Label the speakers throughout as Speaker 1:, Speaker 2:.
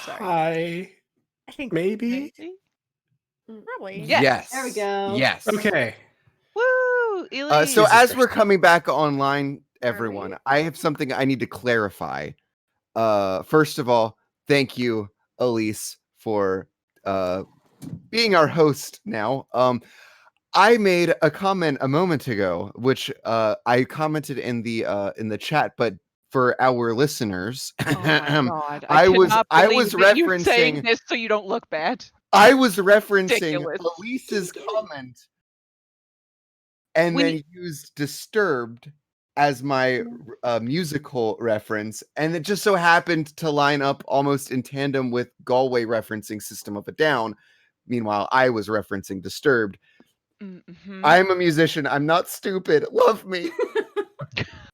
Speaker 1: Sorry.
Speaker 2: Hi.
Speaker 3: I think
Speaker 2: Maybe?
Speaker 3: probably.
Speaker 1: Yes.
Speaker 4: There we go.
Speaker 1: Yes.
Speaker 2: Okay.
Speaker 1: Woo! Elise.
Speaker 5: So
Speaker 2: Jesus
Speaker 5: as
Speaker 2: Christ.
Speaker 5: we're coming back online, everyone,
Speaker 4: Alright.
Speaker 5: I have something I need to clarify. First of all, thank you, Elise, for being our host now. I made a comment a moment ago, which I commented in the chat, but for our listeners,
Speaker 1: Oh my God.
Speaker 5: I was
Speaker 1: cannot believe that you're saying
Speaker 5: referencing
Speaker 1: this so you don't look bad.
Speaker 5: I was referencing
Speaker 1: Ridiculous.
Speaker 5: Elise's comment and then used Disturbed as my musical reference, and it just so happened to line up almost in tandem with Galway referencing System of a Down. Meanwhile, I was referencing Disturbed.
Speaker 1: Mm-hmm.
Speaker 5: I'm a musician. I'm not stupid. Love me.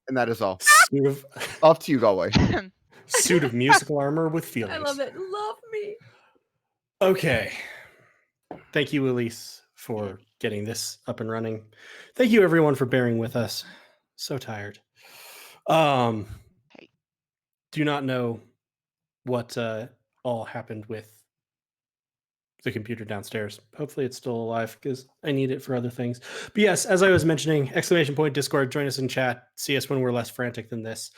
Speaker 5: And that is all.
Speaker 2: Suit of,
Speaker 5: Off to you, Galway.
Speaker 2: suit of musical armor with feelings.
Speaker 4: I love it. Love me.
Speaker 2: Okay. Thank you, Elise, for getting this up and running. Thank you, everyone, for bearing with us. So tired.
Speaker 1: Hey.
Speaker 2: Do not know what all happened with the computer downstairs. Hopefully it's still alive because I need it for other things. But yes, as I was mentioning, ! Discord, join us in chat, see us when we're less frantic than this.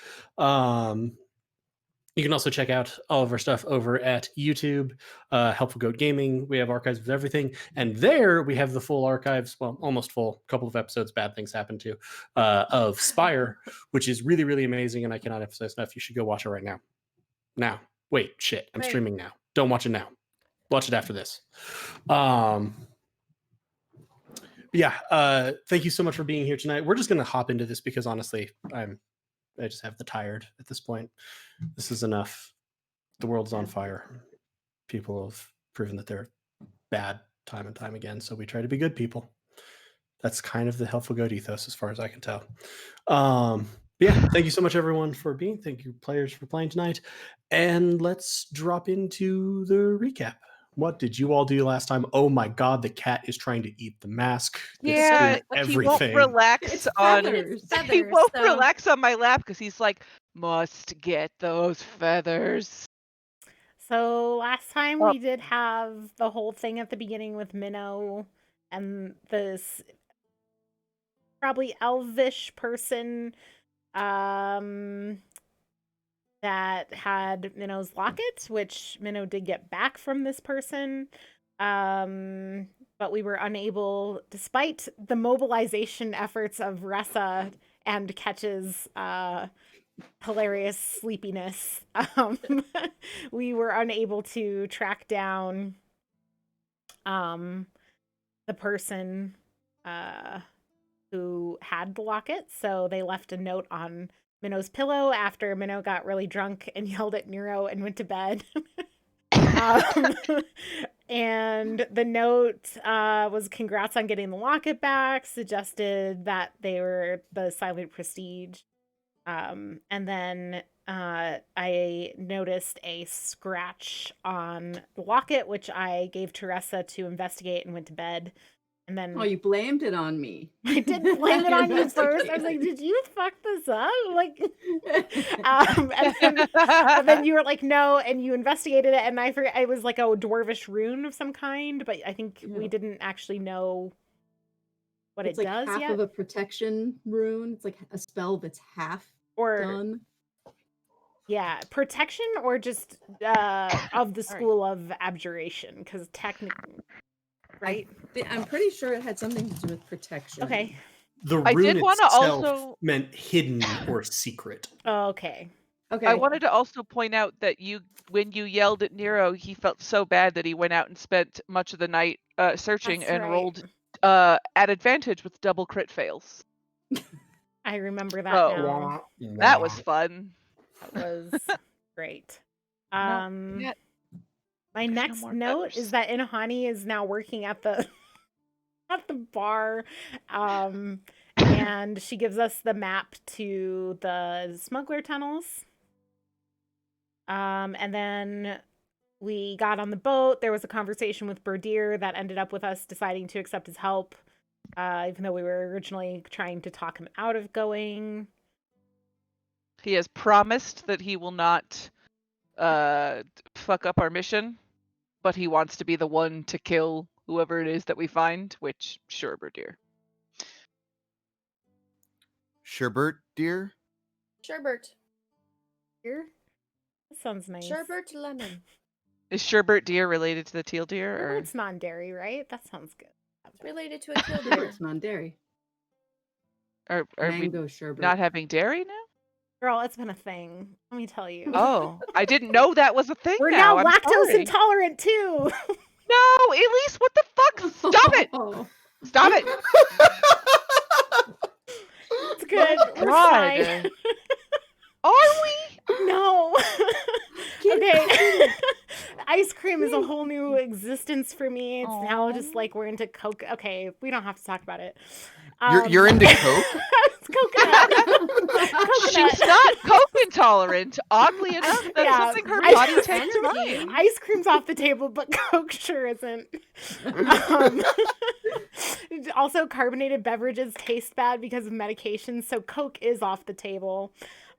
Speaker 2: You can also check out all of our stuff over at YouTube, Helpful Goat Gaming. We have archives of everything. And there we have the full archives, well, almost full, a couple of episodes bad things happen to, of Spire, which is really, really amazing. And I cannot emphasize enough. You should go watch it right now. Now. Wait, shit. I'm
Speaker 4: Right.
Speaker 2: streaming now. Don't watch it now. Watch it after this. Thank you so much for being here tonight. We're just going to hop into this because honestly, I just have the tired at this point. This is enough. The world's on fire. People have proven that they're bad time and time again, so we try to be good people. That's kind of the Helpful Goat ethos as far as I can tell. Thank you so much, everyone, for being. Thank you, players, for playing tonight. And let's drop into the recap. What did you all do last time? Oh my God, the cat is trying to eat the mask.
Speaker 1: Yeah,
Speaker 2: everything.
Speaker 1: he won't relax
Speaker 4: It's
Speaker 1: on.
Speaker 4: feathers.
Speaker 1: He won't
Speaker 4: so-
Speaker 1: relax on my lap because he's like, must get those feathers.
Speaker 3: So last time
Speaker 1: Well-
Speaker 3: we did have the whole thing at the beginning with Minnow and this probably elvish person that had Minnow's locket, which Minnow did get back from this person. But we were unable, despite the mobilization efforts of Ressa and Ketch's hilarious sleepiness, we were unable to track down the person who had the locket. So they left a note on Minnow's pillow after Minnow got really drunk and yelled at Nero and went to bed. And the note was congrats on getting the locket back, suggested that they were the Silent Prestige. And then I noticed a scratch on the locket, which I gave Teresa to investigate and went to bed. And then
Speaker 4: Oh, you blamed it on me.
Speaker 3: I did blame it on you first. I was like, did you fuck this up? Like, and then you were like, no, and you investigated it, and I forget, it was like a dwarvish rune of some kind, but I think we didn't actually know what
Speaker 4: It's
Speaker 3: it
Speaker 4: like
Speaker 3: does
Speaker 4: half
Speaker 3: yet.
Speaker 4: of a protection rune. It's like a spell that's half
Speaker 3: Or
Speaker 4: done.
Speaker 3: yeah, protection or just of the school of abjuration, because technically, right?
Speaker 4: I'm pretty sure it had something to do with protection.
Speaker 3: Okay.
Speaker 2: The
Speaker 1: I
Speaker 2: rune
Speaker 1: did wanna
Speaker 2: itself
Speaker 1: also-
Speaker 2: meant hidden or secret.
Speaker 3: Okay.
Speaker 4: Okay.
Speaker 1: I wanted to also point out that when you yelled at Nero, he felt so bad that he went out and spent much of the night searching
Speaker 3: That's
Speaker 1: and
Speaker 3: right.
Speaker 1: rolled at advantage with double crit fails.
Speaker 3: I remember that
Speaker 1: Oh.
Speaker 3: now.
Speaker 1: That was fun.
Speaker 3: That was great.
Speaker 1: No, yeah,
Speaker 3: My
Speaker 1: no
Speaker 3: next
Speaker 1: more
Speaker 3: note
Speaker 1: feathers.
Speaker 3: is that Inahani is now working at the at the bar, and she gives us the map to the smuggler tunnels. And then we got on the boat. There was a conversation with Berdier that ended up with us deciding to accept his help, even though we were originally trying to talk him out of going.
Speaker 1: He has promised that he will not fuck up our mission, but he wants to be the one to kill whoever it is that we find, which Sherbert dear.
Speaker 5: Sherbert, dear.
Speaker 6: Sherbert.
Speaker 3: Here? That sounds nice.
Speaker 6: Sherbert lemon.
Speaker 1: Is Sherbert deer related to the teal deer? Or?
Speaker 3: It's non-dairy, right? That sounds good.
Speaker 6: It's related to a killdeer.
Speaker 4: Sherbert's non-dairy.
Speaker 1: Are we
Speaker 4: Mango sherbet.
Speaker 1: not having dairy now?
Speaker 3: Girl, it's been a thing. Let me tell you.
Speaker 1: Oh, I didn't know that was a thing.
Speaker 3: We're now
Speaker 1: I'm
Speaker 3: lactose
Speaker 1: sorry.
Speaker 3: intolerant too.
Speaker 1: No, Elise, what the fuck? Stop it!
Speaker 4: Oh.
Speaker 1: Stop it!
Speaker 3: It's good. We're
Speaker 1: God.
Speaker 3: fine.
Speaker 1: Are we?
Speaker 3: No.
Speaker 4: Keep
Speaker 3: Okay. Ice cream is a whole new existence for me. It's now just
Speaker 1: Aw.
Speaker 3: like we're into Coke. Okay, we don't have to talk about it.
Speaker 5: You're into Coke?
Speaker 3: It's coconut.
Speaker 1: She's not Coke intolerant. Oddly enough, that's
Speaker 3: Yeah,
Speaker 1: something her
Speaker 3: I-
Speaker 1: body takes fine.
Speaker 3: Ice cream's off the table, but Coke sure isn't. Also, carbonated beverages taste bad because of medications, so Coke is off the table.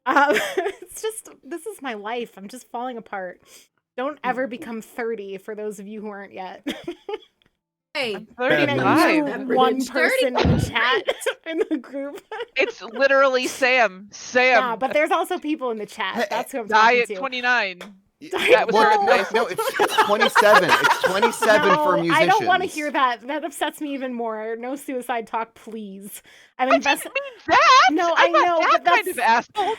Speaker 3: It's just, this is my life. I'm just falling apart. Don't ever become 30 for those of you who aren't yet.
Speaker 6: Hey,
Speaker 1: I'm
Speaker 2: Bad news.
Speaker 1: 35.
Speaker 4: Beverage.
Speaker 3: One
Speaker 6: 30.
Speaker 3: person in the chat in the group.
Speaker 1: It's literally Sam.
Speaker 3: Yeah, but there's also people in the chat. That's who I'm talking
Speaker 1: Diet
Speaker 3: to.
Speaker 1: 29.
Speaker 3: Diet
Speaker 1: That was her
Speaker 3: Coke.
Speaker 1: advice.
Speaker 5: No, it's 27. It's 27 for
Speaker 3: No,
Speaker 5: musicians.
Speaker 3: I don't want to hear that. That upsets me even more. No suicide talk, please. I'm
Speaker 1: I
Speaker 3: invested.
Speaker 1: didn't mean that.
Speaker 3: No,
Speaker 1: I'm
Speaker 3: I
Speaker 1: not
Speaker 3: know,
Speaker 1: that
Speaker 3: but
Speaker 1: kind of asshole.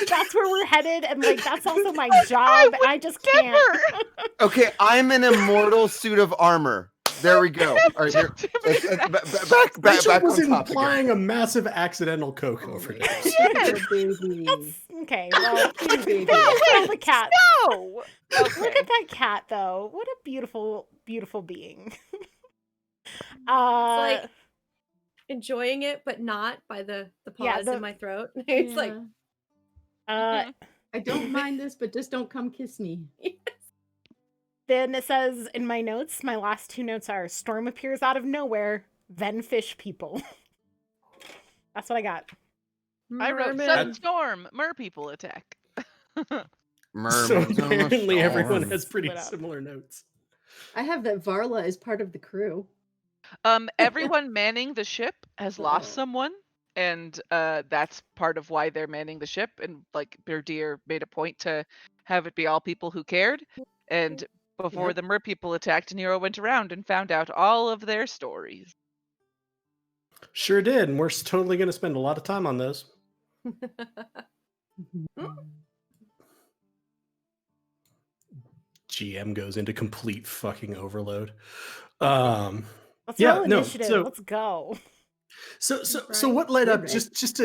Speaker 3: That's where we're headed, and like that's also my job, and I just can't.
Speaker 1: Never.
Speaker 5: Okay, I'm an immortal suit of armor. There we go. All right, back
Speaker 2: Rachel was
Speaker 5: on topic.
Speaker 2: implying a massive accidental Coke overdose.
Speaker 1: Yes.
Speaker 4: Baby.
Speaker 3: Okay, well,
Speaker 4: Baby.
Speaker 3: kill the cat.
Speaker 1: No.
Speaker 3: Look
Speaker 1: Okay.
Speaker 3: at that cat, though. What a beautiful, beautiful being.
Speaker 6: it's like enjoying it, but not by the pause
Speaker 3: Yeah, the-
Speaker 6: in my throat. It's like,
Speaker 4: I don't mind this, but just don't come kiss me.
Speaker 3: then it says in my notes, my last two notes are Storm appears out of nowhere, then fish people. That's what I got.
Speaker 1: I wrote
Speaker 6: merman.
Speaker 1: sudden storm. Mer people attack.
Speaker 2: So
Speaker 5: Mermaids on the
Speaker 2: apparently everyone
Speaker 5: storm.
Speaker 2: has pretty
Speaker 3: Split up.
Speaker 2: similar notes.
Speaker 4: I have that Varla is part of the crew.
Speaker 1: Everyone manning the ship has lost
Speaker 4: Oh.
Speaker 1: someone, and that's part of why they're manning the ship. And like Berdier made a point to have it be all people who cared. And before
Speaker 4: Yep.
Speaker 1: the Mer people attacked, Nero went around and found out all of their stories.
Speaker 2: Sure did, and we're totally going to spend a lot of time on those. GM goes into complete fucking overload.
Speaker 3: Let's
Speaker 2: Yeah,
Speaker 3: roll
Speaker 2: no,
Speaker 3: initiative.
Speaker 2: so-
Speaker 3: Let's go.
Speaker 2: So
Speaker 4: Right.
Speaker 2: what led up
Speaker 4: Right.
Speaker 2: just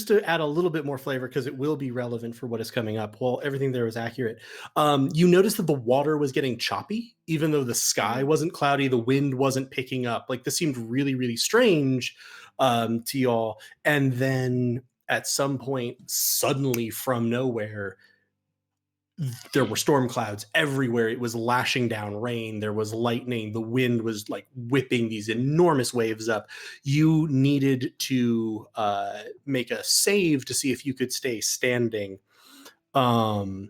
Speaker 2: to add a little bit more flavor because it will be relevant for what is coming up. Well, everything there was accurate. You noticed that the water was getting choppy, even though the sky wasn't cloudy, the wind wasn't picking up. Like this seemed really, really strange to y'all. And then at some point, suddenly from nowhere, there were storm clouds everywhere. It was lashing down rain. There was lightning. The wind was like whipping these enormous waves up. You needed to make a save to see if you could stay standing. Sorry,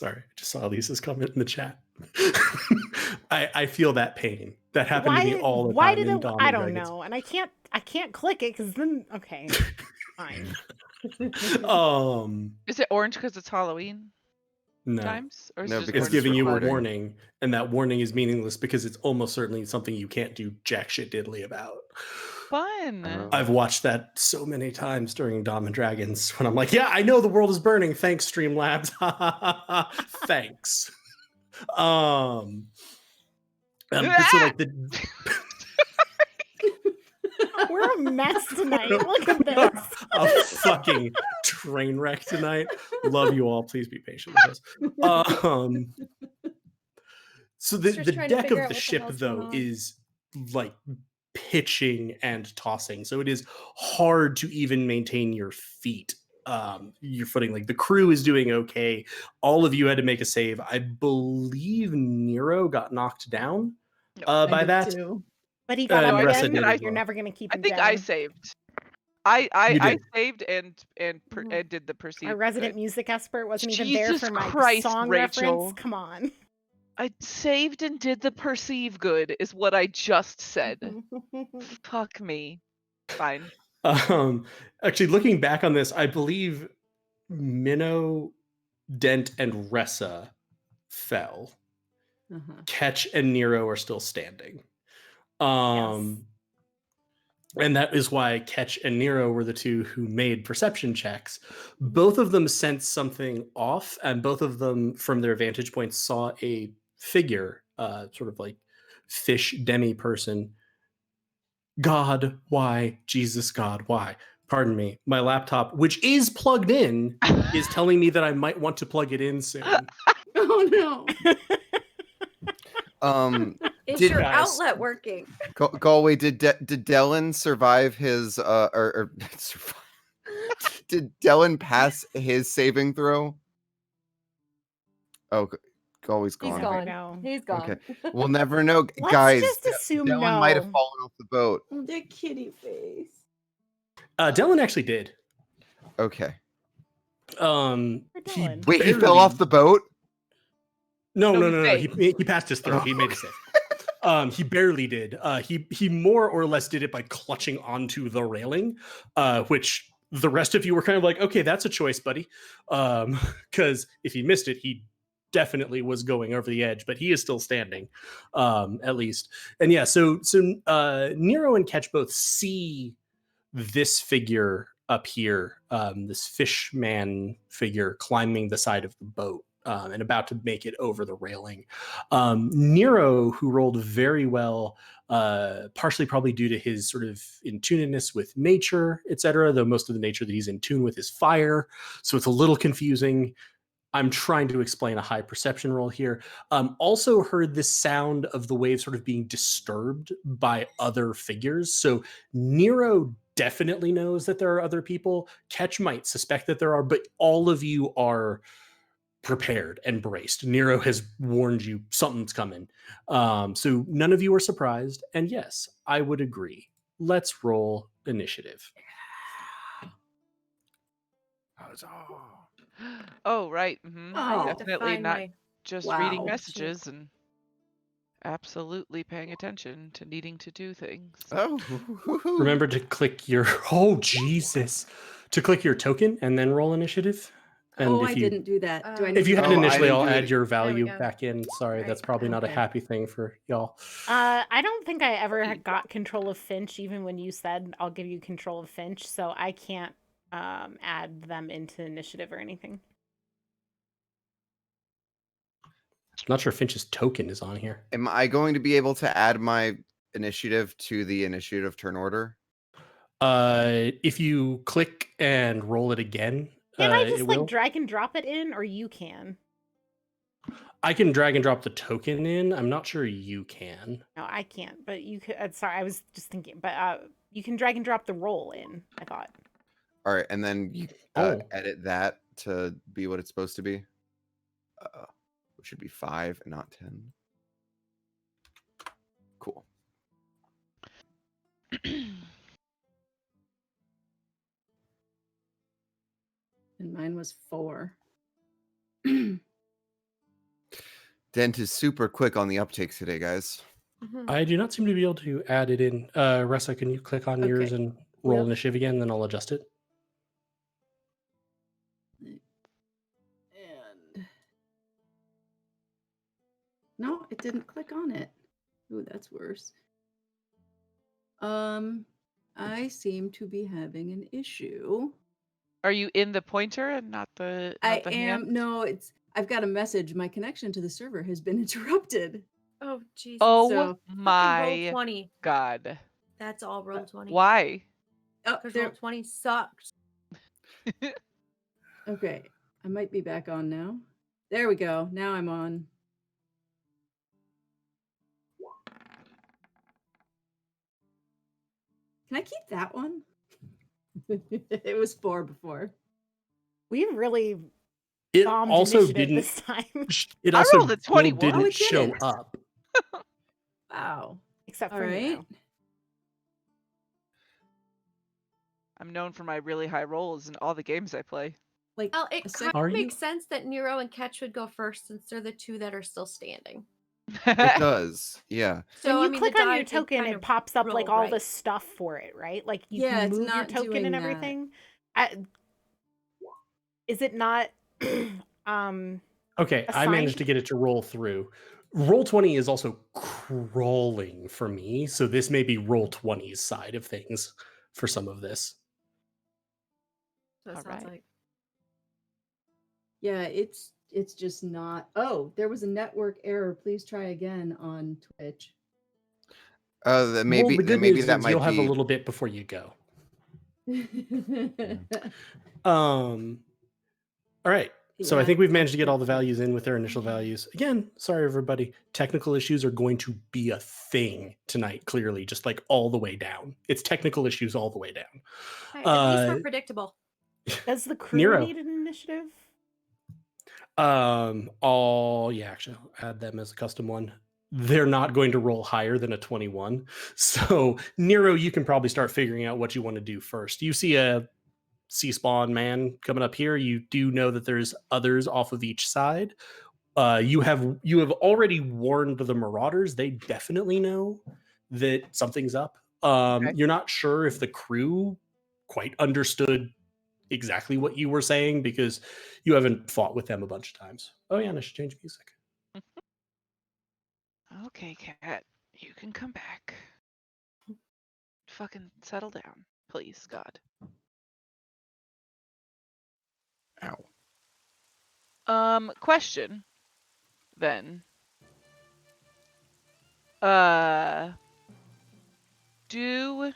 Speaker 2: I just saw Lisa's comment in the chat. I feel that pain. That happened to me all the
Speaker 3: why
Speaker 2: time.
Speaker 3: did
Speaker 2: in
Speaker 3: it?
Speaker 2: Dawn
Speaker 3: I
Speaker 2: and
Speaker 3: don't
Speaker 2: Dragons.
Speaker 3: know, and I can't click it because then okay, fine.
Speaker 1: Is it orange because it's Halloween
Speaker 2: No.
Speaker 1: times? Or is
Speaker 5: No,
Speaker 1: it just
Speaker 5: because
Speaker 2: It's
Speaker 1: orange
Speaker 2: giving you a
Speaker 5: recording.
Speaker 2: warning, and that warning is meaningless because it's almost certainly something you can't do jack shit diddly about.
Speaker 1: Fun.
Speaker 5: Oh.
Speaker 2: I've watched that so many times during Dom and Dragons when I'm like, yeah, I know the world is burning. Thanks, Streamlabs. Thanks. So like the
Speaker 3: We're a mess tonight. Look at this.
Speaker 2: a fucking train wreck tonight. Love you all. Please be patient with us. So the
Speaker 6: Just trying to
Speaker 2: deck
Speaker 6: figure
Speaker 2: of
Speaker 6: out
Speaker 2: the
Speaker 6: what the
Speaker 2: ship
Speaker 6: hell's
Speaker 2: though
Speaker 6: going on.
Speaker 2: is like pitching and tossing, so it is hard to even maintain your feet. Your footing. Like the crew is doing okay. All of you had to make a save. I believe Nero got knocked down
Speaker 1: No,
Speaker 2: by
Speaker 4: I did
Speaker 2: that.
Speaker 4: too.
Speaker 3: But he got
Speaker 2: And
Speaker 3: up
Speaker 1: Ressa
Speaker 3: again.
Speaker 2: did as
Speaker 3: You're
Speaker 2: well.
Speaker 3: never gonna keep
Speaker 1: I
Speaker 3: him
Speaker 1: think
Speaker 3: down.
Speaker 1: I saved. I
Speaker 2: You did.
Speaker 1: saved and did the
Speaker 3: Our
Speaker 1: perceive
Speaker 3: resident
Speaker 1: good.
Speaker 3: music expert wasn't even there
Speaker 1: Jesus
Speaker 3: for my
Speaker 1: Christ,
Speaker 3: song
Speaker 1: Rachel.
Speaker 3: reference. Come on.
Speaker 1: I saved and did the perceive good is what I just said. Fuck me. Fine.
Speaker 2: Actually, looking back on this, I believe Minnow, Dent, and Ressa fell. Ketch and Nero are still standing. And that is why Ketch and Nero were the two who made perception checks. Both of them sensed something off, and both of them, from their vantage points, saw a figure, sort of like fish demi person. God, why? Jesus, God, why? Pardon me. My laptop, which is plugged in, is telling me that I might want to plug it in soon.
Speaker 4: Oh no.
Speaker 6: Is
Speaker 5: Did-
Speaker 6: your
Speaker 2: Guys.
Speaker 6: outlet working?
Speaker 5: Galway, did Dellen survive his or did Dellen pass his saving throw? Oh, Galway's
Speaker 6: He's
Speaker 5: gone.
Speaker 6: gone.
Speaker 3: No.
Speaker 6: He's gone.
Speaker 5: Okay. We'll never know,
Speaker 3: Let's
Speaker 5: guys.
Speaker 3: just assume
Speaker 5: Dellen might have
Speaker 3: no.
Speaker 5: fallen off the boat.
Speaker 4: Their kitty face.
Speaker 2: Dellen actually did.
Speaker 5: Okay.
Speaker 2: He
Speaker 3: Dellen.
Speaker 5: Wait, he fell
Speaker 2: barely-
Speaker 5: off the boat?
Speaker 1: No,
Speaker 2: No.
Speaker 1: he
Speaker 2: He passed his throw. He made a save. He barely did. He more or less did it by clutching onto the railing, which the rest of you were kind of like, okay, that's a choice, buddy. Because if he missed it, he definitely was going over the edge, but he is still standing, at least. And yeah, so Nero and Ketch both see this figure up here, this fish man figure climbing the side of the boat. And about to make it over the railing. Nero, who rolled very well, partially probably due to his sort of in tunedness with nature, etc., though most of the nature that he's in tune with is fire. So it's a little confusing. I'm trying to explain a high perception roll here. Also heard this sound of the wave sort of being disturbed by other figures. So Nero definitely knows that there are other people. Ketch might suspect that there are, but all of you are prepared and braced. Nero has warned you something's coming. So none of you are surprised. And yes, I would agree. Let's roll initiative.
Speaker 1: Oh, right.
Speaker 4: I have
Speaker 6: to
Speaker 1: Definitely
Speaker 6: find
Speaker 1: not
Speaker 6: my-
Speaker 1: just
Speaker 4: Wow.
Speaker 1: reading messages and absolutely paying attention to needing to do things.
Speaker 5: Oh.
Speaker 2: Remember to click your, oh, Jesus, to click your token and then roll initiative. And
Speaker 4: Oh,
Speaker 2: if
Speaker 4: I
Speaker 2: you,
Speaker 4: didn't do that. Do I
Speaker 6: if
Speaker 4: need
Speaker 2: if you
Speaker 4: to
Speaker 2: had
Speaker 5: Oh, I
Speaker 2: initially,
Speaker 5: didn't
Speaker 2: I'll
Speaker 5: do
Speaker 2: add
Speaker 5: it.
Speaker 2: your value
Speaker 6: go.
Speaker 2: back in. Sorry,
Speaker 6: Right.
Speaker 2: that's probably not a
Speaker 4: Okay.
Speaker 2: happy thing for y'all.
Speaker 3: I don't think I ever got control of Finch, even when you said I'll give you control of Finch, so I can't add them into initiative or anything.
Speaker 2: Not sure Finch's token is on here.
Speaker 5: Am I going to be able to add my initiative to the initiative turn order?
Speaker 2: If you click and roll it again,
Speaker 3: Can I
Speaker 2: it
Speaker 3: just
Speaker 2: will.
Speaker 3: like drag and drop it in, or you can?
Speaker 2: I can drag and drop the token in. I'm not sure you can.
Speaker 3: No, I can't. But you could. Sorry, I was just thinking. But you can drag and drop the roll in. I thought.
Speaker 5: All right, and then you
Speaker 2: Oh.
Speaker 5: edit that to be what it's supposed to be. Which should be 5 and not 10. Cool.
Speaker 4: And mine was 4.
Speaker 5: Dent is super quick on the uptake today, guys.
Speaker 2: I do not seem to be able to add it in. Ressa, can you click on yours
Speaker 4: Okay.
Speaker 2: and roll
Speaker 4: Yep.
Speaker 2: initiative again? Then I'll adjust it.
Speaker 4: And no, it didn't click on it. Ooh, that's worse. I seem to be having an issue.
Speaker 1: Are you in the pointer and not the
Speaker 4: I
Speaker 1: not the
Speaker 4: am
Speaker 1: hand?
Speaker 4: no, I've got a message. My connection to the server has been interrupted.
Speaker 6: Oh, Jesus.
Speaker 1: Oh
Speaker 4: So-
Speaker 6: Fucking roll
Speaker 1: my
Speaker 6: 20.
Speaker 1: God.
Speaker 6: That's all roll 20.
Speaker 1: Why?
Speaker 4: Oh,
Speaker 6: Because roll
Speaker 4: there.
Speaker 6: 20 sucks.
Speaker 4: Okay, I might be back on now. There we go. Now I'm on. Can I keep that one? It was 4 before.
Speaker 3: We really
Speaker 2: It
Speaker 3: bombed
Speaker 2: also
Speaker 3: initiative
Speaker 2: didn't.
Speaker 3: this time,
Speaker 2: It
Speaker 1: I
Speaker 2: also
Speaker 1: rolled a
Speaker 2: still
Speaker 1: 21.
Speaker 4: Oh,
Speaker 2: didn't
Speaker 4: it
Speaker 2: show
Speaker 4: didn't.
Speaker 2: up.
Speaker 4: Wow.
Speaker 3: except
Speaker 4: All
Speaker 3: for
Speaker 4: right.
Speaker 3: Nero.
Speaker 1: I'm known for my really high rolls in all the games I play.
Speaker 4: Like,
Speaker 6: Well, it
Speaker 4: a
Speaker 6: kind
Speaker 2: Are
Speaker 6: of
Speaker 2: you?
Speaker 6: makes sense that Nero and Ketch would go first since they're the two that are still standing.
Speaker 5: It does. Yeah.
Speaker 6: So
Speaker 3: when you
Speaker 6: I mean,
Speaker 3: click
Speaker 6: the
Speaker 3: on your
Speaker 6: die did
Speaker 3: token,
Speaker 6: kind
Speaker 3: it
Speaker 6: of
Speaker 3: pops up like
Speaker 6: roll
Speaker 3: all
Speaker 6: right.
Speaker 3: the stuff for it, right? Like you
Speaker 4: Yeah,
Speaker 3: can
Speaker 4: it's
Speaker 3: move your
Speaker 4: not
Speaker 3: token
Speaker 4: doing
Speaker 3: and
Speaker 4: that.
Speaker 3: everything. Is it not? um,
Speaker 2: Okay, I managed to
Speaker 3: assigned?
Speaker 2: get it to roll through. Roll 20 is also crawling for me, so this may be roll 20's side of things for some of this.
Speaker 6: So it
Speaker 1: All
Speaker 6: sounds
Speaker 1: right.
Speaker 6: like.
Speaker 4: Yeah, it's just not. Oh, there was a network error. Please try again on Twitch.
Speaker 2: Well,
Speaker 5: Maybe
Speaker 2: the good
Speaker 5: maybe
Speaker 2: news
Speaker 5: that
Speaker 2: is
Speaker 5: might
Speaker 2: you'll have a
Speaker 5: be.
Speaker 2: little bit before you go.
Speaker 4: Yeah.
Speaker 2: All right. So I
Speaker 4: Yeah,
Speaker 2: think we've managed to get
Speaker 4: that's
Speaker 2: all the
Speaker 4: fair.
Speaker 2: values in with their initial values. Again, sorry everybody. Technical issues are going to be a thing tonight, clearly, just like all the way down. It's technical issues all the way down.
Speaker 6: Hey, at least we're
Speaker 2: Uh
Speaker 6: predictable.
Speaker 3: Does the crew
Speaker 2: Nero.
Speaker 3: need an initiative?
Speaker 2: Actually I'll add them as a custom one. They're not going to roll higher than a 21. So Nero, you can probably start figuring out what you want to do first. You see a sea spawn man coming up here. You do know that there's others off of each side. You have already warned the Marauders. They definitely know that something's up.
Speaker 1: Okay.
Speaker 2: You're not sure if the crew quite understood exactly what you were saying because you haven't fought with them a bunch of times. Oh yeah, and I should change music.
Speaker 1: Okay, cat. You can come back. Fucking settle down, please, God.
Speaker 5: Ow.
Speaker 1: Question then. Do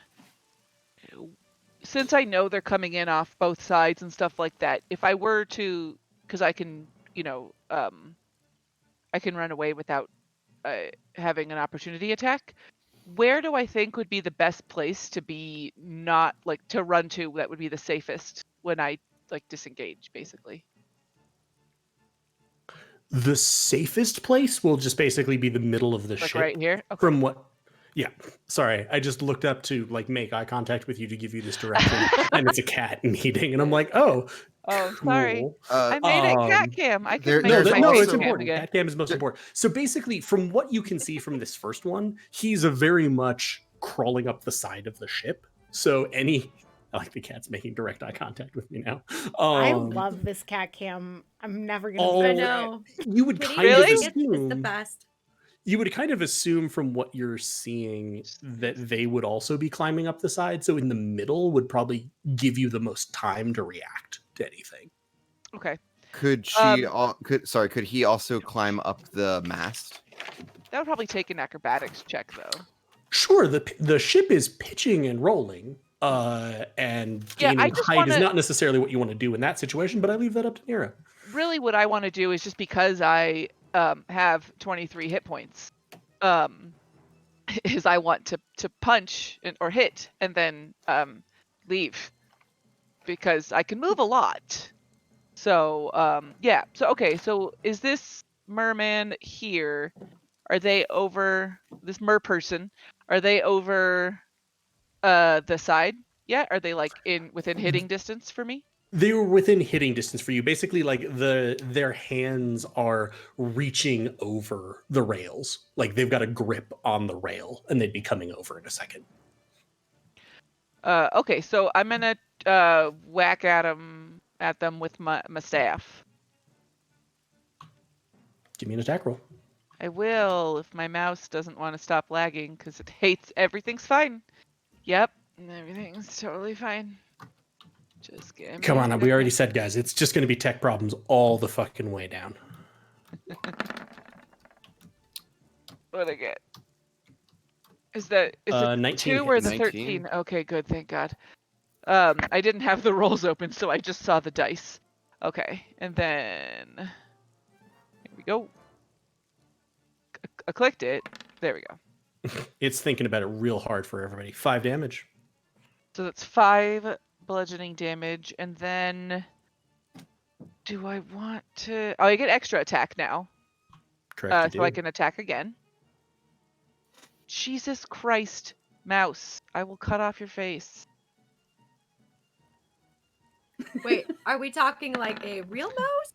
Speaker 1: since I know they're coming in off both sides and stuff like that, if I were to, because I can, I can run away without having an opportunity attack. Where do I think would be the best place to be not like to run to that would be the safest when I like disengage, basically?
Speaker 2: The safest place will just basically be the middle of the
Speaker 1: Like
Speaker 2: ship.
Speaker 1: right here? Okay.
Speaker 2: From what? Yeah. Sorry, I just looked up to like make eye contact with you to give you this direction, and it's a cat meeting, and I'm like, oh,
Speaker 1: Oh,
Speaker 2: cool.
Speaker 1: sorry. I made it cat cam. I can make
Speaker 5: there's
Speaker 1: my
Speaker 2: no,
Speaker 1: face
Speaker 2: it's
Speaker 5: also-
Speaker 1: cam
Speaker 2: important.
Speaker 1: again.
Speaker 2: Cat cam is most important. So basically, from what you can see from this first one, he's a very much crawling up the side of the ship. So I like the cat's making direct eye contact with me now.
Speaker 3: I love this cat cam. I'm never gonna.
Speaker 2: Oh,
Speaker 6: I
Speaker 3: skip it.
Speaker 6: know.
Speaker 2: You would
Speaker 6: Kitty
Speaker 2: kind of
Speaker 1: Really?
Speaker 6: Biscuits is the
Speaker 2: assume.
Speaker 6: best.
Speaker 2: You would kind of assume from what you're seeing that they would also be climbing up the side. So in the middle would probably give you the most time to react to anything.
Speaker 1: Okay.
Speaker 5: Could could he also climb up the mast?
Speaker 1: That would probably take an acrobatics check, though.
Speaker 2: Sure, the ship is pitching and rolling, and
Speaker 1: Yeah,
Speaker 2: gaining
Speaker 1: I just
Speaker 2: height is
Speaker 1: wanna-
Speaker 2: not necessarily what you want to do in that situation, but I leave that up to Nero.
Speaker 1: Really, what I want to do is just because I have 23 hit points, is I want to punch or hit and then leave because I can move a lot. So yeah. So okay. So is this merman here? Are they over this mer person? Are they over the side yet? Are they like within hitting distance for me?
Speaker 2: They were within hitting distance for you. Basically, like their hands are reaching over the rails. Like they've got a grip on the rail, and they'd be coming over in a second.
Speaker 1: Okay, so I'm gonna whack at them with my staff.
Speaker 2: Give me an attack roll.
Speaker 1: I will if my mouse doesn't want to stop lagging because it hates everything's fine. Yep, everything's totally fine. Just give me
Speaker 2: Come
Speaker 1: a
Speaker 2: on, we already
Speaker 1: second.
Speaker 2: said, guys, it's just going to be tech problems all the fucking way down.
Speaker 1: What'd I get? Is it
Speaker 2: 19
Speaker 1: 2 or the
Speaker 5: hits.
Speaker 1: 13? Okay, good, thank God. I didn't have the rolls open, so I just saw the dice. Okay, and then here we go. I clicked it. There we go.
Speaker 2: It's thinking about it real hard for everybody. 5 damage.
Speaker 1: So that's 5 bludgeoning damage, and then do I want to? Oh, I get extra attack now,
Speaker 2: Correct.
Speaker 1: so I can attack again. Jesus Christ, mouse! I will cut off your face.
Speaker 6: Wait, are we talking like a real mouse?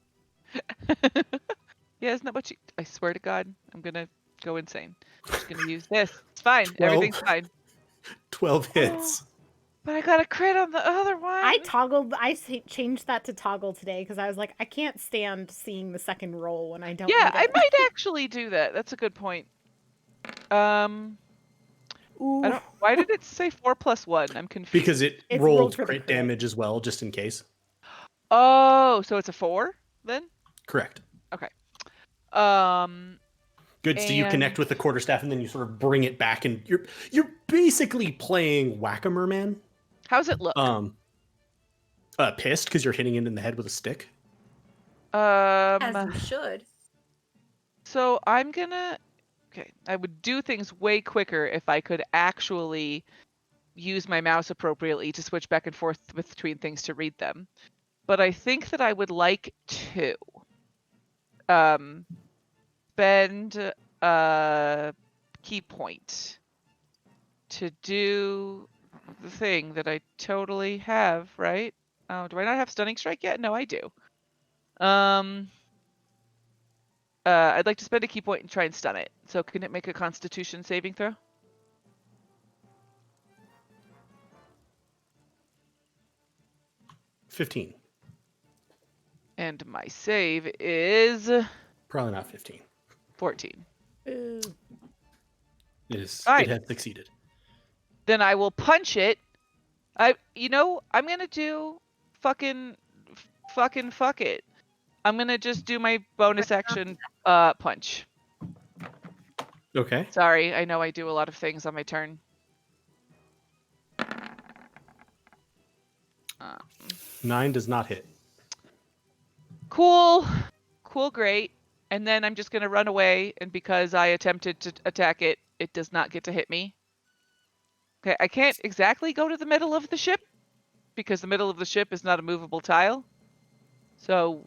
Speaker 1: Yeah, isn't that what you... I swear to God, I'm gonna go insane. I'm just gonna use this. It's fine.
Speaker 2: 12.
Speaker 1: Everything's fine.
Speaker 2: 12 hits.
Speaker 1: But I got a crit on the other one.
Speaker 3: Changed that to toggle today because I was like, I can't stand seeing the second roll when I don't
Speaker 1: Yeah,
Speaker 3: need
Speaker 1: I
Speaker 3: it.
Speaker 1: might actually do that. That's a good point. I don't... Why did it say 4 + 1? I'm confused.
Speaker 2: Because
Speaker 3: It's
Speaker 2: it
Speaker 3: rolled
Speaker 2: rolled
Speaker 3: for the
Speaker 2: crit
Speaker 3: crit.
Speaker 2: damage as well, just in case.
Speaker 1: Oh, so it's a 4 then?
Speaker 2: Correct.
Speaker 1: Okay.
Speaker 2: Good. So you connect
Speaker 1: And-
Speaker 2: with the quarterstaff, and then you sort of bring it back, and you're basically playing Whack-A-Mole Man.
Speaker 1: How's it look?
Speaker 2: Pissed because you're hitting it in the head with a stick.
Speaker 6: As you should.
Speaker 1: So I'm gonna... Okay, I would do things way quicker if I could actually use my mouse appropriately to switch back and forth between things to read them. But I think that I would like to spend a key point to do the thing that I totally have, right? Oh, do I not have Stunning Strike yet? No, I do. I'd like to spend a key point and try and stun it. So can it make a Constitution saving throw?
Speaker 2: $15.
Speaker 1: And my save is
Speaker 2: Probably not 15.
Speaker 1: 14.
Speaker 3: Ooh.
Speaker 2: It
Speaker 1: Fine.
Speaker 2: has succeeded.
Speaker 1: Then I will punch it. I'm gonna do fuck it. I'm gonna just do my bonus action punch.
Speaker 2: Okay.
Speaker 1: Sorry, I know I do a lot of things on my turn.
Speaker 2: 9 does not hit.
Speaker 1: Cool, great. And then I'm just gonna run away, and because I attempted to attack it, it does not get to hit me. Okay, I can't exactly go to the middle of the ship because the middle of the ship is not a movable tile. So,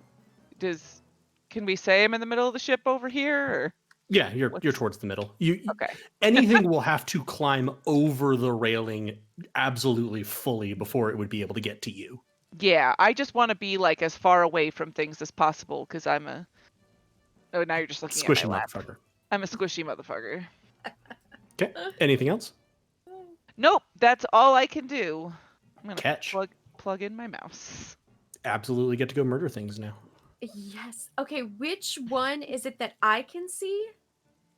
Speaker 1: can we say I'm in the middle of the ship over here? Or?
Speaker 2: Yeah, you're towards the middle.
Speaker 1: Okay.
Speaker 2: Anything will have to climb over the railing absolutely fully before it would be able to get to you.
Speaker 1: Yeah, I just want to be like as far away from things as possible because I'm a... Oh, now you're just looking
Speaker 2: Squishy
Speaker 1: at my lap.
Speaker 2: motherfucker.
Speaker 1: I'm a squishy motherfucker.
Speaker 2: Okay. Anything else?
Speaker 1: Nope, that's all I can do. I'm gonna
Speaker 2: Catch.
Speaker 1: plug in my mouse.
Speaker 2: Absolutely get to go murder things now.
Speaker 6: Yes. Okay, which one is it that I can see?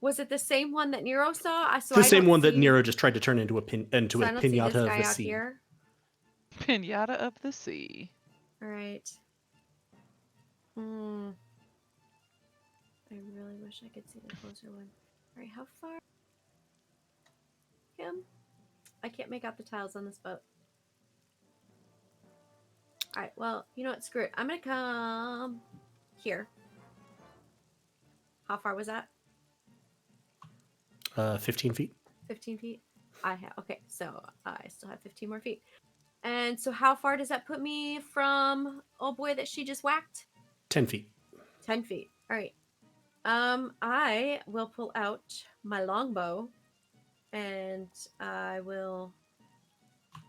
Speaker 6: Was it the same one that Nero saw?
Speaker 2: The same one that Nero just tried to turn into a pinata
Speaker 6: so I don't see this
Speaker 2: of the
Speaker 6: guy out
Speaker 2: sea.
Speaker 6: here.
Speaker 1: Pinata of the sea.
Speaker 6: All right. I really wish I could see the closer one. All right, how far? Him? I can't make out the tiles on this boat. All right, well, you know what? Screw it. I'm going to come here. How far was that?
Speaker 2: 15 feet.
Speaker 6: 15 feet? Okay, so I still have 15 more feet. And so how far does that put me from old boy that she just whacked?
Speaker 2: 10 feet.
Speaker 6: 10 feet. All right. I will pull out my longbow and I will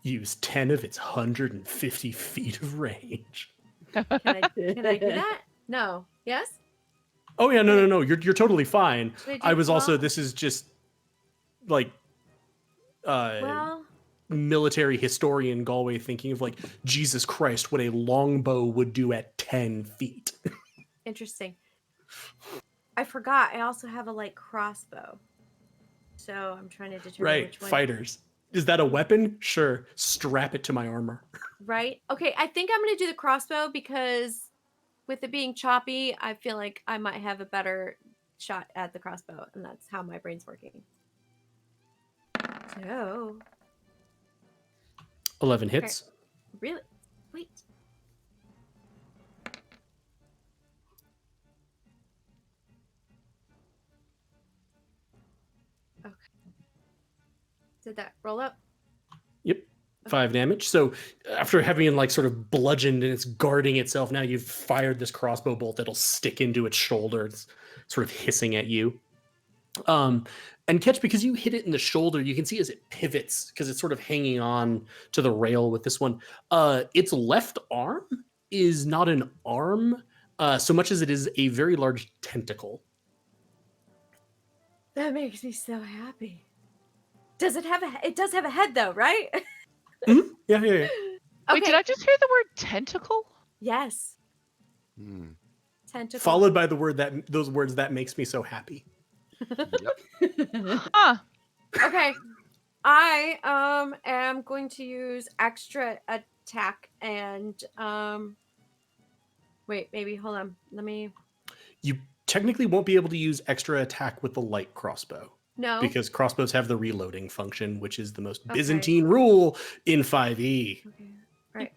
Speaker 2: Use 10 of its 150 feet of range.
Speaker 6: Can I do that? No. Yes?
Speaker 2: Oh yeah, no. You're totally fine.
Speaker 6: Should
Speaker 2: I
Speaker 6: do
Speaker 2: was also
Speaker 6: 12?
Speaker 2: this is just like
Speaker 6: Well,
Speaker 2: military historian Galway thinking of like, Jesus Christ, what a longbow would do at 10 feet.
Speaker 6: interesting. I forgot. I also have a light crossbow. So I'm trying to determine
Speaker 2: Right,
Speaker 6: which one.
Speaker 2: fighters. Is that a weapon? Sure. Strap it to my armor.
Speaker 6: Right? Okay, I think I'm going to do the crossbow because with it being choppy, I feel like I might have a better shot at the crossbow, and that's how my brain's working. So,
Speaker 2: 11 hits.
Speaker 6: really? Wait. Okay. Did that roll up?
Speaker 2: Yep. 5 damage. So after having like sort of bludgeoned and it's guarding itself, now you've fired this crossbow bolt that'll stick into its shoulder. It's sort of hissing at you. And Catch, because you hit it in the shoulder, you can see as it pivots, because it's sort of hanging on to the rail with this one. Its left arm is not an arm so much as it is a very large tentacle.
Speaker 6: That makes me so happy. Does it have it does have a head though, right?
Speaker 2: Yeah.
Speaker 6: Okay.
Speaker 1: Wait, did I just hear the word tentacle?
Speaker 6: Yes.
Speaker 5: Hmm.
Speaker 6: Tentacle.
Speaker 2: Followed by those words that makes me so happy.
Speaker 1: Huh.
Speaker 6: Okay. I am going to use extra attack and wait, maybe hold on. Let me
Speaker 2: You technically won't be able to use extra attack with the light crossbow.
Speaker 6: no.
Speaker 2: Because crossbows have the reloading function, which is the most
Speaker 6: Okay.
Speaker 2: Byzantine rule in 5e.
Speaker 6: Okay. Right.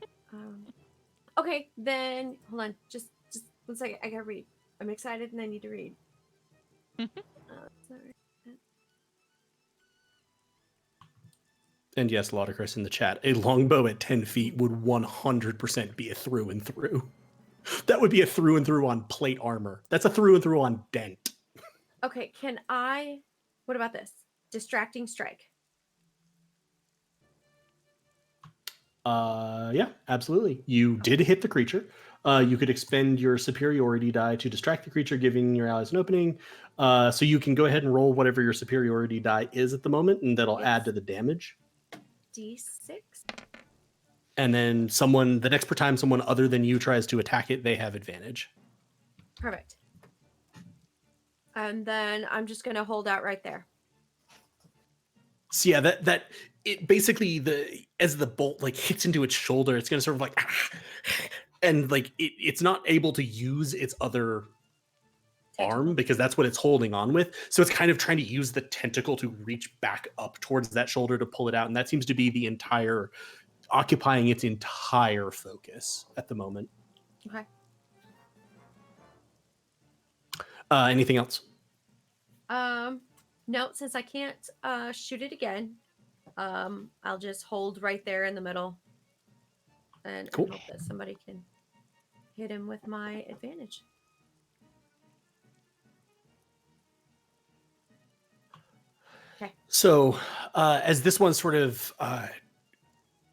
Speaker 6: Okay, then hold on. Just 1 second. I gotta read. I'm excited and I need to read. Sorry.
Speaker 2: And yes, Lauderchris in the chat, a longbow at 10 feet would 100% be a through and through. That would be a through and through on plate armor. That's a through and through on dent.
Speaker 6: Okay, can I? What about this? Distracting strike.
Speaker 2: Yeah, absolutely. You did hit the creature. You could expend your superiority die to distract the creature, giving your allies an opening. So you can go ahead and roll whatever your superiority die is at the moment, and that'll add to the damage.
Speaker 6: D6.
Speaker 2: And then the next time someone other than you tries to attack it, they have advantage.
Speaker 6: Perfect. And then I'm just gonna hold out right there.
Speaker 2: So yeah, that it basically as the bolt like hits into its shoulder, it's gonna sort of like and like it's not able to use its other arm because that's what it's holding on with. So it's kind of trying to use the tentacle to reach back up towards that shoulder to pull it out, and that seems to be occupying its entire focus at the moment.
Speaker 6: Okay.
Speaker 2: Anything else?
Speaker 6: No, since I can't shoot it again, I'll just hold right there in the middle and
Speaker 2: Cool.
Speaker 6: hope that somebody can hit him with my advantage. Okay.
Speaker 2: So as this one's sort of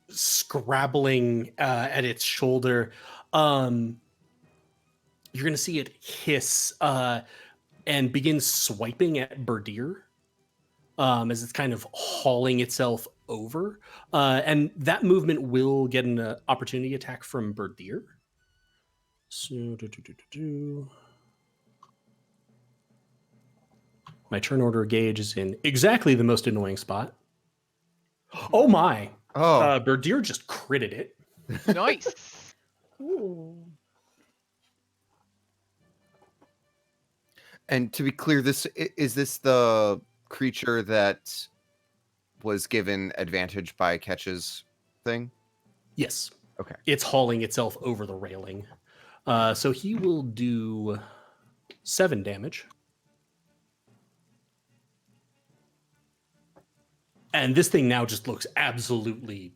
Speaker 2: scrabbling at its shoulder, you're going to see it hiss and begin swiping at Berdir as it's kind of hauling itself over. And that movement will get an opportunity attack from Berdir. So, my turn order gauge is in exactly the most annoying spot. Oh my!
Speaker 5: Oh,
Speaker 2: Berdir just critted it.
Speaker 1: Nice.
Speaker 3: Ooh.
Speaker 5: and to be clear, is this the creature that was given advantage by Catch's thing?
Speaker 2: Yes.
Speaker 5: Okay.
Speaker 2: It's hauling itself over the railing. So he will do 7 damage. And this thing now just looks absolutely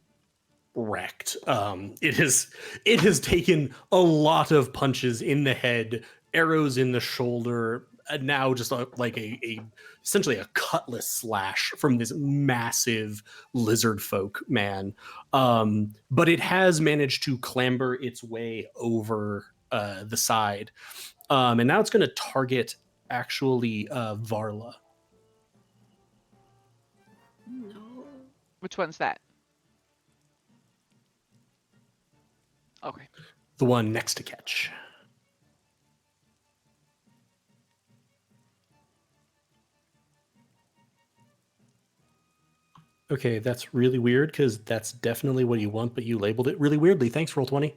Speaker 2: wrecked. It has taken a lot of punches in the head, arrows in the shoulder, and now just like essentially a cutlass slash from this massive lizard folk man. But it has managed to clamber its way over the side. And now it's going to target actually Varla.
Speaker 6: No.
Speaker 1: Which one's that? Okay.
Speaker 2: The one next to Catch. Okay, that's really weird because that's definitely what you want, but you labeled it really weirdly. Thanks, Roll20.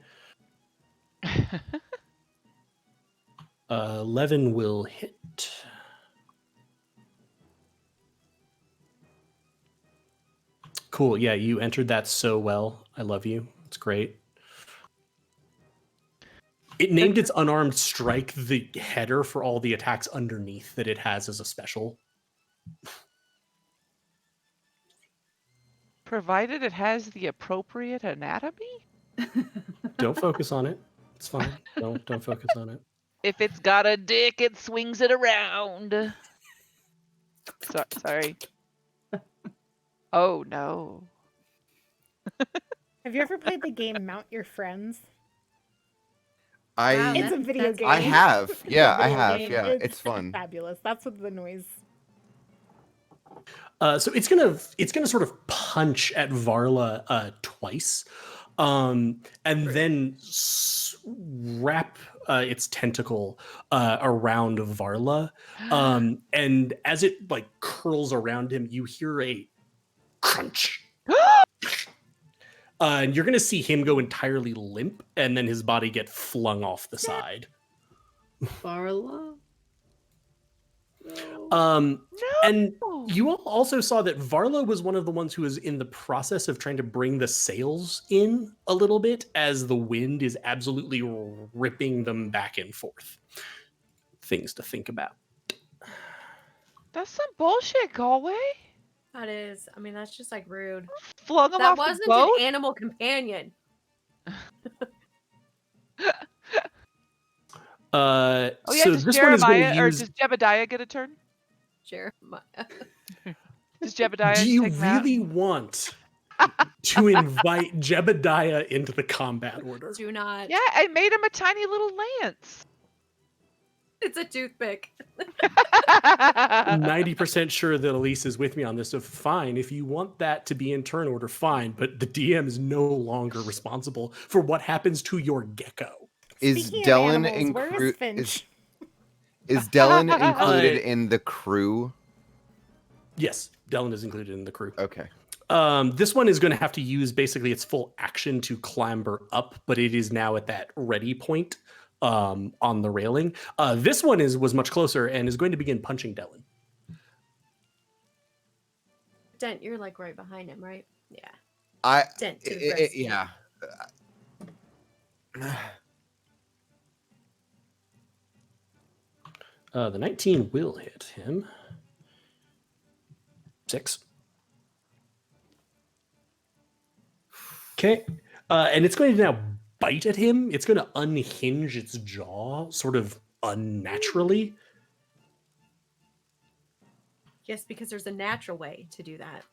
Speaker 2: 11 will hit. Cool. Yeah, you entered that so well. I love you. It's great. It named its unarmed strike the header for all the attacks underneath that it has as a special.
Speaker 1: Provided it has the appropriate anatomy?
Speaker 2: Don't focus on it. It's fine. Don't focus on it.
Speaker 1: If it's got a dick, it swings it around. Sorry. Oh no.
Speaker 3: Have you ever played the game Mount Your Friends?
Speaker 6: Wow,
Speaker 3: It's a video
Speaker 6: that's
Speaker 3: game.
Speaker 5: I have.
Speaker 3: It's a
Speaker 5: Yeah, I
Speaker 3: video
Speaker 5: have.
Speaker 3: game.
Speaker 5: Yeah, it's fun.
Speaker 3: Fabulous. That's what the noise.
Speaker 2: So it's gonna sort of punch at Varla twice, and then wrap its tentacle around Varla. And as it like curls around him, you hear a crunch. And you're gonna see him go entirely limp, and then his body get flung off the side.
Speaker 4: Barla? No.
Speaker 1: No.
Speaker 2: And you all also saw that Varla was one of the ones who was in the process of trying to bring the sails in a little bit as the wind is absolutely ripping them back and forth. Things to think about.
Speaker 1: That's some bullshit, Galway.
Speaker 6: That is. I mean, that's just like rude.
Speaker 1: Flung him
Speaker 6: That
Speaker 1: off the
Speaker 6: wasn't
Speaker 1: boat.
Speaker 6: an animal companion.
Speaker 1: Oh yeah,
Speaker 2: So
Speaker 1: does
Speaker 2: this one is going
Speaker 1: Jeremiah
Speaker 2: to
Speaker 1: or
Speaker 2: use.
Speaker 1: does Jebediah get a turn?
Speaker 6: Jeremiah.
Speaker 1: Does Jebediah
Speaker 2: Do you
Speaker 1: take him out?
Speaker 2: really want to invite Jebediah into the combat order?
Speaker 6: Do not.
Speaker 1: Yeah, I made him a tiny little lance.
Speaker 6: It's a toothpick.
Speaker 2: 90% sure that Elise is with me on this. So fine, if you want that to be in turn order, fine. But the DM is no longer responsible for what happens to your gecko.
Speaker 5: Is
Speaker 3: Speaking of
Speaker 5: Dylan
Speaker 3: animals, where is
Speaker 5: included?
Speaker 3: Finch?
Speaker 5: Is Dylan included in the crew?
Speaker 2: Yes, Dylan is included in the crew.
Speaker 5: Okay.
Speaker 2: This one is going to have to use basically its full action to clamber up, but it is now at that ready point on the railing. This one was much closer and is going to begin punching Dylan.
Speaker 6: Dent, you're like right behind him, right? Yeah. Dent to the
Speaker 5: I-
Speaker 6: rescue.
Speaker 5: yeah.
Speaker 2: The 19 will hit him. 6. Okay. And it's going to now bite at him. It's going to unhinge its jaw sort of unnaturally.
Speaker 6: Yes, because there's a natural way to do that.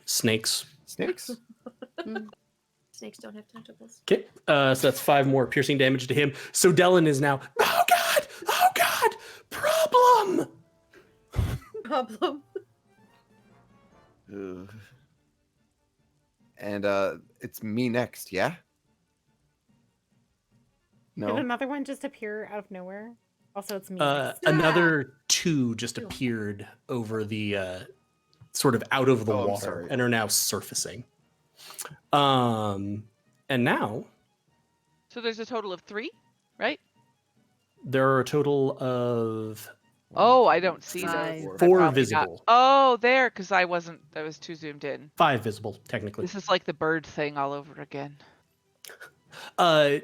Speaker 2: Snakes.
Speaker 5: Snakes?
Speaker 6: Snakes don't have tentacles.
Speaker 2: Okay. So that's 5 more piercing damage to him. So Dylan is now, oh God, problem.
Speaker 6: Problem.
Speaker 5: Ugh. And it's me next, yeah?
Speaker 3: Did
Speaker 5: No.
Speaker 3: another one just appear out of nowhere? Also, it's me.
Speaker 2: Another 2 just appeared over the sort of out of the
Speaker 5: Oh, I'm
Speaker 2: water
Speaker 5: sorry.
Speaker 2: and are now surfacing. And now
Speaker 1: So there's a total of 3, right?
Speaker 2: there are a total of
Speaker 1: Oh, I don't see
Speaker 4: Five.
Speaker 1: those. I
Speaker 2: 4
Speaker 1: probably not-
Speaker 2: visible.
Speaker 1: Oh, there, because I was too zoomed in.
Speaker 2: 5 visible, technically.
Speaker 1: This is like the bird thing all over again.
Speaker 2: And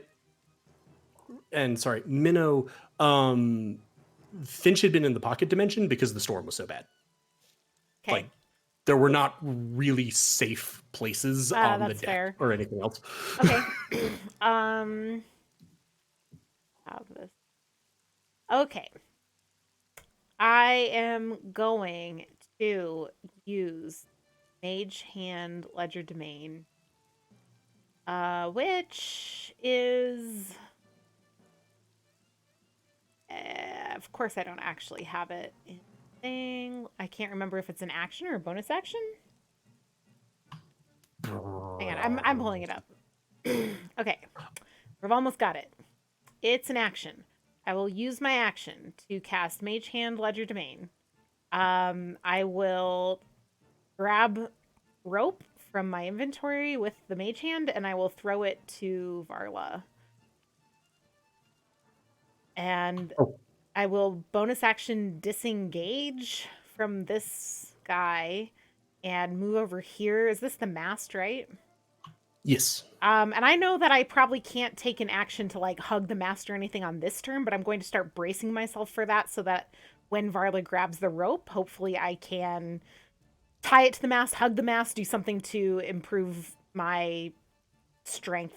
Speaker 2: sorry, Minnow, Finch had been in the pocket dimension because the storm was so bad.
Speaker 3: Okay.
Speaker 2: Like, there were not really safe places on the
Speaker 3: that's
Speaker 2: deck
Speaker 3: fair.
Speaker 2: or anything else.
Speaker 3: Okay. Have this. Okay. I am going to use Mage Hand Ledger Domain, which is, of course, I don't actually have it in thing. I can't remember if it's an action or a bonus action. Hang on, I'm pulling it up. Okay, we've almost got it. It's an action. I will use my action to cast Mage Hand Ledger Domain. I will grab rope from my inventory with the Mage Hand, and I will throw it to Varla. And I will bonus action disengage from this guy and move over here. Is this the mast, right?
Speaker 2: Yes.
Speaker 3: And I know that I probably can't take an action to like hug the mast or anything on this turn, but I'm going to start bracing myself for that so that when Varla grabs the rope, hopefully I can tie it to the mast, hug the mast, do something to improve my strength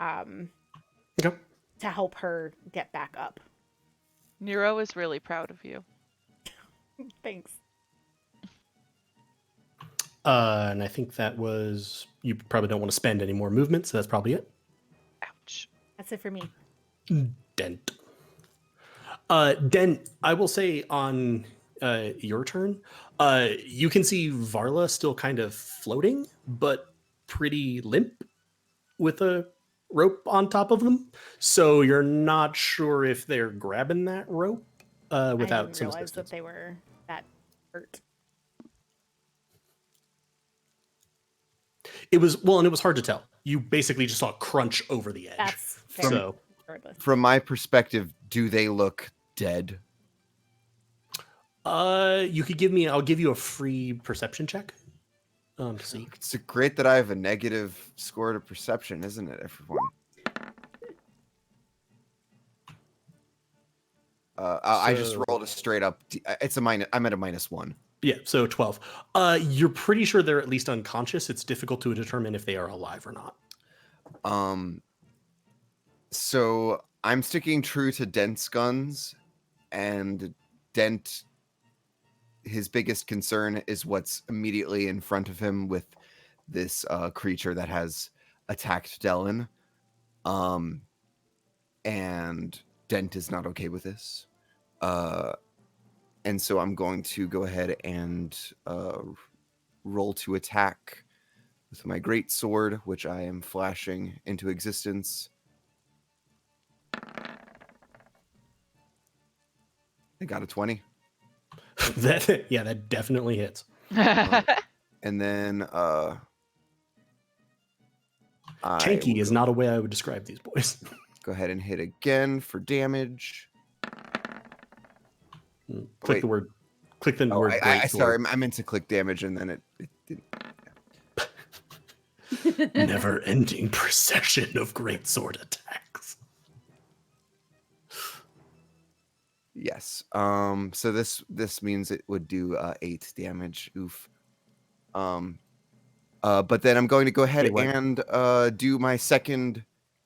Speaker 2: Okay.
Speaker 3: to help her get back up.
Speaker 1: Nero is really proud of you.
Speaker 3: Thanks.
Speaker 2: And I think that was, you probably don't want to spend any more movement, so that's probably it.
Speaker 1: Ouch.
Speaker 3: That's it for me.
Speaker 2: Dent. Dent, I will say on your turn, you can see Varla still kind of floating, but pretty limp with a rope on top of them. So you're not sure if they're grabbing that rope
Speaker 3: I
Speaker 2: without
Speaker 3: didn't
Speaker 2: some
Speaker 3: realize that
Speaker 2: assistance.
Speaker 3: they were that hurt.
Speaker 2: It was, well, and it was hard to tell. You basically just saw a crunch over the edge.
Speaker 3: That's fair.
Speaker 2: So
Speaker 3: Regardless.
Speaker 5: From my perspective, do they look dead?
Speaker 2: you could give me, I'll give you a free perception check. To see.
Speaker 5: It's great that I have a negative score to perception, isn't it, everyone? I just
Speaker 2: So-
Speaker 5: rolled a straight up. It's a minus. I'm at a -1.
Speaker 2: Yeah, so 12. You're pretty sure they're at least unconscious. It's difficult to determine if they are alive or not.
Speaker 5: So I'm sticking true to Dent's guns, and Dent, his biggest concern is what's immediately in front of him with this creature that has attacked Dellen. And Dent is not okay with this. And so I'm going to go ahead and roll to attack with my great sword, which I am flashing into existence. I got a 20.
Speaker 2: that definitely hits.
Speaker 5: And then
Speaker 2: Tanky is not a way I would describe these boys.
Speaker 5: go ahead and hit again for damage.
Speaker 2: Click
Speaker 5: Wait.
Speaker 2: the word. Click the
Speaker 5: Oh,
Speaker 2: word.
Speaker 5: I
Speaker 2: great
Speaker 5: sorry,
Speaker 2: sword.
Speaker 5: I meant to click damage and then it didn't.
Speaker 2: Never-ending procession of great sword attacks.
Speaker 5: Yes. So this means it would do 8 damage. Oof. But then I'm going to go ahead
Speaker 2: Wait, what?
Speaker 5: and do my second.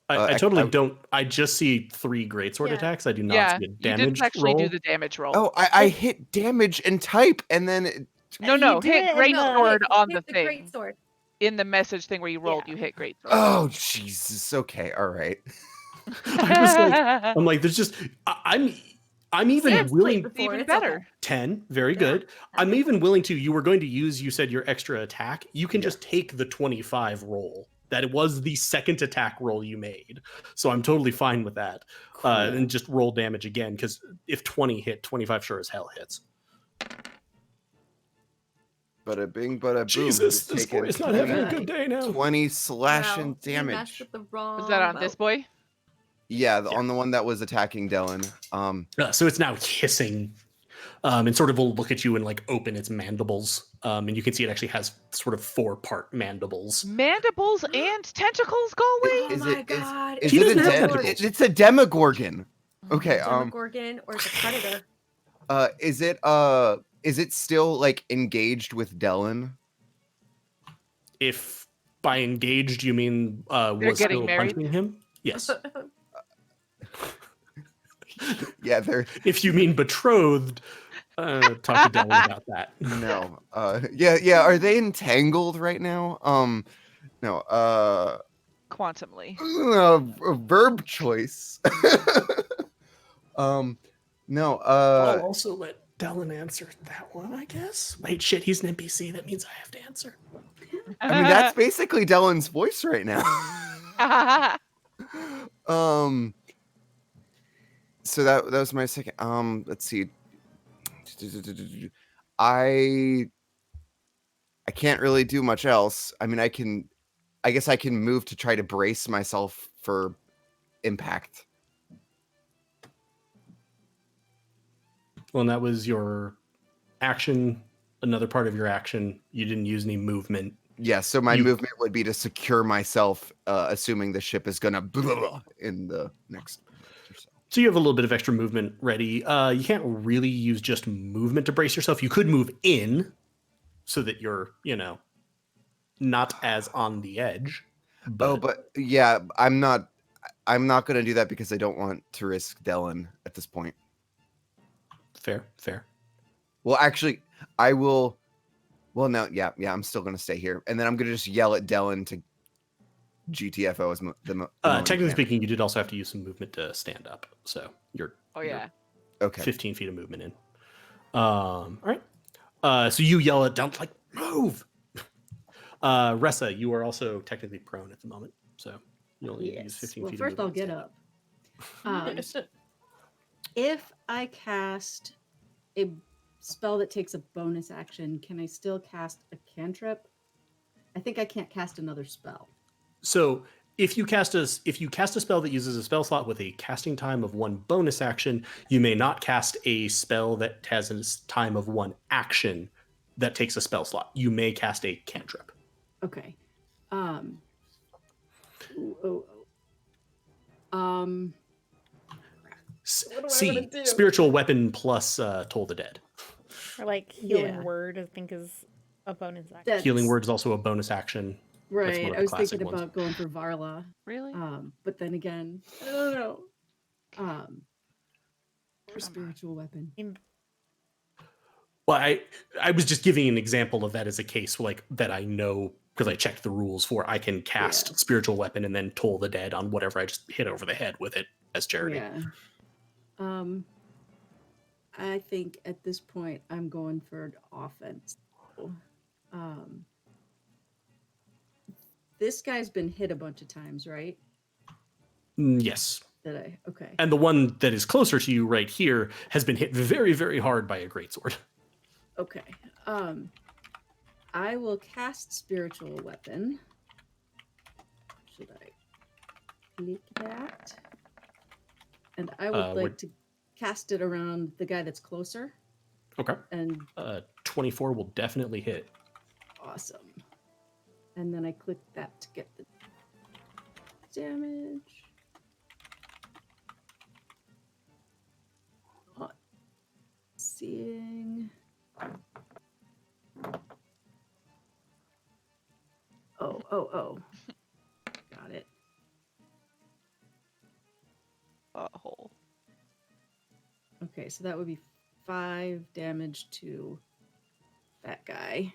Speaker 2: I totally don't. I just see 3 greatsword
Speaker 6: Yeah.
Speaker 2: attacks. I do not
Speaker 1: Yeah,
Speaker 2: see a
Speaker 1: you
Speaker 2: damage
Speaker 1: didn't actually
Speaker 2: roll.
Speaker 1: do the damage roll.
Speaker 5: Oh, I hit damage and type, and then
Speaker 1: no,
Speaker 3: You do
Speaker 1: hit
Speaker 3: it in
Speaker 1: great
Speaker 3: the-
Speaker 1: sword on the
Speaker 6: hit
Speaker 1: thing.
Speaker 6: great sword.
Speaker 1: In the message thing where you rolled,
Speaker 3: Yeah.
Speaker 1: you hit great sword.
Speaker 5: oh Jesus. Okay, all right.
Speaker 2: I was like, I'm like, there's just. I'm even
Speaker 6: Sam's
Speaker 2: willing.
Speaker 6: played
Speaker 1: It's even
Speaker 6: It's okay.
Speaker 1: better.
Speaker 2: 10, very
Speaker 6: Yeah.
Speaker 2: good. I'm even willing to. You were going to use. You said your extra attack. You can
Speaker 5: Yeah.
Speaker 2: just take the 25 roll. That was the second attack roll you made. So I'm totally fine with that.
Speaker 5: Cool.
Speaker 2: And just roll damage again, because if 20 hit, 25 sure as hell hits.
Speaker 5: Bada bing, bada boom.
Speaker 2: Jesus,
Speaker 5: just
Speaker 2: this
Speaker 5: taking
Speaker 2: boy's not having a
Speaker 5: 20
Speaker 2: good day now.
Speaker 5: 20 slashing
Speaker 6: Wow, you messed
Speaker 5: damage.
Speaker 6: with the wrong
Speaker 1: Was that on
Speaker 6: boat.
Speaker 1: this boy?
Speaker 5: Yeah,
Speaker 2: Yeah.
Speaker 5: on the one that was attacking Dellen.
Speaker 2: So it's now hissing, and sort of will look at you and like open its mandibles. And you can see it actually has sort of 4-part mandibles.
Speaker 1: Mandibles and tentacles, Galway?
Speaker 6: Oh
Speaker 5: Is
Speaker 6: my
Speaker 5: it- is-
Speaker 6: god!
Speaker 5: Is
Speaker 2: He
Speaker 5: it a
Speaker 2: doesn't have
Speaker 5: dem-
Speaker 2: tentacles.
Speaker 5: It's a demogorgon. Okay,
Speaker 6: Demogorgon or it's a predator.
Speaker 5: is it still like engaged with Dellen?
Speaker 2: If by engaged you mean was
Speaker 1: getting
Speaker 2: still
Speaker 1: married?
Speaker 2: punching him, yes.
Speaker 5: Yeah, they're
Speaker 2: If you mean betrothed, talk to Dylan about that.
Speaker 5: no. Yeah, are they entangled right now? No.
Speaker 1: Quantumly.
Speaker 5: Verb choice. No.
Speaker 2: I'll also let Dylan answer that one, I guess. Wait, shit, he's an NPC. That means I have to answer.
Speaker 5: I mean, that's basically Dellen's voice right now. So that was my second. Let's see. I can't really do much else. I mean, I guess I can move to try to brace myself for impact.
Speaker 2: Well, and that was your action. Another part of your action. You didn't use any movement.
Speaker 5: Yeah, so my
Speaker 2: You-
Speaker 5: movement would be to secure myself, assuming the ship is gonna in the next minute or so.
Speaker 2: So you have a little bit of extra movement ready. You can't really use just movement to brace yourself. You could move in so that you're, not as on the edge.
Speaker 5: But yeah, I'm not gonna do that because I don't want to risk Dellen at this point.
Speaker 2: Fair.
Speaker 5: Well, actually, I will. Well, no, yeah, I'm still gonna stay here, and then I'm gonna just yell at Dylan to GTFO as the moment he
Speaker 2: Technically
Speaker 5: can.
Speaker 2: speaking, you did also have to use some movement to stand up, so you're
Speaker 1: Oh
Speaker 2: you're
Speaker 1: yeah.
Speaker 5: Okay.
Speaker 2: 15 feet of movement in. All right. So you yell at Dylan, like, move. Ressa, you are also technically prone at the moment, so you only need to use
Speaker 4: Yes.
Speaker 2: 15
Speaker 4: Well,
Speaker 2: feet.
Speaker 4: first
Speaker 2: of
Speaker 4: I'll
Speaker 2: movement to
Speaker 4: get
Speaker 2: stand
Speaker 4: up. If I cast a spell that takes a bonus action, can I still cast a cantrip? I think I can't cast another spell.
Speaker 2: So if you cast a spell that uses a spell slot with a casting time of 1 bonus action, you may not cast a spell that has a time of 1 action that takes a spell slot. You may cast a cantrip.
Speaker 4: Okay. Ooh. What do I
Speaker 2: C,
Speaker 4: wanna do?
Speaker 2: spiritual weapon plus Toll the Dead.
Speaker 3: Or like healing
Speaker 4: Yeah.
Speaker 3: word, I think is a bonus action.
Speaker 4: That's
Speaker 2: Healing word is also a bonus action. That's one
Speaker 4: right.
Speaker 2: of
Speaker 4: I
Speaker 2: the
Speaker 4: was
Speaker 2: classic
Speaker 4: thinking
Speaker 2: ones.
Speaker 4: about going for Varla.
Speaker 1: Really?
Speaker 4: But then again, I don't know. Or
Speaker 1: Come on.
Speaker 4: spiritual weapon.
Speaker 2: Well, I was just giving an example of that as a case like that I know because I checked the rules for I can cast
Speaker 4: Yeah.
Speaker 2: spiritual weapon and then Toll the Dead on whatever I just hit over the head with it as charity.
Speaker 4: Yeah. I think at this point I'm going for offense. This guy's been hit a bunch of times, right?
Speaker 2: Yes.
Speaker 4: Did I? Okay.
Speaker 2: And the one that is closer to you right here has been hit very, very hard by a greatsword.
Speaker 4: Okay. I will cast spiritual weapon. Should I click that? And I would like to cast it around the guy that's closer.
Speaker 2: Okay.
Speaker 4: And
Speaker 2: 24 will definitely hit.
Speaker 4: awesome. And then I click that to get the damage. Not seeing. Oh. Got it.
Speaker 1: Butthole.
Speaker 4: Okay, so that would be 5 damage to that guy.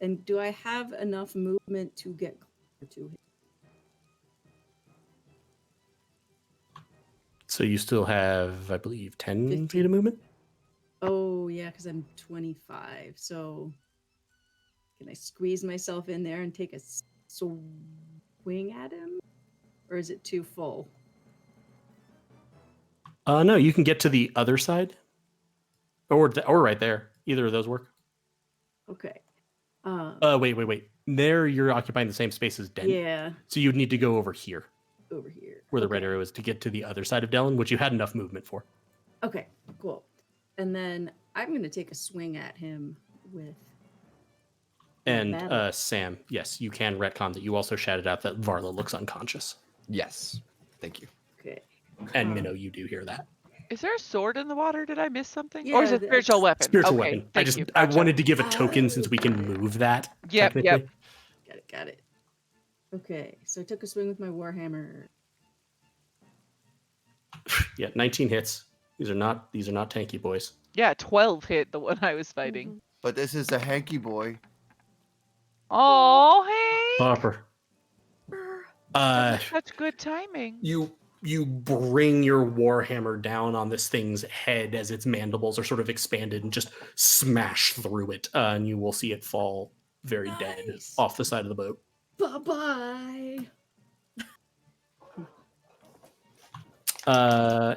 Speaker 4: And do I have enough movement to get closer to him?
Speaker 2: So you still have, I believe, 10
Speaker 4: 15.
Speaker 2: feet of movement?
Speaker 4: Oh, yeah, because I'm 25. So can I squeeze myself in there and take a swing at him? Or is it too full?
Speaker 2: No, you can get to the other side. Or right there. Either of those work.
Speaker 4: Okay.
Speaker 2: Wait. There you're occupying the same space as Den.
Speaker 4: Yeah,
Speaker 2: So you'd need to go over here,
Speaker 4: over here.
Speaker 2: where the red arrow is, to get to the other side of Dellen, which you had enough movement for.
Speaker 4: Okay, cool. And then I'm going to take a swing at him with...
Speaker 2: And
Speaker 4: battle.
Speaker 2: Sam, yes, you can retcon that you also shouted out that Varla looks unconscious.
Speaker 5: Yes. Thank you.
Speaker 4: Okay.
Speaker 2: And Minnow, you do hear that.
Speaker 1: Is there a sword in the water? Did I miss something?
Speaker 4: Yeah,
Speaker 1: or is it spiritual weapon?
Speaker 2: Spiritual
Speaker 1: Okay,
Speaker 2: weapon.
Speaker 1: Thank you.
Speaker 2: I
Speaker 1: Gotcha.
Speaker 2: wanted to give a token since we can move that.
Speaker 1: Yep.
Speaker 2: Technically.
Speaker 4: Got it. Okay, so I took a swing with my warhammer.
Speaker 2: Yeah, 19 hits. These are not tanky boys.
Speaker 1: Yeah, 12 hit the one I was fighting.
Speaker 5: But this is a hanky boy.
Speaker 1: Oh, hey!
Speaker 2: Hopper.
Speaker 1: Such good timing.
Speaker 2: You bring your warhammer down on this thing's head as its mandibles are sort of expanded and just smash through it, and you will see it fall very dead
Speaker 4: Nice.
Speaker 2: off the side of the boat.
Speaker 4: Bye-bye.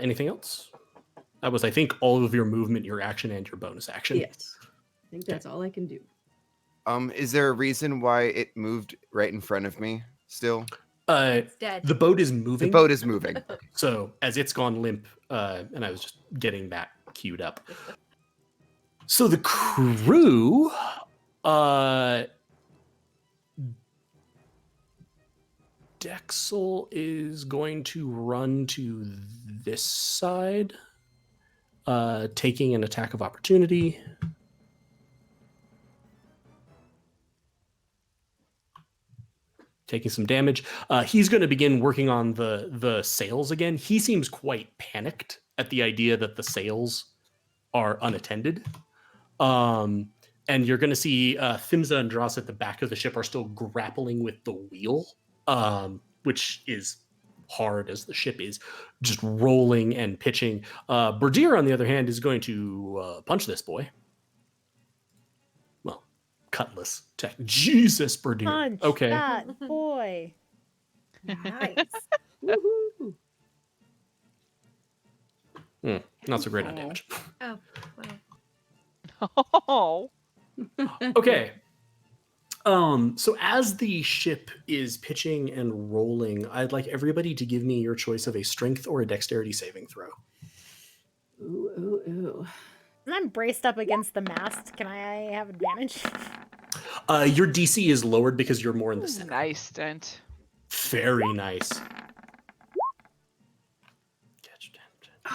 Speaker 2: Anything else? That was, I think, all of your movement, your action, and your bonus action.
Speaker 4: Yes. I think that's all I can do.
Speaker 5: Is there a reason why it moved right in front of me still?
Speaker 6: It's dead.
Speaker 2: The boat is
Speaker 5: The
Speaker 2: moving.
Speaker 5: boat is moving.
Speaker 2: So as it's gone limp, and I was just getting that queued up. So the crew, Dexel is going to run to this side, taking an attack of opportunity. taking some damage. He's going to begin working on the sails again. He seems quite panicked at the idea that the sails are unattended. And you're going to see Thimsa and Dross at the back of the ship are still grappling with the wheel, which is hard as the ship is, just rolling and pitching. Berdir, on the other hand, is going to punch this boy. Well, cutlass tech. Jesus, Berdir.
Speaker 3: Punch
Speaker 2: Okay.
Speaker 3: that boy.
Speaker 4: Nice. Woohoo.
Speaker 2: Not so great on damage.
Speaker 6: Oh,
Speaker 1: Oh.
Speaker 6: wow.
Speaker 2: Okay. So as the ship is pitching and rolling, I'd like everybody to give me your choice of a strength or a dexterity saving throw.
Speaker 4: Ooh, ooh, ooh.
Speaker 3: And I'm braced up against the mast. Can I have advantage?
Speaker 2: Your DC is lowered because you're more in the center.
Speaker 1: Nice, Dent.
Speaker 2: Very nice.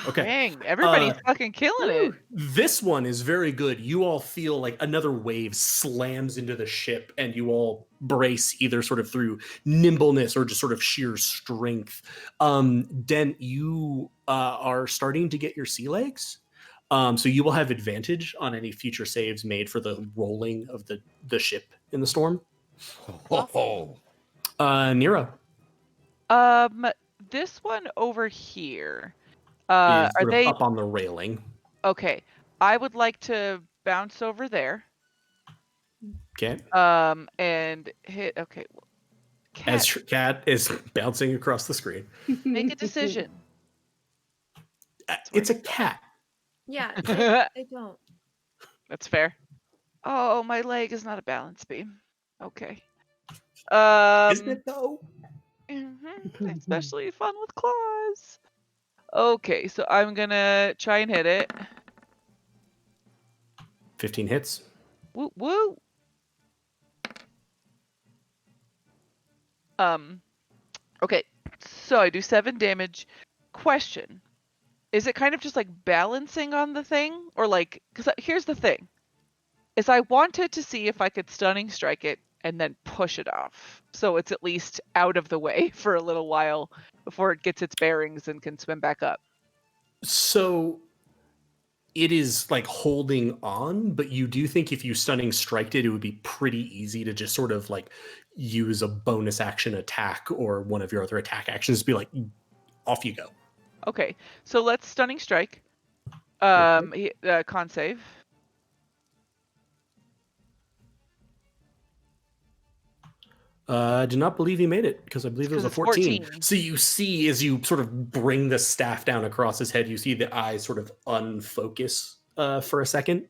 Speaker 2: Okay.
Speaker 1: Dang, everybody's fucking killing it.
Speaker 4: Woo.
Speaker 2: This one is very good. You all feel like another wave slams into the ship, and you all brace either sort of through nimbleness or just sort of sheer strength. Dent, you are starting to get your sea legs. So you will have advantage on any future saves made for the rolling of the ship in the storm. Nero
Speaker 1: This one over here.
Speaker 2: is
Speaker 1: Are
Speaker 2: sort of
Speaker 1: they
Speaker 2: up on the railing.
Speaker 1: okay? I would like to bounce over there.
Speaker 2: Okay.
Speaker 1: And hit. Okay.
Speaker 2: As
Speaker 1: Cat,
Speaker 2: Cat is bouncing across the screen.
Speaker 1: make a decision.
Speaker 2: It's a cat.
Speaker 6: Yeah, I don't.
Speaker 1: That's fair. Oh, my leg is not a balance beam. Okay.
Speaker 2: Isn't it though?
Speaker 1: Especially fun with claws. Okay, so I'm gonna try and hit it.
Speaker 2: 15 hits.
Speaker 1: Woo woo. Okay, so I do 7 damage. Question: is it kind of just like balancing on the thing, or like? Because here's the thing: is I wanted to see if I could stunning strike it and then push it off, so it's at least out of the way for a little while before it gets its bearings and can swim back up.
Speaker 2: So it is like holding on, but you do think if you stunning striked it, it would be pretty easy to just sort of like use a bonus action attack or one of your other attack actions to be like, off you go.
Speaker 1: Okay, so let's stunning strike. Con save.
Speaker 2: I do not believe he made it because I believe it was a
Speaker 1: 'Cause it's
Speaker 2: 14.
Speaker 1: 14.
Speaker 2: So you see, as you sort of bring the staff down across his head, you see the eyes sort of unfocus for a second.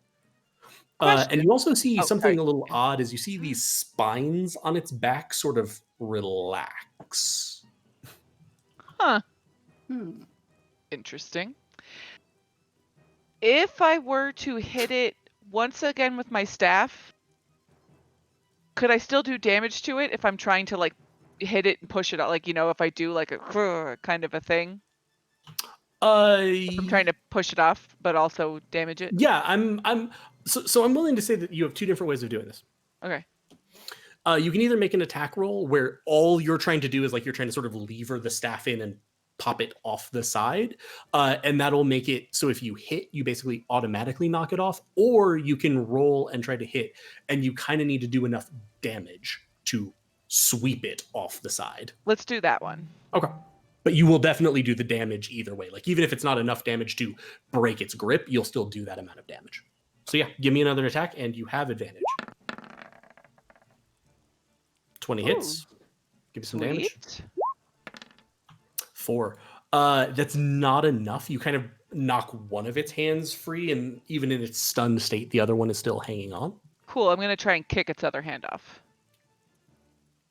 Speaker 2: And you also see
Speaker 1: Oh,
Speaker 2: something
Speaker 1: sorry.
Speaker 2: a little odd as you see these spines on its back sort of relax.
Speaker 1: Huh.
Speaker 4: Hmm.
Speaker 1: Interesting. If I were to hit it once again with my staff, could I still do damage to it if I'm trying to like hit it and push it out? Like, if I do like a kind of a thing. I'm trying to push it off, but also damage it.
Speaker 2: Yeah, so I'm willing to say that you have two different ways of doing this.
Speaker 1: Okay.
Speaker 2: You can either make an attack roll where all you're trying to do is like you're trying to sort of lever the staff in and pop it off the side, and that'll make it so if you hit, you basically automatically knock it off, or you can roll and try to hit, and you kind of need to do enough damage to sweep it off the side.
Speaker 1: Let's do that one.
Speaker 2: Okay. But you will definitely do the damage either way. Like, even if it's not enough damage to break its grip, you'll still do that amount of damage. So yeah, give me another attack, and you have advantage. 20 hits. Give you some damage.
Speaker 1: Sweet.
Speaker 2: 4. That's not enough. You kind of knock one of its hands free, and even in its stunned state, the other one is still hanging on.
Speaker 1: Cool. I'm gonna try and kick its other hand off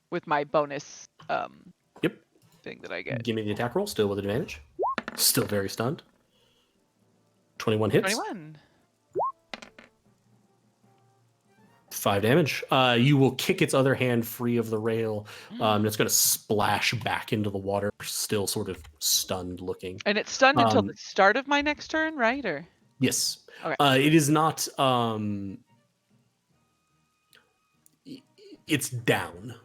Speaker 1: with my bonus
Speaker 2: Yep.
Speaker 1: thing that I get.
Speaker 2: Give me the attack roll, still with advantage. Still very stunned. 21 hits.
Speaker 1: 21.
Speaker 2: 5 damage. You will kick its other hand free of the rail, and it's going to splash back into the water, still sort of stunned looking.
Speaker 1: And it's stunned until the start of my next turn, right? Or
Speaker 2: Yes.
Speaker 1: Okay.
Speaker 2: It is not... it's down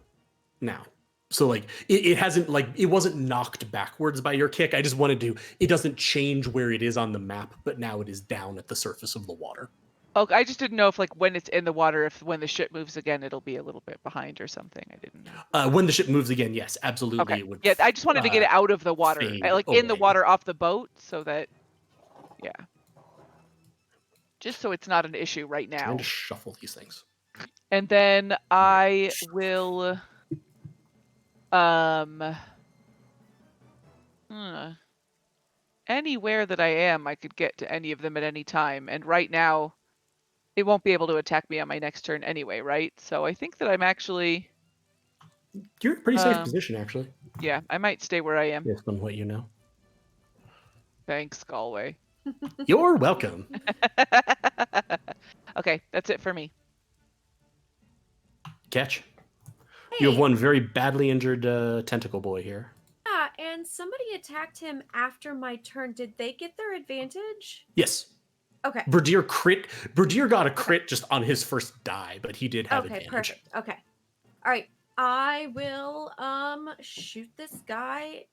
Speaker 2: now. So like it hasn't like it wasn't knocked backwards by your kick. I just wanted to. It doesn't change where it is on the map, but now it is down at the surface of the water.
Speaker 1: Okay, I just didn't know if like when it's in the water, if when the ship moves again, it'll be a little bit behind or something. I didn't know.
Speaker 2: When the ship moves again, yes, absolutely,
Speaker 1: Okay.
Speaker 2: it would.
Speaker 1: Yeah, I just wanted to get it out of the water,
Speaker 2: fade
Speaker 1: like in the
Speaker 2: away.
Speaker 1: water off the boat, so that, yeah, just so it's not an issue right now.
Speaker 2: Trying to shuffle these things.
Speaker 1: And then I will, anywhere that I am, I could get to any of them at any time. And right now, it won't be able to attack me on my next turn anyway, right? So I think that I'm actually,
Speaker 2: You're in a pretty safe position, actually,
Speaker 1: yeah, I might stay where I am.
Speaker 2: based on what you know.
Speaker 1: Thanks, Galway.
Speaker 2: You're welcome.
Speaker 1: Okay, that's it for me.
Speaker 2: Catch. You have
Speaker 6: Hey.
Speaker 2: one very badly injured tentacle boy here.
Speaker 6: Yeah, and somebody attacked him after my turn. Did they get their advantage?
Speaker 2: Yes.
Speaker 6: Okay.
Speaker 2: Berdier got a crit just on his first die, but he did have
Speaker 6: Okay,
Speaker 2: advantage.
Speaker 6: perfect. Okay. All right. I will shoot this guy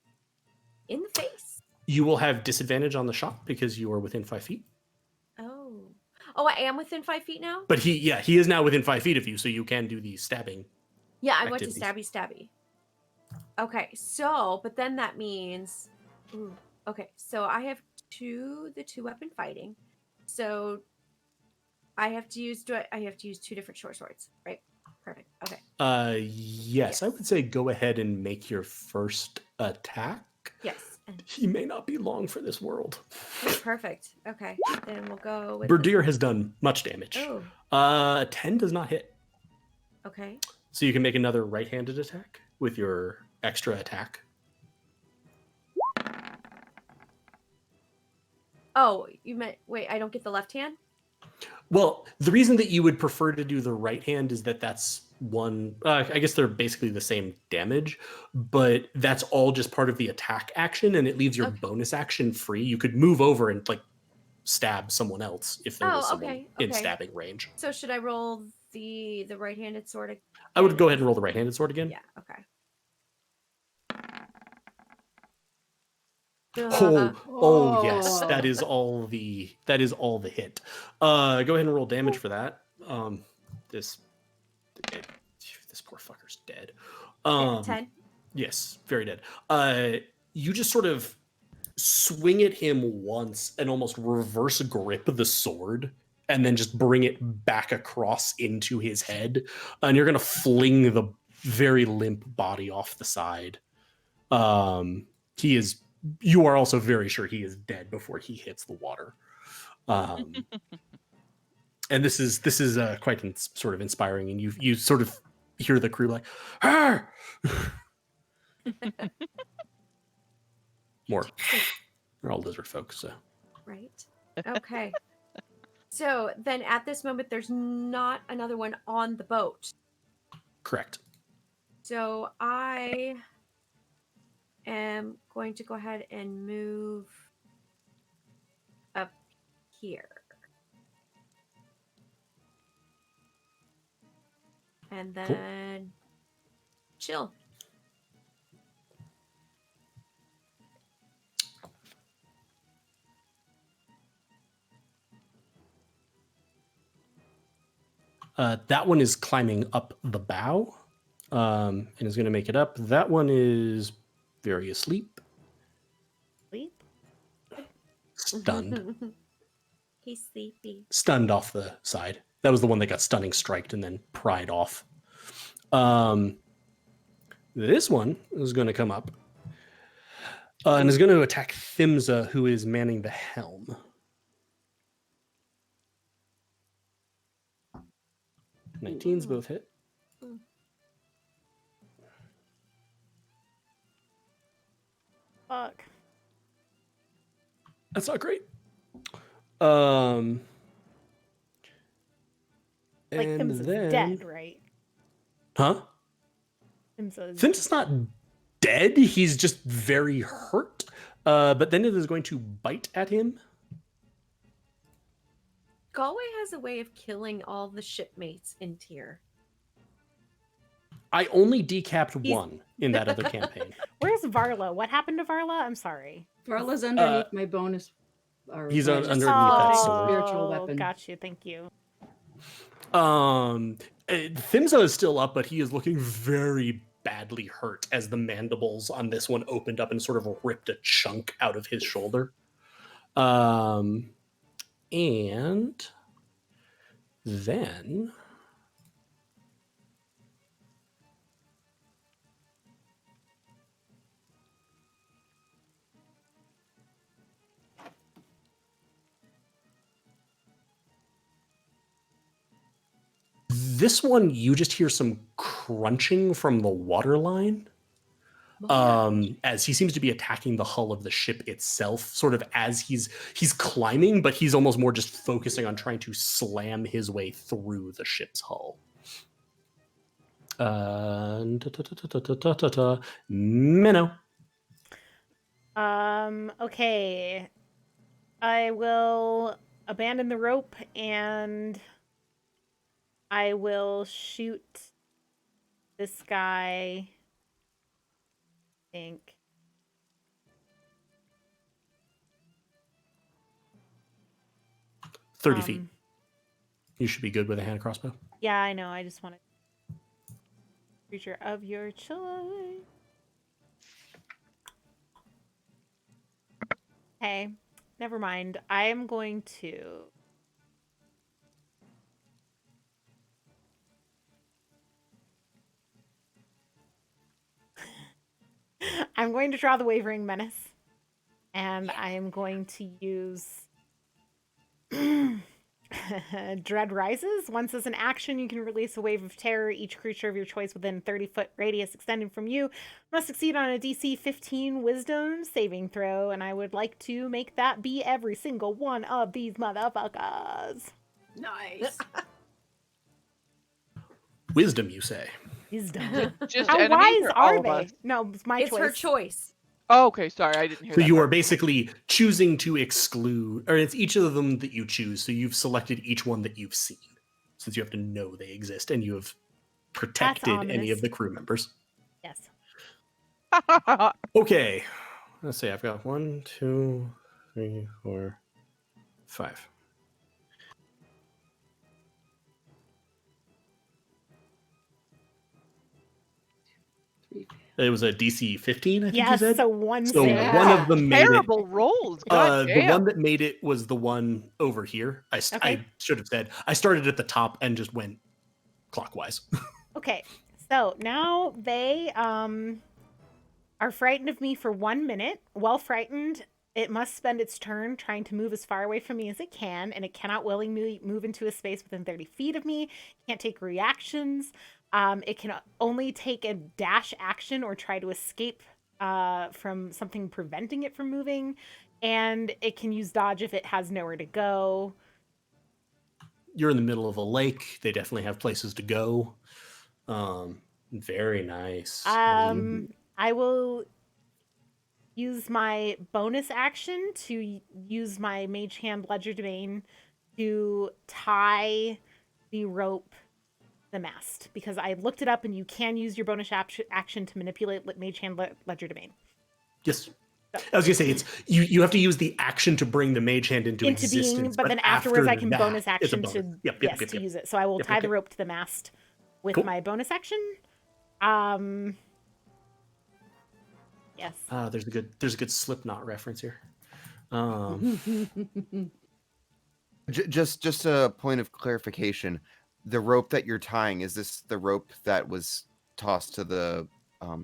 Speaker 6: in the face.
Speaker 2: You will have disadvantage on the shot because you are within 5 feet.
Speaker 6: Oh. Oh, I am within 5 feet now?
Speaker 2: But he is now within 5 feet of you, so you can do the stabbing.
Speaker 6: Yeah, I went to
Speaker 2: activities.
Speaker 6: stabby. Okay, so, but then that means, okay, so I have the 2-weapon fighting. So I have to use, I have to use 2 different short swords, right? Perfect. Okay.
Speaker 2: Yes, I would say go ahead and make your first attack.
Speaker 6: Yes. And,
Speaker 2: He may not be long for this world.
Speaker 6: perfect. Okay. Then we'll go with
Speaker 2: Berdier has done much damage.
Speaker 6: Oh,
Speaker 2: 10 does not hit.
Speaker 6: okay.
Speaker 2: So you can make another right-handed attack with your extra attack.
Speaker 6: Oh, you meant, wait, I don't get the left hand?
Speaker 2: Well, the reason that you would prefer to do the right hand is that that's one. I guess they're basically the same damage, but that's all just part of the attack action, and it leaves your
Speaker 6: Okay.
Speaker 2: bonus action free. You could move over and like stab someone else if there was
Speaker 6: Oh,
Speaker 2: someone
Speaker 6: okay,
Speaker 2: in
Speaker 6: okay.
Speaker 2: stabbing range.
Speaker 6: So should I roll the right-handed sword again?
Speaker 2: I would go ahead and roll the right-handed sword again.
Speaker 6: Yeah, okay.
Speaker 2: Oh yes,
Speaker 4: Oh.
Speaker 2: that is all the hit. Go ahead and roll damage for that. This poor fucker's dead.
Speaker 6: 10?
Speaker 2: Yes, very dead. You just sort of swing at him once and almost reverse grip the sword and then just bring it back across into his head. And you're going to fling the very limp body off the side. You are also very sure he is dead before he hits the water. And this is quite sort of inspiring. And you sort of hear the crew like, "Arr!" More. They're all lizard folk, so.
Speaker 6: Right. Okay. So then at this moment, there's not another one on the boat.
Speaker 2: Correct.
Speaker 6: So I am going to go ahead and move up here. And then chill.
Speaker 2: That one is climbing up the bow and is going to make it up. That one is very asleep.
Speaker 3: Sleep?
Speaker 2: Stunned.
Speaker 6: He's sleepy.
Speaker 2: Stunned off the side. That was the one that got stunning striked and then pried off. This one is going to come up and is going to attack Thimsa, who is manning the helm.
Speaker 6: Ooh.
Speaker 2: 19s both hit.
Speaker 3: Fuck.
Speaker 2: That's not great.
Speaker 3: Like
Speaker 2: and
Speaker 3: Thimsa's
Speaker 2: then...
Speaker 3: dead, right?
Speaker 2: Huh? Thimsa's not dead. He's just very hurt. But then it is going to bite at him.
Speaker 6: Galway has a way of killing all the shipmates in tier.
Speaker 2: I only decapped
Speaker 3: He's-
Speaker 2: one in that other campaign.
Speaker 3: Where's Varla? What happened to Varla? I'm sorry.
Speaker 4: Varla's underneath my bonus. Or
Speaker 2: He's
Speaker 4: my
Speaker 2: underneath that sword.
Speaker 4: spiritual weapon.
Speaker 3: Got you. Thank you.
Speaker 2: Thimsa is still up, but he is looking very badly hurt as the mandibles on this one opened up and sort of ripped a chunk out of his shoulder. And then this one, you just hear some crunching from the water line. As he seems to be attacking the hull of the ship itself, sort of as he's climbing, but he's almost more just focusing on trying to slam his way through the ship's hull. Minnow.
Speaker 3: Okay. I will abandon the rope and I will shoot this guy. I think.
Speaker 2: 30 feet. You should be good with a hand crossbow.
Speaker 3: Yeah, I know. I just want to. Creature of your choice. Okay. Never mind. I am going to. I'm going to draw the Wavering Menace. And I am going to use Dread Rises. Once as an action, you can release a wave of terror. Each creature of your choice within 30-foot radius extending from you must succeed on a DC 15 Wisdom saving throw. And I would like to make that be every single one of these motherfuckers.
Speaker 4: Nice.
Speaker 2: Wisdom, you say?
Speaker 3: Wisdom.
Speaker 1: Just
Speaker 3: How
Speaker 1: enemies
Speaker 3: wise
Speaker 1: or all
Speaker 3: are
Speaker 1: of
Speaker 3: they?
Speaker 1: us?
Speaker 3: No, it's my
Speaker 6: It's
Speaker 3: choice.
Speaker 6: her choice.
Speaker 1: Oh, okay, sorry, I didn't hear
Speaker 2: So
Speaker 1: that.
Speaker 2: you are
Speaker 1: part.
Speaker 2: basically choosing to exclude, or it's each of them that you choose. So you've selected each one that you've seen, since you have to know they exist, and you have protected any
Speaker 3: ominous.
Speaker 2: of the crew members.
Speaker 3: Yes.
Speaker 2: Okay, let's see. I've got 1, 2, 3, 4, 5. It was a DC 15, I think you
Speaker 3: Yes,
Speaker 2: said?
Speaker 3: so one
Speaker 2: So
Speaker 3: save.
Speaker 2: one of them made it.
Speaker 1: Terrible rolls. God
Speaker 2: The
Speaker 1: damn.
Speaker 2: one that made it was the one over here. I
Speaker 3: Okay.
Speaker 2: should have said I started at the top and just went clockwise.
Speaker 3: Okay, so now they are frightened of me for 1 minute. While frightened, it must spend its turn trying to move as far away from me as it can, and it cannot willingly move into a space within 30 feet of me. Can't take reactions. It can only take a dash action or try to escape from something preventing it from moving, and it can use dodge if it has nowhere to go.
Speaker 2: You're in the middle of a lake. They definitely have places to go. Very nice.
Speaker 3: I will use my bonus action to use my Mage Hand Ledger Domain to tie the rope to the mast, because I looked it up and you can use your bonus action to manipulate Mage Hand Ledger Domain.
Speaker 2: Yes. I was gonna say it's you have to use the action to bring the mage hand into existence,
Speaker 3: being, but then afterwards
Speaker 2: after
Speaker 3: I can
Speaker 2: that,
Speaker 3: bonus
Speaker 2: it's a
Speaker 3: action
Speaker 2: bonus.
Speaker 3: to
Speaker 2: Yep,
Speaker 3: to use it. So I will tie the rope to the mast with
Speaker 2: Cool.
Speaker 3: my bonus action. Yes.
Speaker 2: There's a good Slipknot reference here.
Speaker 5: Just a point of clarification: the rope that you're tying, is this the rope that was tossed to the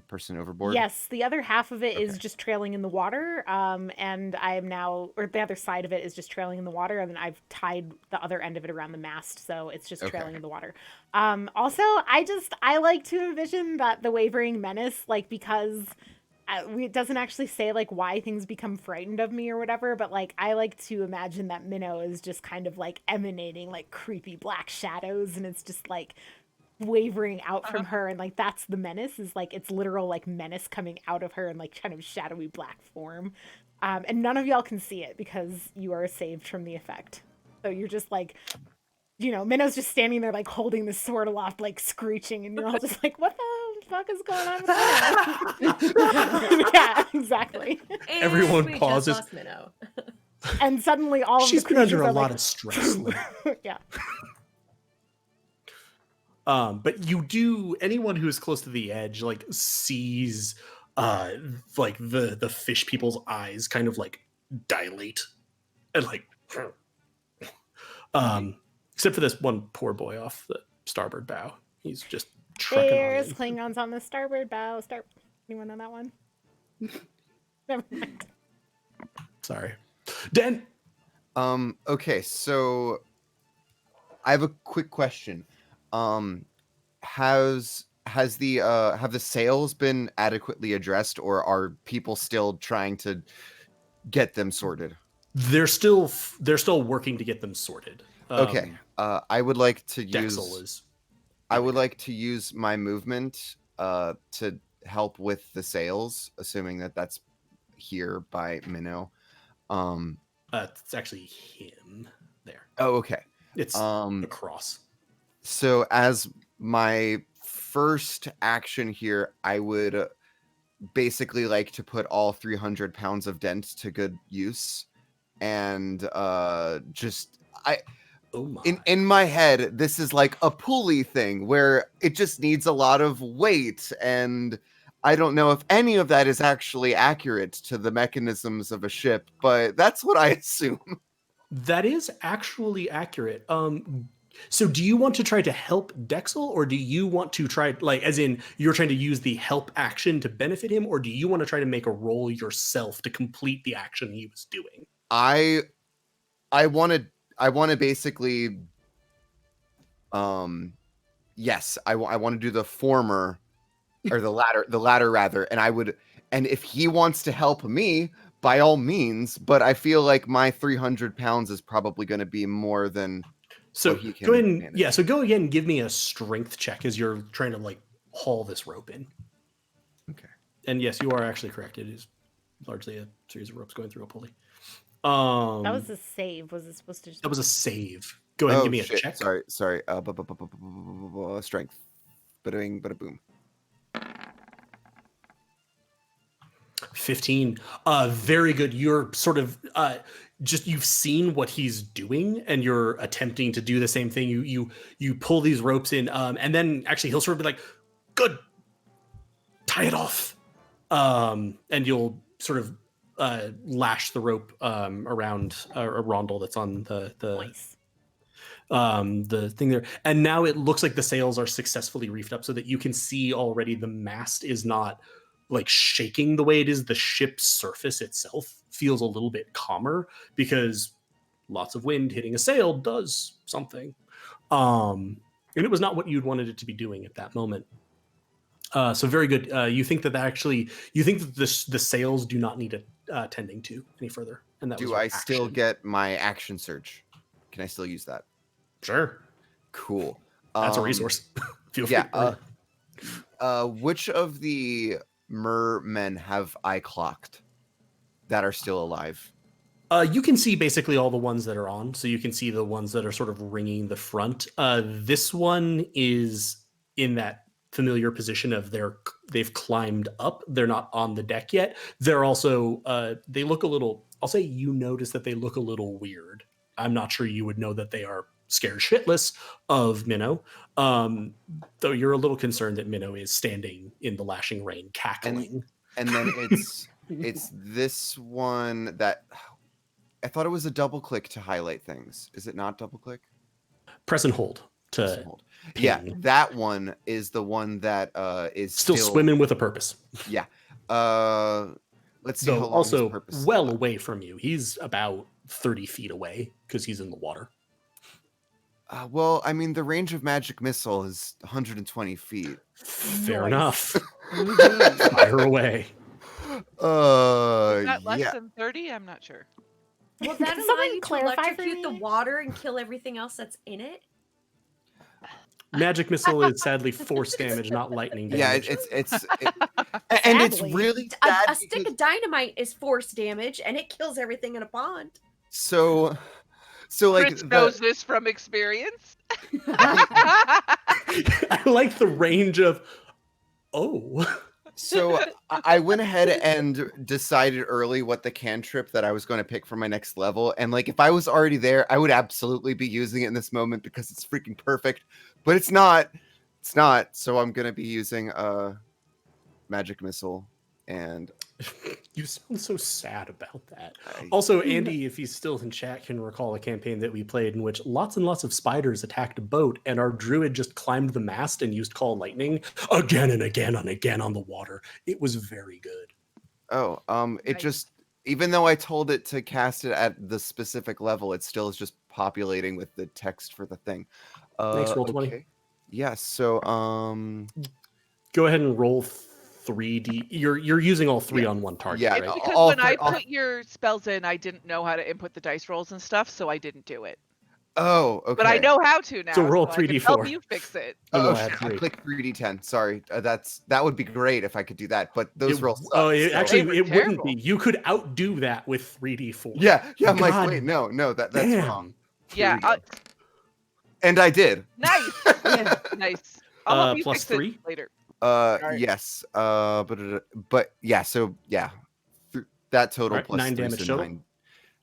Speaker 5: person overboard?
Speaker 3: Yes, the other half of it is
Speaker 5: Okay.
Speaker 3: just trailing in the water, and I am now, or the other side of it is just trailing in the water, and then I've tied the other end of it around the mast, so it's just trailing in the water. Also, I like to envision that the Wavering Menace, like, because it doesn't actually say like why things become frightened of me or whatever, but like I like to imagine that Minnow is just kind of like emanating like creepy black shadows, and it's just like wavering out from her, and like that's the menace, is like it's literal like menace coming out of her in like kind of shadowy black form. And none of y'all can see it because you are saved from the effect, so you're just like, you know, Minnow's just standing there like holding the sword aloft, like screeching, and you're all just like, what fuck is going on with Minnow? Yeah, exactly.
Speaker 6: And
Speaker 2: Everyone
Speaker 6: we just
Speaker 2: pauses.
Speaker 6: lost Minnow.
Speaker 3: And suddenly all of
Speaker 2: She's
Speaker 3: the
Speaker 2: been under
Speaker 3: creatures
Speaker 2: a
Speaker 3: are
Speaker 2: lot
Speaker 3: like,
Speaker 2: of stress.
Speaker 3: yeah.
Speaker 2: But you do, anyone who is close to the edge like sees like the fish people's eyes kind of like dilate and like except for this one poor boy off the starboard bow. He's just trucking
Speaker 3: There's
Speaker 2: on in.
Speaker 3: Klingons on the starboard bow. Anyone know that one? Never mind.
Speaker 2: Sorry. Dan.
Speaker 5: Okay, so I have a quick question. Has the sales been adequately addressed, or are people still trying to get them sorted?
Speaker 2: They're still working to get them sorted.
Speaker 5: Okay. I would like to
Speaker 2: Dexel is.
Speaker 5: I would like to use my movement to help with the sales, assuming that that's here by Minnow.
Speaker 2: It's actually him there.
Speaker 5: Oh, okay.
Speaker 2: It's across.
Speaker 5: So as my first action here, I would basically like to put all 300 pounds of dent to good use, and in my head, this is like a pulley thing where it just needs a lot of weight, and I don't know if any of that is actually accurate to the mechanisms of a ship, but that's what I assume.
Speaker 2: That is actually accurate. So do you want to try to help Dexel, or do you want to try, like, as in you're trying to use the help action to benefit him, or do you want to try to make a roll yourself to complete the action he was doing?
Speaker 5: I want to basically, yes, I want to do the former, or the latter rather, and if he wants to help me, by all means, but I feel like my 300 pounds is probably going to be more than.
Speaker 2: So
Speaker 5: he can
Speaker 2: go ahead and
Speaker 5: manage.
Speaker 2: so go ahead and give me a strength check as you're trying to like haul this rope in.
Speaker 5: Okay.
Speaker 2: And yes, you are actually correct. It is largely a series of ropes going through a pulley.
Speaker 3: That was a save. Was it supposed to just...
Speaker 2: That was a save. Go ahead and give me a check.
Speaker 5: Sorry. Strength. Bada-bing, bada-boom.
Speaker 2: 15. Very good. You're sort of you've seen what he's doing, and you're attempting to do the same thing. You pull these ropes in, and then actually he'll sort of be like, "Good, tie it off," and you'll sort of lash the rope around a rondel that's on the
Speaker 3: Nice.
Speaker 2: the thing there. And now it looks like the sails are successfully reefed up so that you can see already the mast is not like shaking the way it is. The ship's surface itself feels a little bit calmer because lots of wind hitting a sail does something. And it was not what you'd wanted it to be doing at that moment. So very good. You think that the sails do not need tending to any further. And that
Speaker 5: do I still get my action surge? Can I still use that?
Speaker 2: Sure.
Speaker 5: Cool.
Speaker 2: That's a resource. Feel free.
Speaker 5: Which of the mermen have I clocked that are still alive?
Speaker 2: You can see basically all the ones that are on. So you can see the ones that are sort of ringing the front. This one is in that familiar position of they've climbed up. They're not on the deck yet. They're also, they look a little, I'll say you notice that they look a little weird. I'm not sure you would know that they are scared shitless of Minnow. Though you're a little concerned that Minnow is standing in the lashing rain, cackling.
Speaker 5: And then it's this one that I thought it was a double click to highlight things. Is it not double click?
Speaker 2: Press and hold to
Speaker 5: hold. Yeah, that one is the one that is
Speaker 2: still swimming with a purpose.
Speaker 5: Yeah. Let's see.
Speaker 2: So
Speaker 5: how long
Speaker 2: also
Speaker 5: his purpose
Speaker 2: well away from you. He's about 30 feet away because he's in the water.
Speaker 5: Well, I mean, the range of magic missile is 120 feet.
Speaker 2: Fair enough.
Speaker 3: Mhm.
Speaker 2: Fire away.
Speaker 1: Is that less than 30? I'm not sure.
Speaker 6: Will that
Speaker 3: Can
Speaker 6: allow
Speaker 3: someone
Speaker 6: you to
Speaker 3: clarify for
Speaker 6: electrocute the
Speaker 3: me?
Speaker 6: water and kill everything else that's in it?
Speaker 2: Magic missile is sadly force damage, not lightning damage.
Speaker 5: Yeah, and it's
Speaker 3: Sadly.
Speaker 5: really
Speaker 6: A
Speaker 5: sad
Speaker 6: stick
Speaker 5: because-
Speaker 6: of dynamite is force damage, and it kills everything in a pond.
Speaker 5: so like
Speaker 1: Chris knows this from experience.
Speaker 2: I like the range of Oh.
Speaker 5: So I went ahead and decided early what the cantrip that I was going to pick for my next level. And like, if I was already there, I would absolutely be using it in this moment because it's freaking perfect. But it's not. It's not. So I'm going to be using a magic missile. And
Speaker 2: You sound so sad about that.
Speaker 5: I-
Speaker 2: Also, Andy, if he's still in chat, can recall a campaign that we played in which lots and lots of spiders attacked a boat, and our druid just climbed the mast and used Call Lightning again and again and again on the water. It was very good.
Speaker 5: oh, it
Speaker 1: Nice.
Speaker 5: just, even though I told it to cast it at the specific level, it still is just populating with the text for the thing.
Speaker 2: Thanks, roll 20.
Speaker 5: Okay. Yeah, so
Speaker 2: Go ahead and roll 3d. You're using all three
Speaker 5: Yeah.
Speaker 2: on one target,
Speaker 5: Yeah,
Speaker 1: It's
Speaker 2: right?
Speaker 1: because
Speaker 5: all
Speaker 1: when I
Speaker 5: three- all-
Speaker 1: put your spells in, I didn't know how to input the dice rolls and stuff, so I didn't do it.
Speaker 5: oh, okay.
Speaker 1: But I know how to now.
Speaker 2: So roll
Speaker 1: I can
Speaker 2: 3d4.
Speaker 1: help you fix it.
Speaker 2: And we'll
Speaker 5: Oh,
Speaker 2: add
Speaker 5: shit, I
Speaker 2: 3.
Speaker 5: clicked 3d10. Sorry, that would be great if I could do that. But those rolls. Suck, so-
Speaker 2: Actually,
Speaker 1: They were
Speaker 2: it wouldn't
Speaker 1: terrible.
Speaker 2: be. You could outdo that with 3d4.
Speaker 5: Yeah, I'm like,
Speaker 2: God
Speaker 5: wait, no, that's
Speaker 2: Damn.
Speaker 5: wrong.
Speaker 1: Yeah,
Speaker 5: Here we go. And I did.
Speaker 1: nice,
Speaker 4: Yeah.
Speaker 1: nice. I'll help you
Speaker 2: plus
Speaker 1: fix
Speaker 2: 3?
Speaker 1: it later.
Speaker 5: Yes. But yeah. So yeah, that total
Speaker 2: Alright,
Speaker 5: plus
Speaker 2: 9
Speaker 5: 3,
Speaker 2: damage
Speaker 5: so
Speaker 2: total?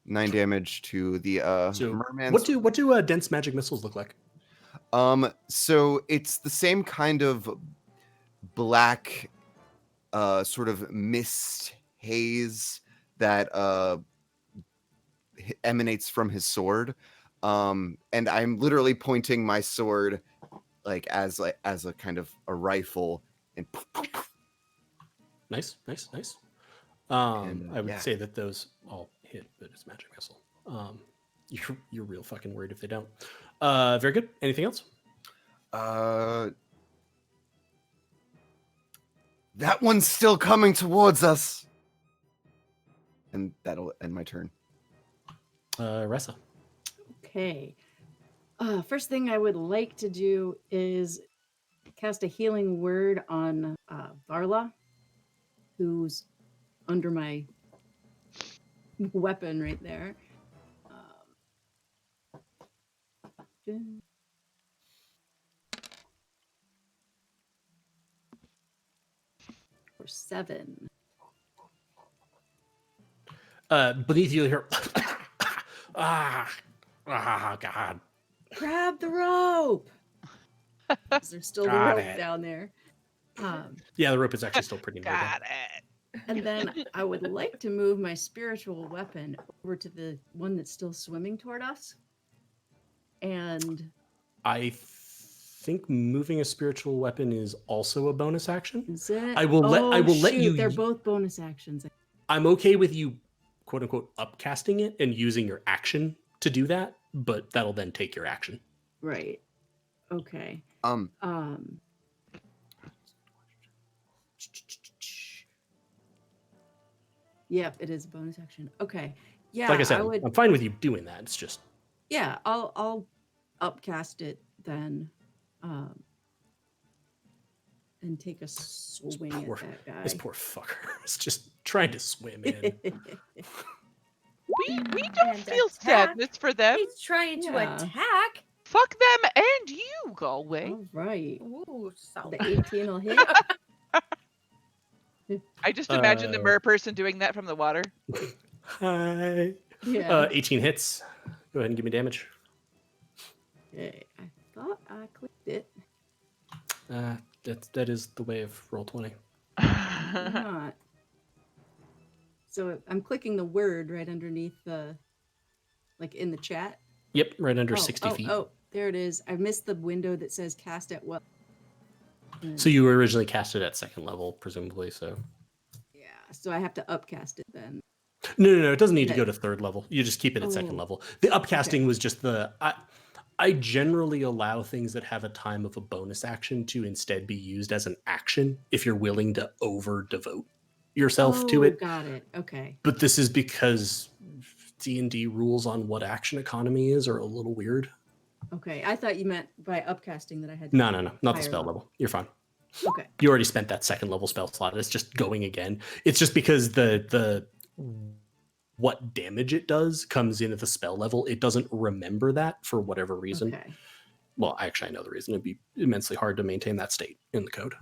Speaker 5: 9 damage to the
Speaker 2: So
Speaker 5: merman.
Speaker 2: what do dense magic missiles look like?
Speaker 5: So it's the same kind of black, sort of mist haze that emanates from his sword. And I'm literally pointing my sword like as a kind of a rifle and
Speaker 2: Nice.
Speaker 5: And,
Speaker 2: I would
Speaker 5: yeah.
Speaker 2: say that those all hit, but it's magic missile. You're real fucking worried if they don't. Very good. Anything else?
Speaker 5: That one's still coming towards us. And that'll end my turn.
Speaker 2: Ressa.
Speaker 4: Okay. First thing I would like to do is cast a healing word on Varla, who's under my weapon right there. For 7.
Speaker 2: Beneath you here. God.
Speaker 4: Grab the rope. There's still the
Speaker 2: Got
Speaker 4: rope
Speaker 2: it.
Speaker 4: down there.
Speaker 2: Yeah, the rope is actually still pretty near.
Speaker 1: Got it.
Speaker 4: And then I would like to move my spiritual weapon over to the one that's still swimming toward us. And
Speaker 2: I think moving a spiritual weapon is also a bonus action.
Speaker 4: is it?
Speaker 2: I will let you-
Speaker 4: They're both bonus actions.
Speaker 2: I'm okay with you, quote unquote, upcasting it and using your action to do that, but that'll then take your action.
Speaker 4: Right. Okay. Yep, it is a bonus action. Okay. Yeah.
Speaker 2: Like I said,
Speaker 4: would.
Speaker 2: I'm fine with you doing that. It's just
Speaker 4: Yeah, I'll upcast it then, and take a swing
Speaker 2: poor-
Speaker 4: at that guy.
Speaker 2: this poor fucker is just trying to swim in.
Speaker 1: We don't
Speaker 6: And
Speaker 1: feel
Speaker 6: attack.
Speaker 1: sadness for them.
Speaker 6: He's trying to
Speaker 4: Yeah.
Speaker 6: attack.
Speaker 1: Fuck them and you, Galway.
Speaker 4: All right.
Speaker 6: Ooh, so
Speaker 4: The 18 will hit.
Speaker 1: I just imagine the mer person doing that from the water.
Speaker 2: Hi.
Speaker 4: Yeah.
Speaker 2: 18 hits. Go ahead and give me damage.
Speaker 4: Okay. I thought I clicked it.
Speaker 2: That is the way of roll 20.
Speaker 4: Why not? So I'm clicking the word right underneath the, like in the chat.
Speaker 2: Yep, right under 60 feet.
Speaker 4: Oh, there it is. I missed the window that says cast at what.
Speaker 2: So you were originally casted at second level, presumably. So
Speaker 4: Yeah, so I have to upcast it then.
Speaker 2: no, it doesn't need to
Speaker 4: Okay.
Speaker 2: go to third level. You just keep it at second
Speaker 4: Oh.
Speaker 2: level. The upcasting was just the. I generally allow things that have a time of a bonus action to instead be used as an action if you're willing to over devote yourself to it.
Speaker 4: Got it. Okay.
Speaker 2: But this is because D&D rules on what action economy is are a little weird.
Speaker 4: Okay. I thought you meant by upcasting that I had to.
Speaker 2: No, not the
Speaker 4: higher
Speaker 2: spell level. You're fine.
Speaker 4: Okay.
Speaker 2: You already spent that second level spell slot. It's just going again. It's just because the what damage it does comes in at the spell level. It doesn't remember that for whatever reason.
Speaker 4: Okay.
Speaker 2: Well, actually, I know the reason. It'd be immensely hard to maintain that state in the code.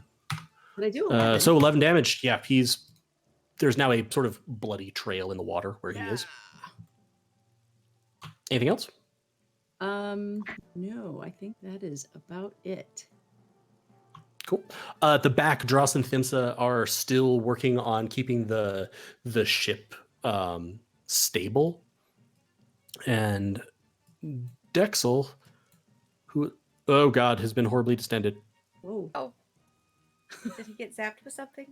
Speaker 4: But I do 11.
Speaker 2: So 11 damage. Yeah, there's now a sort of bloody trail in the water where he is. Anything else?
Speaker 4: No, I think that is about it.
Speaker 2: Cool. At the back, Dross and Thimsa are still working on keeping the ship stable. And Dexel, who, oh god, has been horribly distended.
Speaker 4: Whoa.
Speaker 6: Oh. Did he get zapped with something?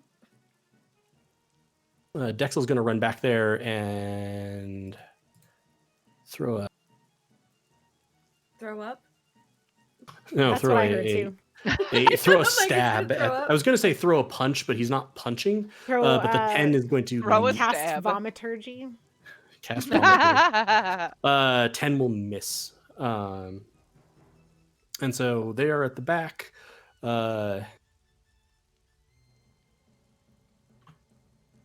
Speaker 2: Dexel's going to run back there and throw a...
Speaker 6: Throw up?
Speaker 2: No,
Speaker 3: That's
Speaker 2: throw
Speaker 3: what I heard too.
Speaker 2: Throw a
Speaker 6: I'm like,
Speaker 2: stab.
Speaker 6: throw up?
Speaker 2: I was going to say throw a punch, but he's not punching. But the pen is going to
Speaker 1: throw a
Speaker 3: Cast
Speaker 1: stab.
Speaker 3: Vomiturgy.
Speaker 2: cast vomit. 10 will miss. And so they are at the back.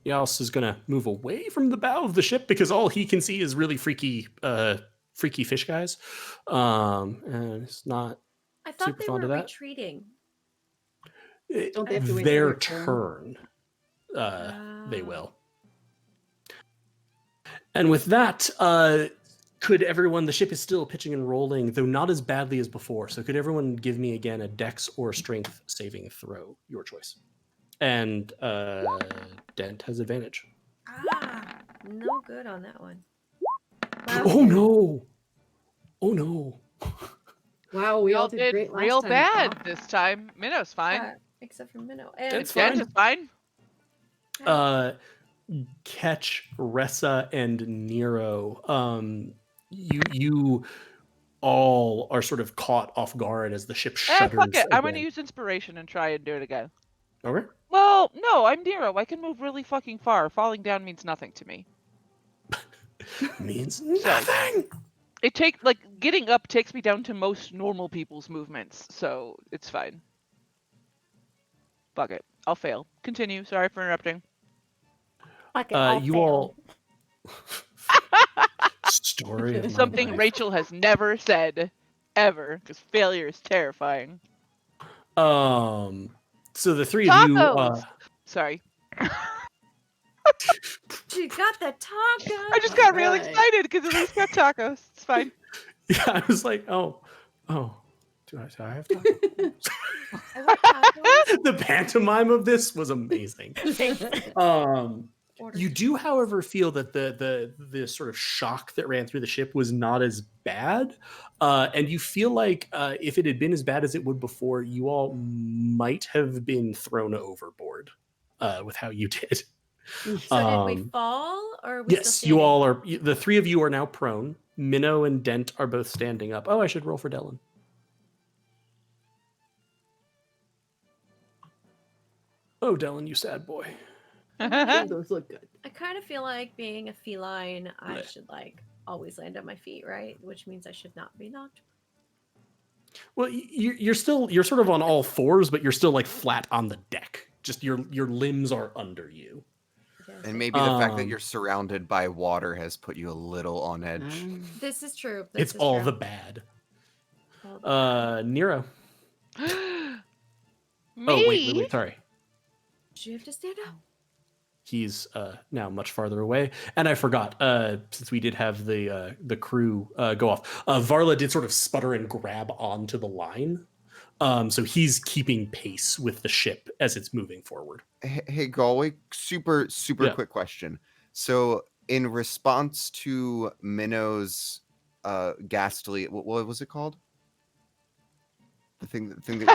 Speaker 2: Yas is going to move away from the bow of the ship because all he can see is really freaky fish guys. And it's not
Speaker 6: I thought
Speaker 2: super
Speaker 6: they
Speaker 2: fond
Speaker 6: were
Speaker 2: of that.
Speaker 6: retreating.
Speaker 4: Don't they have to wait
Speaker 2: their
Speaker 4: their turn?
Speaker 2: turn. They will. And with that, could everyone, the ship is still pitching and rolling, though not as badly as before. So could everyone give me again a dex or strength saving throw, your choice. And Dent has advantage.
Speaker 6: No good on that one.
Speaker 2: Oh no! Oh no!
Speaker 4: Wow, we all
Speaker 1: Y'all
Speaker 4: did great last
Speaker 1: real
Speaker 4: time.
Speaker 1: bad this time. Minnow's fine.
Speaker 6: Except for Minnow.
Speaker 2: That's
Speaker 1: Dent
Speaker 2: fine.
Speaker 1: is fine.
Speaker 2: Ketch, Ressa, and Nero. You all are sort of caught off guard as the ship shudders.
Speaker 1: Fuck it. I'm
Speaker 2: again.
Speaker 1: gonna use inspiration and try and do it again.
Speaker 2: Okay.
Speaker 1: Well, no, I'm Nero. I can move really fucking far. Falling down means nothing to me.
Speaker 2: Means nothing.
Speaker 1: Getting up takes me down to most normal people's movements, so it's fine. Fuck it. I'll fail. Continue. Sorry for interrupting.
Speaker 3: Fuck it, I'll
Speaker 2: You
Speaker 3: fail.
Speaker 2: all. Story of my
Speaker 1: Something
Speaker 2: life.
Speaker 1: Rachel has never said, ever, because failure is terrifying.
Speaker 2: So the three of you.
Speaker 1: Tacos! Sorry.
Speaker 6: She got the taco.
Speaker 1: I just got real
Speaker 4: Right.
Speaker 1: excited because at least got tacos. It's fine.
Speaker 2: Yeah, I was like, oh. Do I have tacos?
Speaker 6: I want tacos.
Speaker 2: The pantomime of this was amazing.
Speaker 6: Order
Speaker 2: You do, however, feel that the sort of shock that ran through the ship was not as bad, and you feel like if it had been as bad as it would before, you all might have been thrown overboard with how you did.
Speaker 6: So did we fall, or are we
Speaker 2: Yes,
Speaker 6: still
Speaker 2: you
Speaker 6: standing?
Speaker 2: all are. The three of you are now prone. Minnow and Dent are both standing up. Oh, I should roll for Dylan. Oh, Dylan, you sad boy.
Speaker 4: Those look good.
Speaker 6: I kind of feel like being a feline, I
Speaker 2: Blech.
Speaker 6: should always land on my feet, right? Which means I should not be knocked.
Speaker 2: Well, you're sort of on all fours, but you're still like flat on the deck. Just your limbs are under you.
Speaker 6: Yes.
Speaker 5: And maybe the fact that
Speaker 2: Um,
Speaker 5: you're surrounded by water has put you a little on edge.
Speaker 6: This is true.
Speaker 2: It's all the bad. Nero.
Speaker 1: Me?
Speaker 2: Oh, wait, sorry.
Speaker 6: Do you have to stand up?
Speaker 2: He's now much farther away. And I forgot, since we did have the crew go off, Varla did sort of sputter and grab onto the line. So he's keeping pace with the ship as it's moving forward.
Speaker 5: Hey, Galway, super
Speaker 2: Yeah.
Speaker 5: quick question. So in response to Minnow's ghastly, what was it called? The thing that
Speaker 6: Something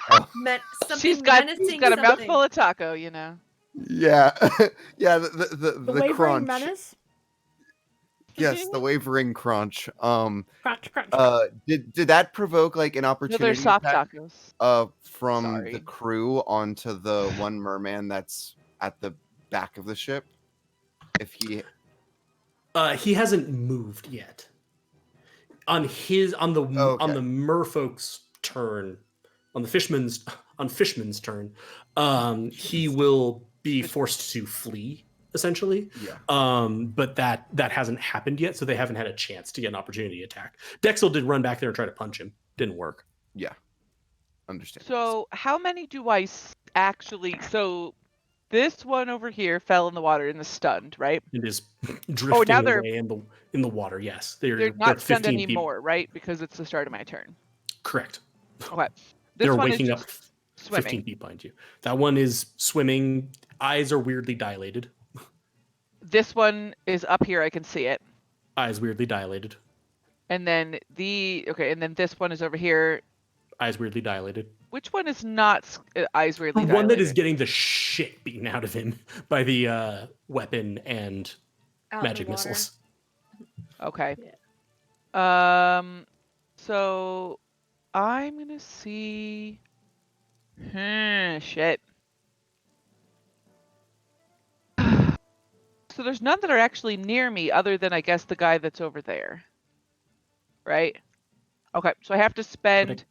Speaker 1: She's got
Speaker 6: menacing
Speaker 1: a
Speaker 6: something.
Speaker 1: mouthful of taco, you know.
Speaker 5: yeah. Yeah, the
Speaker 3: The wavering
Speaker 5: crunch.
Speaker 3: menace?
Speaker 5: Yes, the wavering crunch.
Speaker 3: Crunch, crunch.
Speaker 5: Did that provoke like an
Speaker 1: No,
Speaker 5: opportunity
Speaker 1: they're soft
Speaker 5: attack
Speaker 1: tacos.
Speaker 5: from
Speaker 1: Sorry.
Speaker 5: the crew onto the one merman that's at the back of the ship? If he
Speaker 2: He hasn't moved yet. On the merfolk's turn, on Fishman's turn, he will be forced to flee, essentially.
Speaker 5: yeah.
Speaker 2: But that hasn't happened yet, so they haven't had a chance to get an opportunity attack. Dexel did run back there and try to punch him. Didn't work.
Speaker 5: Yeah. Understand.
Speaker 1: So how many do I actually, so this one over here fell in the water and is stunned, right?
Speaker 2: It is drifting
Speaker 1: now they're-
Speaker 2: away in the water. Yes,
Speaker 1: They're not stunned
Speaker 2: 15 feet.
Speaker 1: anymore, right? Because it's the start of my turn.
Speaker 2: Correct.
Speaker 1: Okay.
Speaker 2: They're
Speaker 1: This one
Speaker 2: waking
Speaker 1: is
Speaker 2: up
Speaker 1: just
Speaker 2: 15
Speaker 1: swimming.
Speaker 2: feet behind you. That one is swimming. Eyes are weirdly dilated.
Speaker 1: This one is up here. I can see it.
Speaker 2: Eyes weirdly dilated.
Speaker 1: And then and then this one is over here.
Speaker 2: Eyes weirdly dilated.
Speaker 1: Which one is not eyes weirdly dilated?
Speaker 2: One that is getting the shit beaten out of him by the weapon and
Speaker 6: Out in the
Speaker 2: magic
Speaker 6: water.
Speaker 2: missiles.
Speaker 1: Okay.
Speaker 4: Yeah.
Speaker 1: So I'm gonna see. Shit. So there's none that are actually near me, other than I guess the guy that's over there. Right. Okay. So I have to spend.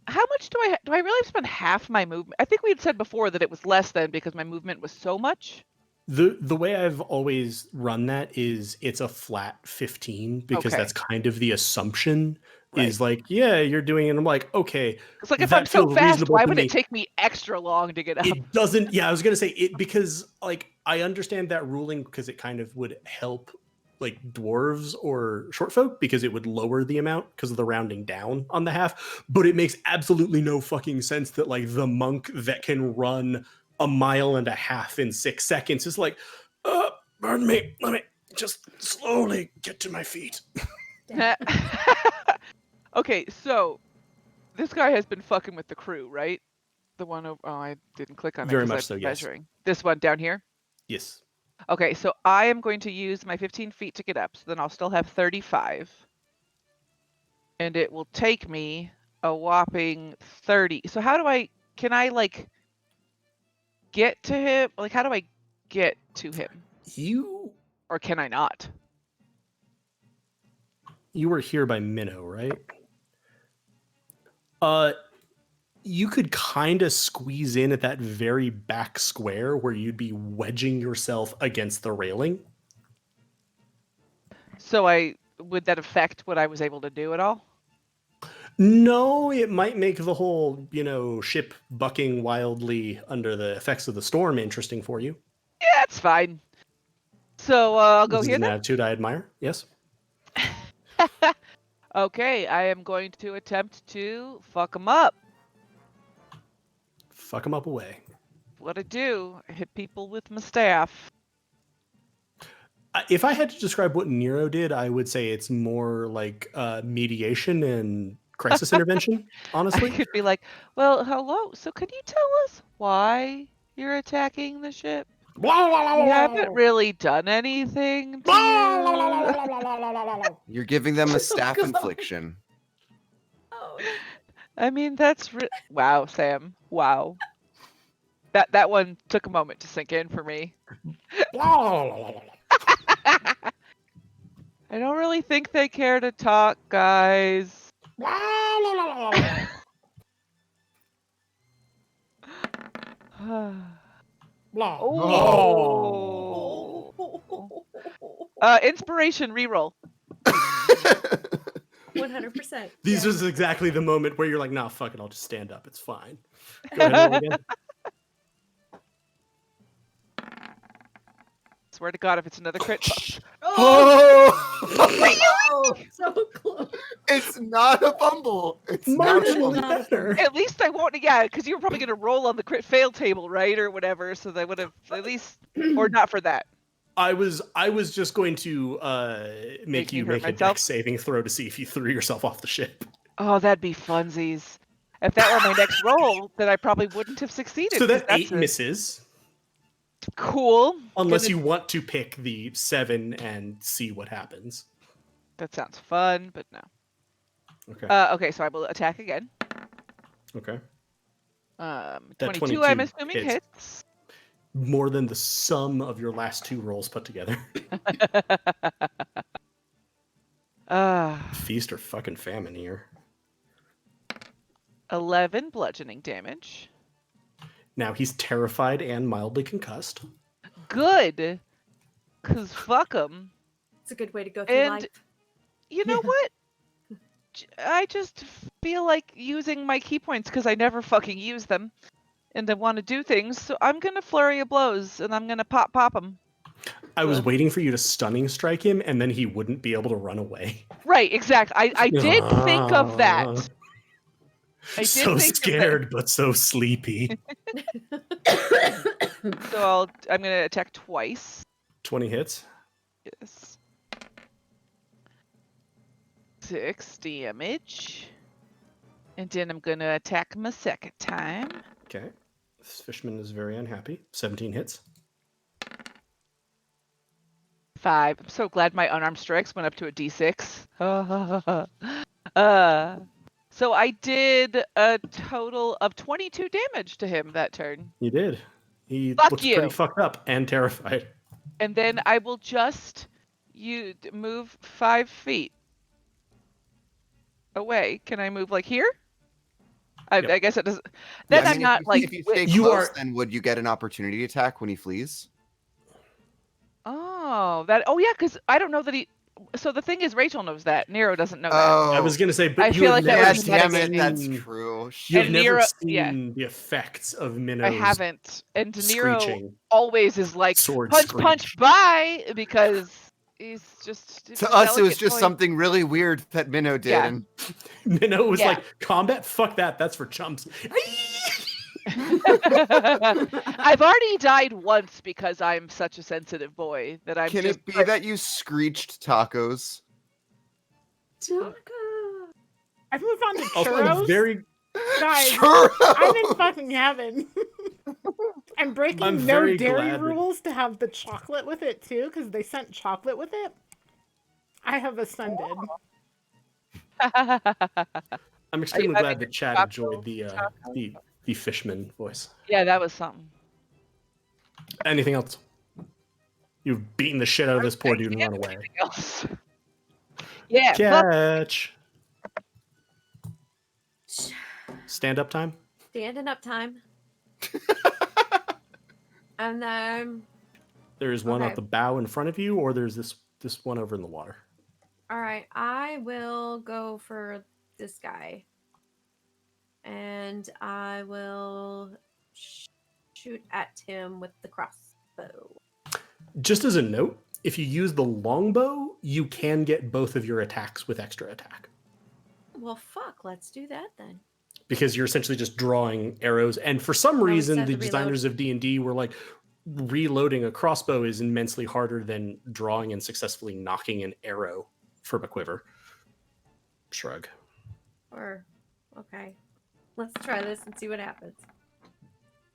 Speaker 1: How much do I really spend half my movement? I think we had said before that it was less than because my movement was so much.
Speaker 2: The way I've always run that is it's a flat 15 because
Speaker 1: Okay.
Speaker 2: that's kind of the assumption
Speaker 1: Right.
Speaker 2: is like, yeah, you're doing it. And I'm like, okay.
Speaker 1: It's like if
Speaker 2: that
Speaker 1: I'm so
Speaker 2: feels
Speaker 1: fast,
Speaker 2: reasonable
Speaker 1: why
Speaker 2: to
Speaker 1: would
Speaker 2: me.
Speaker 1: it take me extra long to get up?
Speaker 2: It doesn't. Yeah, I was gonna say it because like I understand that ruling because it kind of would help like dwarves or short folk because it would lower the amount because of the rounding down on the half. But it makes absolutely no fucking sense that like the monk that can run 1.5 miles in 6 seconds is like, pardon me, let me just slowly get to my feet.
Speaker 1: Okay, so this guy has been fucking with the crew, right? The one over. Oh, I didn't click on it.
Speaker 2: Very
Speaker 1: 'cause
Speaker 2: much
Speaker 1: I'm
Speaker 2: so, yes.
Speaker 1: measuring. This one down here.
Speaker 2: Yes.
Speaker 1: Okay, so I am going to use my 15 feet to get up, so then I'll still have 35. And it will take me a whopping 30. So can I like get to him? Like, how do I get to him? Or can I not?
Speaker 2: You were here by Minnow, right? You could kind of squeeze in at that very back square where you'd be wedging yourself against the railing.
Speaker 1: So would that affect what I was able to do at all?
Speaker 2: No, it might make the whole, ship bucking wildly under the effects of the storm interesting for you.
Speaker 1: Yeah, it's fine. So I'll go
Speaker 2: This is
Speaker 1: here
Speaker 2: an
Speaker 1: then.
Speaker 2: attitude I admire. Yes.
Speaker 1: Okay, I am going to attempt to fuck him up.
Speaker 2: Fuck them up away.
Speaker 1: What I do, I hit people with my staff.
Speaker 2: If I had to describe what Nero did, I would say it's more like mediation and crisis intervention, honestly.
Speaker 1: I could be like, well, hello, so could you tell us why you're attacking the ship? We haven't really done anything to you.
Speaker 5: You're giving them a
Speaker 4: Oh,
Speaker 5: staff
Speaker 4: God.
Speaker 5: infliction.
Speaker 6: Oh,
Speaker 1: I mean, that's wow, Sam. Wow. That one took a moment to sink in for me. I don't really think they care to talk, guys. Oh. Inspiration reroll.
Speaker 6: 100%.
Speaker 2: These
Speaker 6: yeah.
Speaker 2: is exactly the moment where you're like, nah, fuck it, I'll just stand up. It's fine. Go ahead and roll again.
Speaker 1: Swear to God, if it's another crit.
Speaker 5: Oh!
Speaker 4: So close.
Speaker 5: It's not a fumble. It's not a
Speaker 2: Marginally
Speaker 5: fumble.
Speaker 2: better.
Speaker 1: At least I won't. Yeah, because you were probably going to roll on the crit fail table, right, or whatever. So they would have at least, or not for that.
Speaker 2: I was just going to make you
Speaker 1: me hurt
Speaker 2: make a
Speaker 1: myself?
Speaker 2: dex saving throw to see if you threw yourself off the ship.
Speaker 1: Oh, that'd be funsies. If that were my next roll, then I probably wouldn't have succeeded.
Speaker 2: So
Speaker 1: 'cause
Speaker 2: that's 8 misses.
Speaker 1: Cool.
Speaker 2: Unless
Speaker 1: Gonna-
Speaker 2: you want to pick the 7 and see what happens.
Speaker 1: That sounds fun, but no.
Speaker 2: Okay.
Speaker 1: Okay, so I will attack again.
Speaker 2: Okay.
Speaker 1: 22, I'm
Speaker 2: 22
Speaker 1: assuming
Speaker 2: hits.
Speaker 1: hits.
Speaker 2: More than the sum of your last 2 rolls put together. Feast or fucking famine here.
Speaker 1: 11 bludgeoning damage.
Speaker 2: Now he's terrified and mildly concussed.
Speaker 1: Good. Because fuck him.
Speaker 6: It's a good way to go through
Speaker 1: And
Speaker 6: life.
Speaker 1: you know what? I just feel like using my key points because I never fucking use them. and I want to do things, so I'm gonna flurry of blows, and I'm gonna pop them.
Speaker 2: I was waiting for you to stunning strike him, and then he wouldn't be able to run away.
Speaker 1: Right, exactly. I did think of that. I did
Speaker 2: So
Speaker 1: think
Speaker 2: scared, but so sleepy.
Speaker 1: So I'm gonna attack twice.
Speaker 2: 20 hits.
Speaker 1: Yes. 6 damage. And then I'm gonna attack him a second time.
Speaker 2: Okay. This fisherman is very unhappy. 17 hits.
Speaker 1: 5. I'm so glad my unarmed strikes went up to a d6. So I did a total of 22 damage to him that turn.
Speaker 2: You did. He
Speaker 1: Fuck
Speaker 2: looks
Speaker 1: you.
Speaker 2: pretty fucked up and terrified.
Speaker 1: And then I will just move 5 feet away. Can I move like here? I guess it doesn't. Then
Speaker 5: I
Speaker 1: I'm
Speaker 5: mean,
Speaker 1: not like.
Speaker 5: if you stay
Speaker 2: You
Speaker 5: close,
Speaker 2: are-
Speaker 5: then would you get an opportunity attack when he flees?
Speaker 1: Oh, that. Oh, yeah, because I don't know that he. So the thing is, Rachel knows that. Nero doesn't know that.
Speaker 5: Oh,
Speaker 2: I was going to say, but
Speaker 1: I
Speaker 2: you
Speaker 1: feel
Speaker 2: have
Speaker 1: like that
Speaker 2: never
Speaker 1: would be
Speaker 5: damn
Speaker 1: better.
Speaker 5: it, that's
Speaker 2: seen-
Speaker 5: true.
Speaker 2: You have
Speaker 1: And
Speaker 2: never
Speaker 1: Nero-
Speaker 2: seen
Speaker 1: yeah.
Speaker 2: the effects of Minnow's
Speaker 1: I haven't. And Nero
Speaker 2: screeching.
Speaker 1: always is like,
Speaker 2: Sword
Speaker 1: punch,
Speaker 2: screech.
Speaker 1: punch, bye, because he's just.
Speaker 5: To us, it was
Speaker 1: delicate
Speaker 5: just
Speaker 1: boy.
Speaker 5: something really weird that Minnow did.
Speaker 1: Yeah.
Speaker 5: And
Speaker 2: Minnow was
Speaker 1: Yeah.
Speaker 2: like, combat? Fuck that. That's for chumps.
Speaker 1: I've already died once because I'm such a sensitive boy that I'm
Speaker 5: can
Speaker 1: just.
Speaker 5: it be that you screeched tacos?
Speaker 4: Taka.
Speaker 3: I've moved on to
Speaker 2: Also,
Speaker 3: churros.
Speaker 2: I'm very...
Speaker 3: Guys,
Speaker 5: Sure.
Speaker 3: I'm in fucking heaven. I'm breaking
Speaker 2: I'm
Speaker 3: no
Speaker 2: very
Speaker 3: dairy
Speaker 2: glad that-
Speaker 3: rules to have the chocolate with it too, because they sent chocolate with it. I have ascended.
Speaker 2: I'm extremely
Speaker 1: I
Speaker 2: glad
Speaker 1: think
Speaker 2: that
Speaker 1: it's
Speaker 2: Chad
Speaker 1: taco-
Speaker 2: enjoyed the fishman voice.
Speaker 1: Yeah, that was something.
Speaker 2: Anything else? You've beaten the shit out of this poor dude and run away.
Speaker 1: Anything else? Yeah, fuck.
Speaker 2: Catch. Stand up time.
Speaker 6: Standing up time. And then,
Speaker 2: There's one
Speaker 6: Okay.
Speaker 2: at the bow in front of you, or there's this one over in the water.
Speaker 6: all right, I will go for this guy. And I will shoot at him with the crossbow.
Speaker 2: Just as a note, if you use the longbow, you can get both of your attacks with extra attack.
Speaker 6: Well, fuck, let's do that then.
Speaker 2: Because you're essentially just drawing arrows, and for some
Speaker 6: Oh,
Speaker 2: reason,
Speaker 6: instead
Speaker 2: the
Speaker 6: of reload.
Speaker 2: designers of D&D were like, reloading a crossbow is immensely harder than drawing and successfully knocking an arrow from a quiver. Shrug.
Speaker 6: Or, okay. Let's try this and see what happens.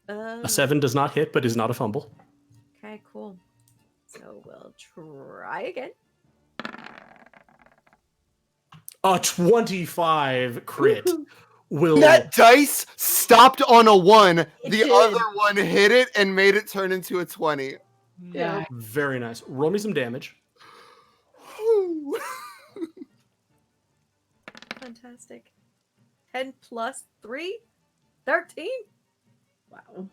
Speaker 2: A 7 does not hit, but is not a fumble.
Speaker 6: Okay, cool. So we'll try again.
Speaker 2: A 25 crit will...
Speaker 5: That dice stopped on a 1. The
Speaker 4: did.
Speaker 5: other one hit it and made it turn into a 20.
Speaker 6: Yeah.
Speaker 2: Very nice. Roll me some damage.
Speaker 6: Fantastic. 10 plus 3? 13?
Speaker 4: Wow.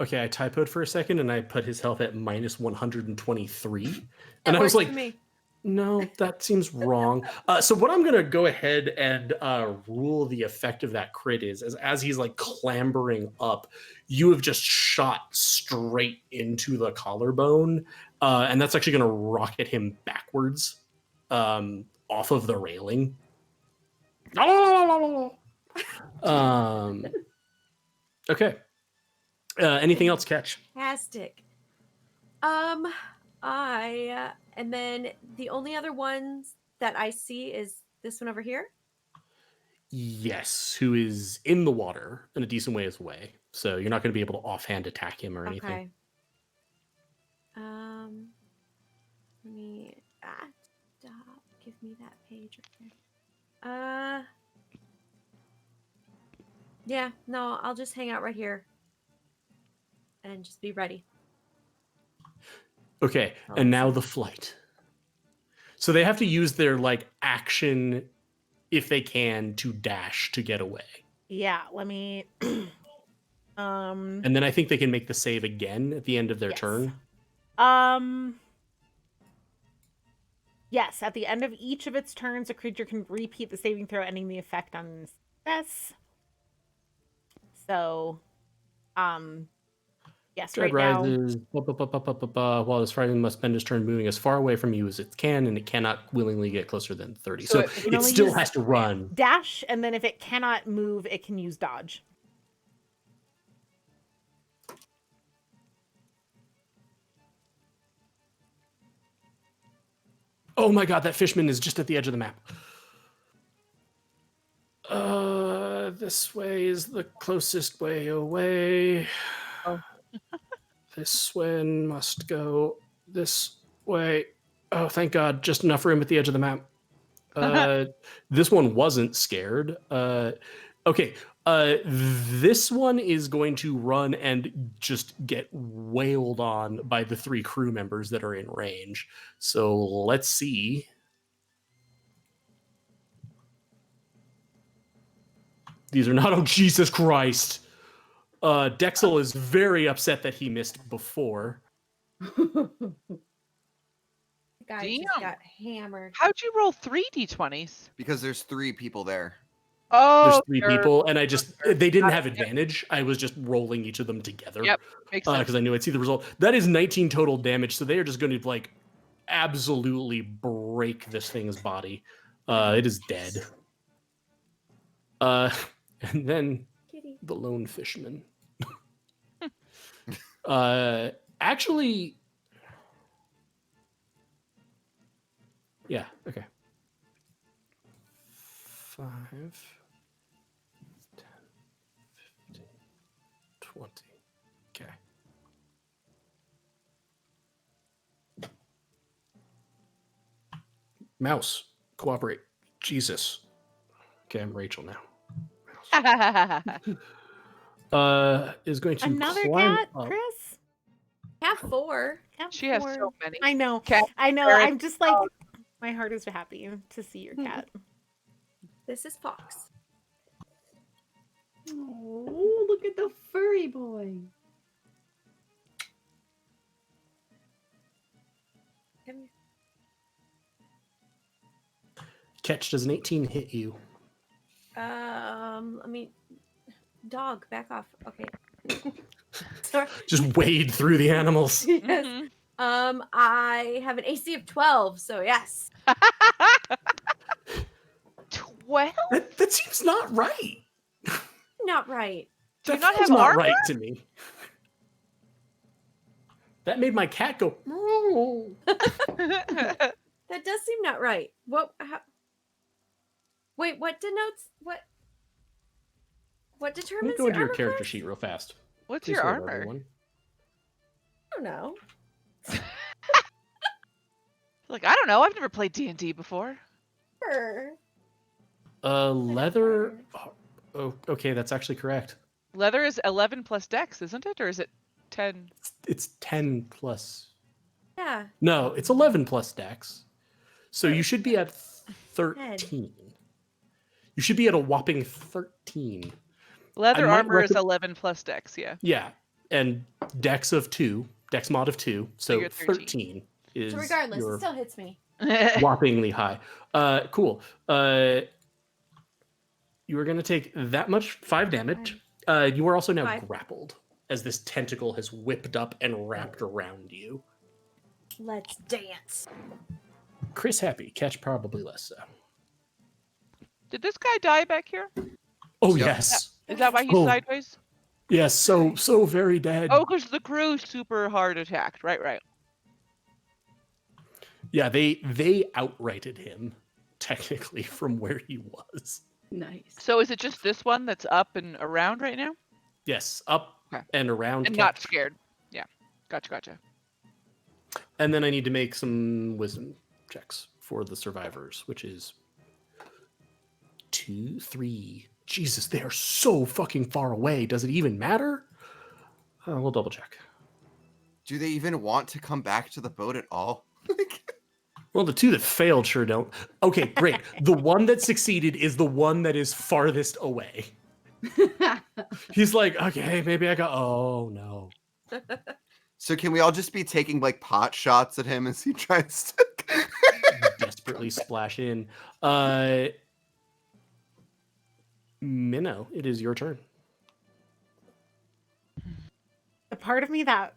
Speaker 2: Okay, I typoed for a second, and I put his health at minus 123.
Speaker 6: That
Speaker 2: And I was
Speaker 6: works
Speaker 2: like,
Speaker 6: for me.
Speaker 2: no, that seems wrong. So what I'm going to go ahead and rule the effect of that crit is, as he's like clambering up, you have just shot straight into the collarbone, and that's actually going to rocket him backwards off of the railing. Okay. Anything else, Catch?
Speaker 6: Fantastic. And then the only other ones that I see is this one over here.
Speaker 2: Yes, who is in the water in a decent ways away. So you're not going to be able to offhand attack him or anything.
Speaker 6: Okay. Let me stop. Give me that page right there. Yeah, no, I'll just hang out right here. And just be ready.
Speaker 2: Okay, and now the flight. So they have to use their like action if they can to dash to get away.
Speaker 3: Yeah, let me.
Speaker 2: And then I think they can make the save again at the end of their
Speaker 3: Yes.
Speaker 2: turn.
Speaker 3: Um. Yes, at the end of each of its turns, a creature can repeat the saving throw, ending the effect on success. So, yes,
Speaker 2: Dread
Speaker 3: right now.
Speaker 2: rises. While this frightened must spend his turn moving as far away from you as it can, and it cannot willingly get closer than 30. So
Speaker 1: it
Speaker 3: can
Speaker 2: it
Speaker 3: only
Speaker 2: still
Speaker 3: use
Speaker 2: has to run.
Speaker 3: dash, and then if it cannot move, it can use dodge.
Speaker 2: Oh my god, that fishman is just at the edge of the map. This way is the closest way away.
Speaker 1: Oh.
Speaker 2: This one must go this way. Oh, thank God, just enough room at the edge of the map. This one wasn't scared. Okay, this one is going to run and just get wailed on by the 3 crew members that are in range. So let's see. These are not, oh, Jesus Christ. Dexel is very upset that he missed before.
Speaker 6: Guy just
Speaker 1: Damn.
Speaker 6: got hammered.
Speaker 1: How'd you roll 3 d20s?
Speaker 5: Because there's 3 people there.
Speaker 1: Oh,
Speaker 2: There's 3 people, and they didn't have advantage. I was just rolling each of them together.
Speaker 1: Yep, makes sense.
Speaker 2: Because I knew I'd see the result. That is 19 total damage, so they are just going to, like, absolutely break this thing's body. It is dead. And then
Speaker 6: Kitty.
Speaker 2: the lone fisherman. Actually, yeah, okay. 5, 10, 15, 20. Okay. Mouse, cooperate. Jesus. Okay, I'm Rachel now. Is going to
Speaker 3: Another
Speaker 2: climb
Speaker 3: cat,
Speaker 2: up.
Speaker 3: Chris?
Speaker 6: Have 4.
Speaker 3: Have
Speaker 1: She has
Speaker 3: 4.
Speaker 1: so many.
Speaker 3: I know.
Speaker 1: Cat
Speaker 3: I know.
Speaker 1: parrots,
Speaker 3: I'm just like, my heart is happy to see your cat.
Speaker 6: This is Fox.
Speaker 4: Oh, look at the furry boy.
Speaker 6: Come here.
Speaker 2: Catch, does an 18 hit you?
Speaker 6: Let me. Dog, back off. Okay. Sorry.
Speaker 2: Just wade through the animals.
Speaker 6: Yes.
Speaker 1: Mhm.
Speaker 6: I have an AC of 12, so yes.
Speaker 1: 12?
Speaker 2: That seems not right.
Speaker 6: Not right.
Speaker 1: Do you
Speaker 2: That
Speaker 1: not
Speaker 2: feels
Speaker 1: have
Speaker 2: not
Speaker 1: armor?
Speaker 2: right to me. That made my cat go. "Meow."
Speaker 6: That does seem not right. What? Wait, what denotes what? What
Speaker 2: Let me
Speaker 6: determines
Speaker 2: go into your
Speaker 6: armor
Speaker 2: character
Speaker 6: class?
Speaker 2: sheet real fast.
Speaker 1: What's
Speaker 2: Please
Speaker 1: your
Speaker 2: hold,
Speaker 1: armor?
Speaker 2: everyone.
Speaker 6: I don't know.
Speaker 1: Like, I don't know. I've never played D&D before.
Speaker 6: Sure.
Speaker 2: Leather. Oh, okay, that's actually correct.
Speaker 1: Leather is 11 plus dex, isn't it? Or is it 10?
Speaker 2: It's 10 plus.
Speaker 6: Yeah.
Speaker 2: No, it's 11 plus dex. So you should be at 13. You should be at a whopping 13.
Speaker 1: Leather
Speaker 2: might
Speaker 1: armor is 11 plus dex, yeah.
Speaker 2: Yeah, and dex of 2, dex mod of 2, so
Speaker 1: you're 13.
Speaker 2: 13 is
Speaker 6: So regardless,
Speaker 2: your
Speaker 6: it still hits me.
Speaker 2: whoppingly high. Cool. You are going to take that much 5 damage. You are also now
Speaker 6: 5.
Speaker 2: grappled as this tentacle has whipped up and wrapped around you.
Speaker 6: Let's dance.
Speaker 2: Chris happy, Catch probably less so.
Speaker 1: Did this guy die back here?
Speaker 2: Oh
Speaker 5: Yep.
Speaker 2: yes,
Speaker 1: Is that why he's
Speaker 2: Oh.
Speaker 1: sideways?
Speaker 2: yes, so very dead.
Speaker 1: Oh, because the crew's super hard attacked. Right.
Speaker 2: Yeah, they outrighted him technically from where he was.
Speaker 4: Nice.
Speaker 1: So is it just this one that's up and around right now?
Speaker 2: Yes, up
Speaker 1: Okay.
Speaker 2: and around.
Speaker 1: And not
Speaker 2: Catch.
Speaker 1: scared. Yeah. Gotcha.
Speaker 2: And then I need to make some wisdom checks for the survivors, which is 2, 3. Jesus, they are so fucking far away. Does it even matter? We'll double check.
Speaker 5: Do they even want to come back to the boat at all?
Speaker 2: Well, the 2 that failed sure don't. Okay, great. The one that succeeded is the one that is farthest away. He's like, okay, maybe I got. Oh no.
Speaker 5: So can we all just be taking like pot shots at him as he tries to?
Speaker 2: desperately splash in. Minnow, it is your turn.
Speaker 3: The part of me that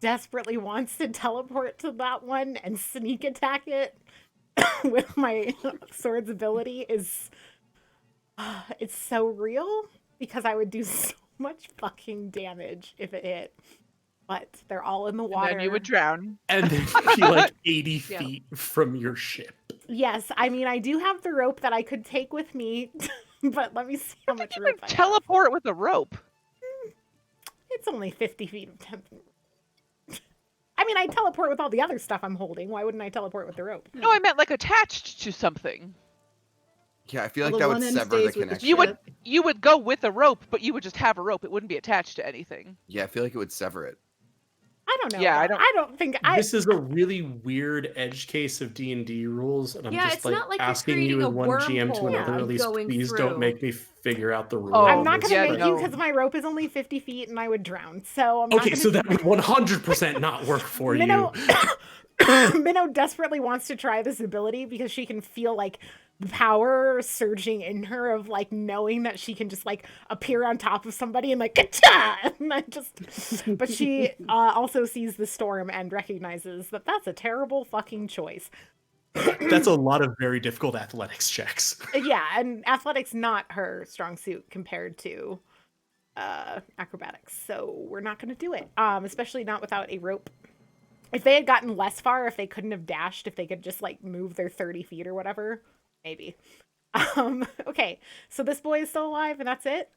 Speaker 3: desperately wants to teleport to that one and sneak attack it with my sword's ability is it's so real because I would do so much fucking damage if it hit. But they're all in the water.
Speaker 1: And then you would drown.
Speaker 2: And then be like 80
Speaker 1: Yeah.
Speaker 2: feet from your ship.
Speaker 3: Yes, I mean I do have the rope that I could take with me, but let me see how much
Speaker 1: You
Speaker 3: rope
Speaker 1: can
Speaker 3: I have.
Speaker 1: teleport with a rope.
Speaker 3: It's only 50 feet of temp. I mean, I teleport with all the other stuff I'm holding. Why wouldn't I teleport with the rope?
Speaker 1: No, I meant like attached to something.
Speaker 5: Yeah, I feel like
Speaker 4: Well,
Speaker 5: that
Speaker 4: the
Speaker 5: would
Speaker 4: one end
Speaker 5: sever the
Speaker 4: stays with the
Speaker 5: connection.
Speaker 4: ship.
Speaker 1: You would go with a rope, but you would just have a rope. It wouldn't be attached to anything.
Speaker 5: Yeah, I feel like it would sever it.
Speaker 3: I don't know.
Speaker 1: Yeah, I
Speaker 3: though.
Speaker 1: don't-
Speaker 3: I don't think I.
Speaker 2: This is a really weird edge case of D&D rules, and I'm
Speaker 6: Yeah,
Speaker 2: just
Speaker 6: it's
Speaker 2: like
Speaker 6: not like you're
Speaker 2: asking you
Speaker 6: creating
Speaker 2: as
Speaker 6: a
Speaker 2: one GM to
Speaker 6: wormhole
Speaker 2: another.
Speaker 3: Yeah,
Speaker 2: At least,
Speaker 6: going
Speaker 2: please
Speaker 6: through.
Speaker 2: don't make me figure out the rules.
Speaker 1: Oh,
Speaker 3: I'm not gonna
Speaker 1: yeah,
Speaker 3: make
Speaker 1: no.
Speaker 3: you because my rope is only 50 feet and I would drown. So I'm not
Speaker 2: Okay,
Speaker 3: gonna
Speaker 2: so that would 100% not work for
Speaker 3: Minnow,
Speaker 2: you.
Speaker 3: Minnow desperately wants to try this ability because she can feel like the power surging in her of like knowing that she can just like appear on top of somebody and like ka-cha! And I just but she also sees the storm and recognizes that that's a terrible fucking choice.
Speaker 2: That's a lot of very difficult athletics checks.
Speaker 3: Yeah, and athletics not her strong suit compared to acrobatics. So we're not going to do it. Especially not without a rope. If they had gotten less far, if they couldn't have dashed, if they could just like move their 30 feet or whatever, maybe. Okay, so this boy is still alive and that's it?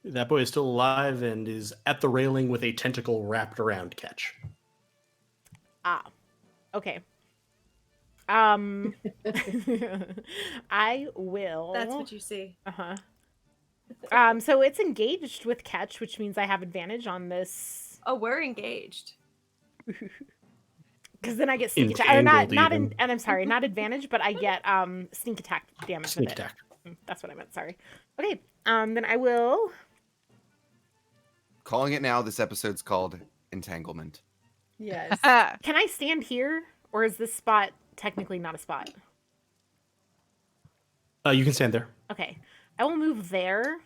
Speaker 2: That boy is still alive and is at the railing with a tentacle wrapped around Catch.
Speaker 3: Ah, okay. I will.
Speaker 6: That's what you see.
Speaker 3: Uh-huh. So it's engaged with Catch, which means I have advantage on this.
Speaker 6: Oh, we're engaged.
Speaker 3: Because then I get sneak attack. Or
Speaker 2: Entangled
Speaker 3: not
Speaker 2: even.
Speaker 3: and I'm sorry, not advantage, but I get sneak attack damage
Speaker 2: Sneak
Speaker 3: with it.
Speaker 2: attack.
Speaker 3: That's what I meant, sorry. Okay, then I will.
Speaker 5: Calling it now, this episode's called Entanglement.
Speaker 3: Yes.
Speaker 1: Ah,
Speaker 3: Can I stand here? Or is this spot technically not a spot?
Speaker 2: You can stand there.
Speaker 3: Okay. I will move there.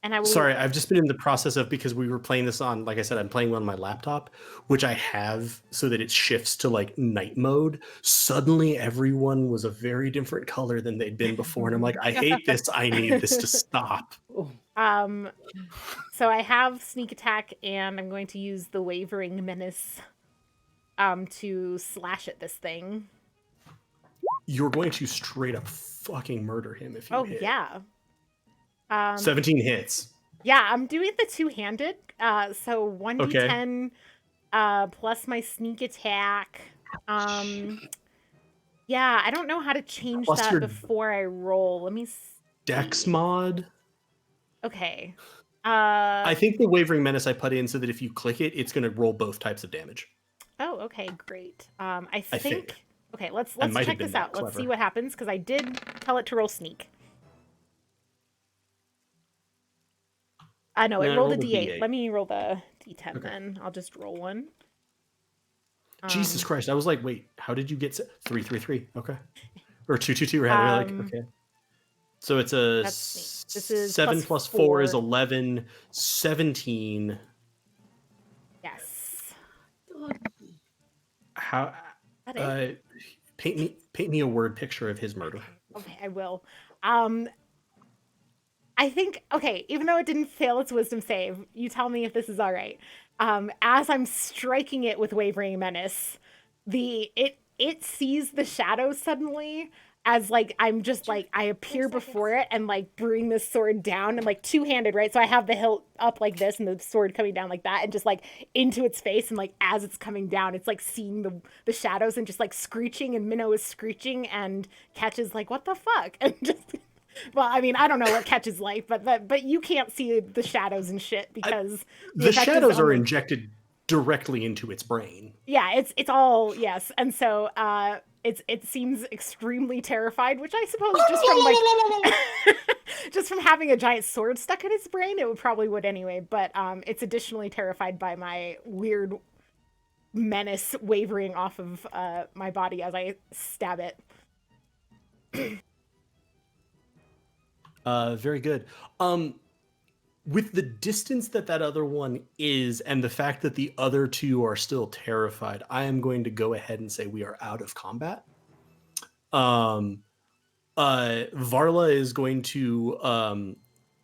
Speaker 3: And I will
Speaker 2: Sorry, I've just been in the process of, because we were playing this on, like I said, I'm playing on my laptop, which I have so that it shifts to like night mode. Suddenly everyone was a very different color than they'd been before. And I'm like, I hate this. I need this to stop.
Speaker 3: So I have sneak attack and I'm going to use the wavering menace to slash at this thing.
Speaker 2: You're going to straight up fucking murder him if you
Speaker 3: Oh
Speaker 2: hit.
Speaker 3: yeah.
Speaker 2: 17 hits.
Speaker 3: Yeah, I'm doing the two-handed. So 1d10 plus my sneak attack. Yeah, I don't know how to change
Speaker 2: Plus
Speaker 3: that
Speaker 2: your-
Speaker 3: before I roll. Let me
Speaker 2: Dex mod.
Speaker 3: Okay.
Speaker 2: I think the Wavering Menace I put in so that if you click it, it's going to roll both types of damage.
Speaker 3: Oh, okay, great. I think,
Speaker 2: think.
Speaker 3: Okay, let's
Speaker 2: might have
Speaker 3: check
Speaker 2: been
Speaker 3: this
Speaker 2: that
Speaker 3: out. Let's see
Speaker 2: clever.
Speaker 3: what happens because I did tell it to roll sneak. No, it
Speaker 2: No,
Speaker 3: rolled a
Speaker 2: roll the
Speaker 3: d8.
Speaker 2: D8.
Speaker 3: Let me roll the d10
Speaker 2: Okay.
Speaker 3: then. I'll just roll one.
Speaker 2: Jesus Christ. I was like, wait, how did you get 333? Okay. Or 222 rather. Like, okay. So it's a
Speaker 3: That's neat. This is
Speaker 2: 7
Speaker 3: plus
Speaker 2: plus 4 is
Speaker 3: 4.
Speaker 2: 11, 17.
Speaker 3: Yes.
Speaker 2: How
Speaker 3: That it?
Speaker 2: paint me a word picture of his murder.
Speaker 3: Okay, I will. I think, okay, even though it didn't fail its wisdom save, you tell me if this is all right. As I'm striking it with Wavering Menace, it sees the shadows suddenly as like I'm just like I appear before it and like bring this sword down and like two-handed, right? So I have the hilt up like this and the sword coming down like that and just like into its face, and like as it's coming down, it's like seeing the shadows and just like screeching, and Minnow is screeching and Catch is like, what the fuck? And just well, I mean, I don't know what Catch is like, but you can't see the shadows and shit because
Speaker 2: The
Speaker 3: effect is
Speaker 2: shadows are
Speaker 3: only-
Speaker 2: injected directly into its brain.
Speaker 3: Yeah, it's all yes, and so it seems extremely terrified, which I suppose just from like just from having a giant sword stuck in its brain, it would probably would anyway. But it's additionally terrified by my weird menace wavering off of my body as I stab it.
Speaker 2: Very good. With the distance that other one is, and the fact that the other two are still terrified, I am going to go ahead and say we are out of combat. Varla is going to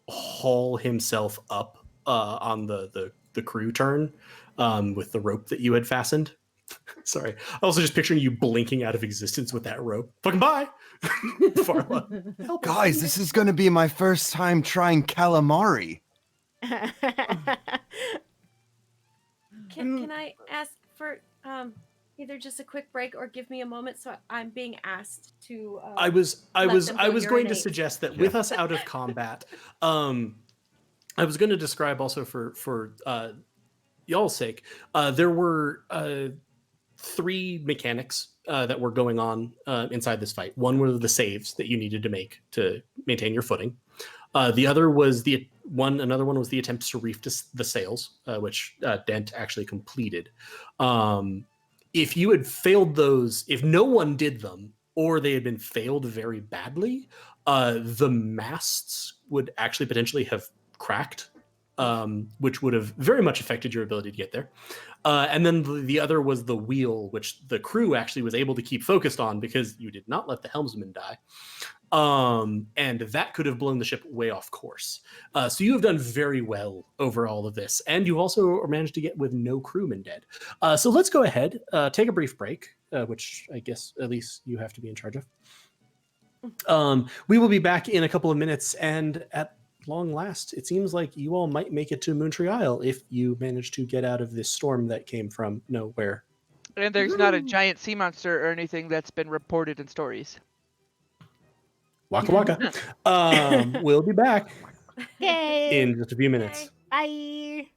Speaker 2: haul himself up on the crew turn with the rope that you had fastened. Sorry. I also just picturing you blinking out of existence with that rope. Fucking bye! Varla, help us.
Speaker 5: Guys, this is going to be my first time trying calamari.
Speaker 6: Can I ask for either just a quick break or give me a moment? So I'm being asked to.
Speaker 2: I was going to
Speaker 6: urinate.
Speaker 2: suggest that with us out of combat, I was going to describe also for y'all's sake, there were 3 mechanics that were going on inside this fight. One were the saves that you needed to make to maintain your footing. The other was another one was the attempts to reef the sails, which Dent actually completed. If you had failed those, if no one did them, or they had been failed very badly, the masts would actually potentially have cracked, which would have very much affected your ability to get there. And then the other was the wheel, which the crew actually was able to keep focused on because you did not let the helmsman die. And that could have blown the ship way off course. So you have done very well over all of this. And you also managed to get with no crewmen dead. So let's go ahead, take a brief break, which I guess at least you have to be in charge of. We will be back in a couple of minutes, and at long last, it seems like you all might make it to Moontree Isle if you manage to get out of this storm that came from nowhere.
Speaker 1: And there's not a giant sea monster or anything that's been reported in stories.
Speaker 2: Waka waka. We'll be back
Speaker 3: Okay.
Speaker 2: in just a few minutes.
Speaker 3: Bye.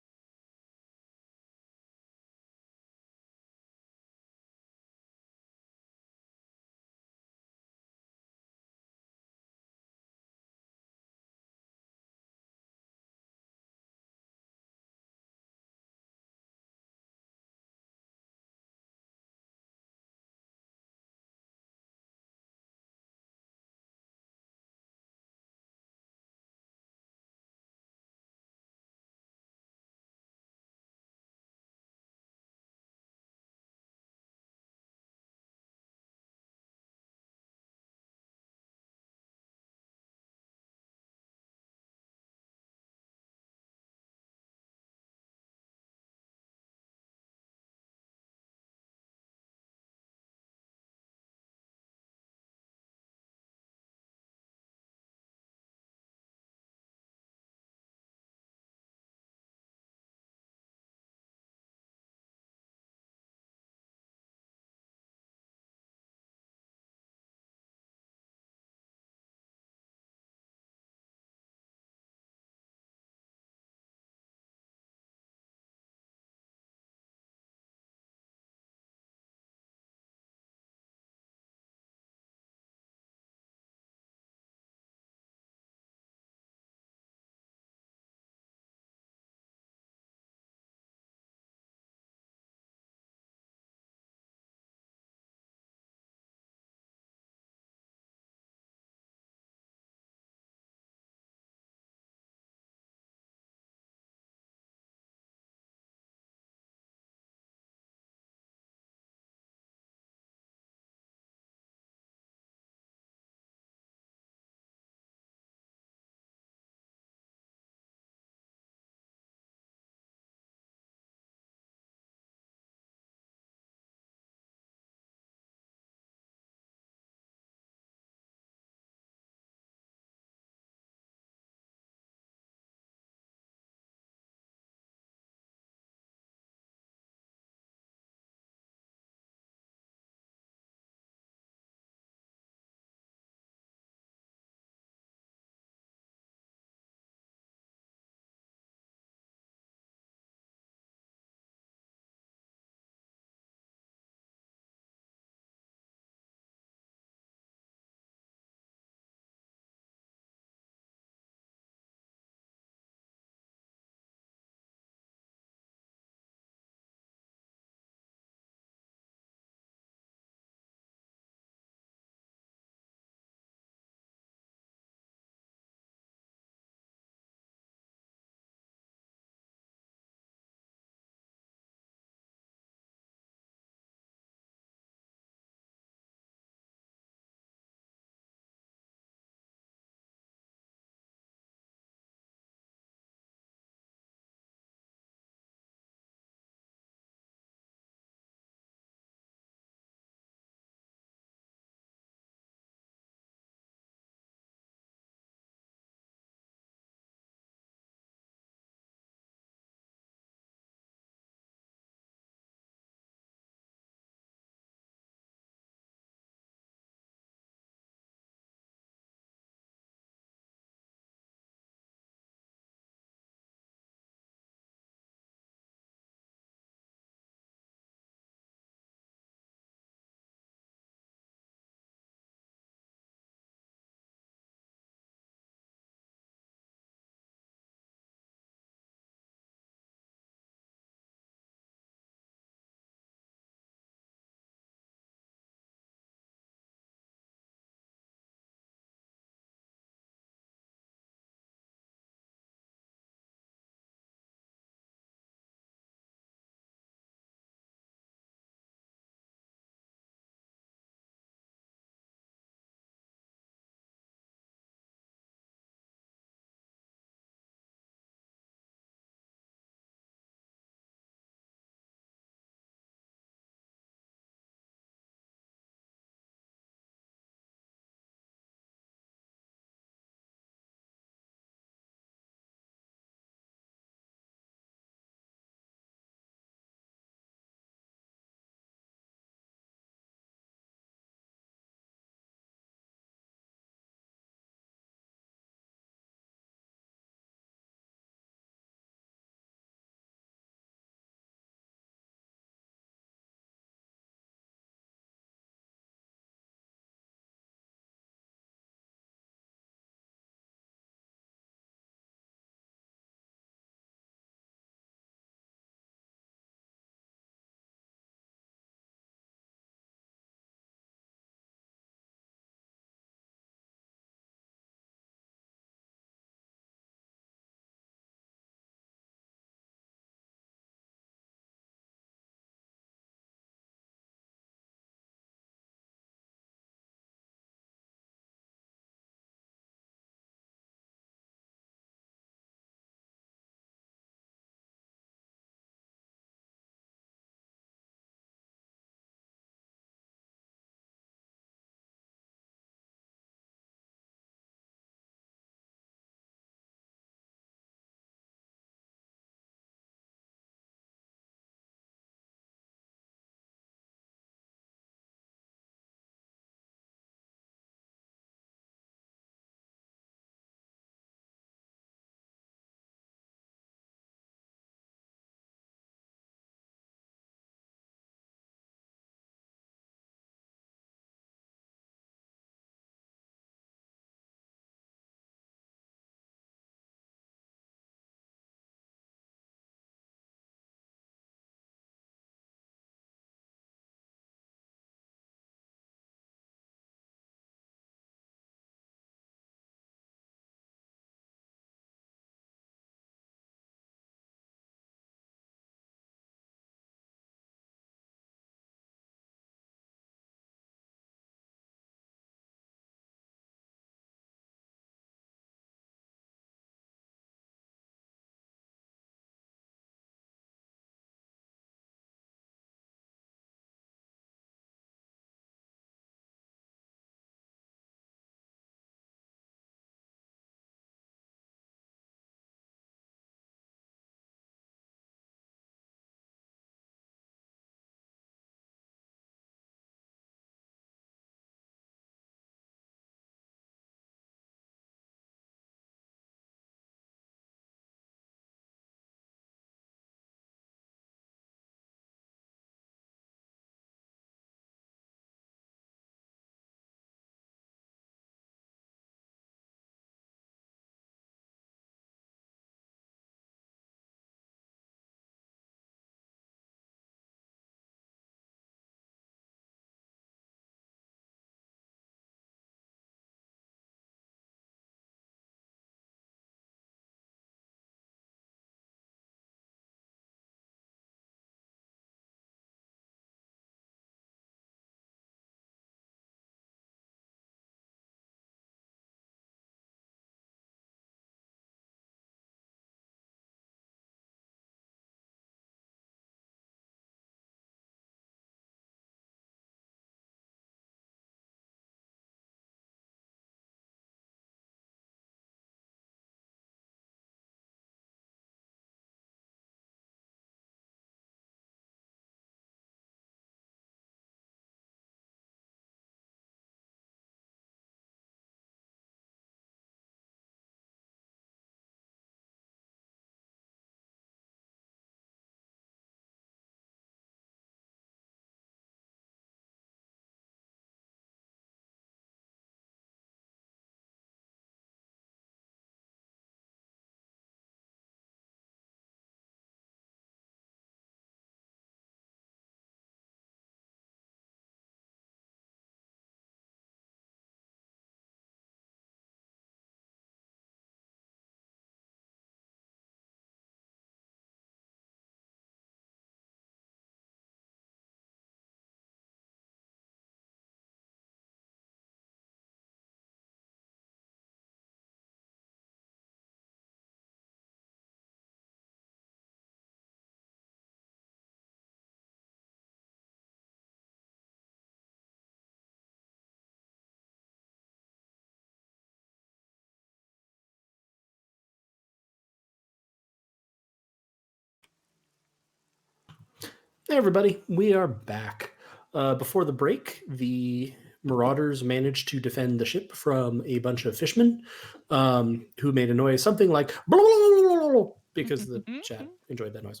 Speaker 2: Hey everybody, we are back. Before the break, the Marauders managed to defend the ship from a bunch of fishmen who made a noise, something like blah, blah, blah, blah, blah, because the chat enjoyed that noise.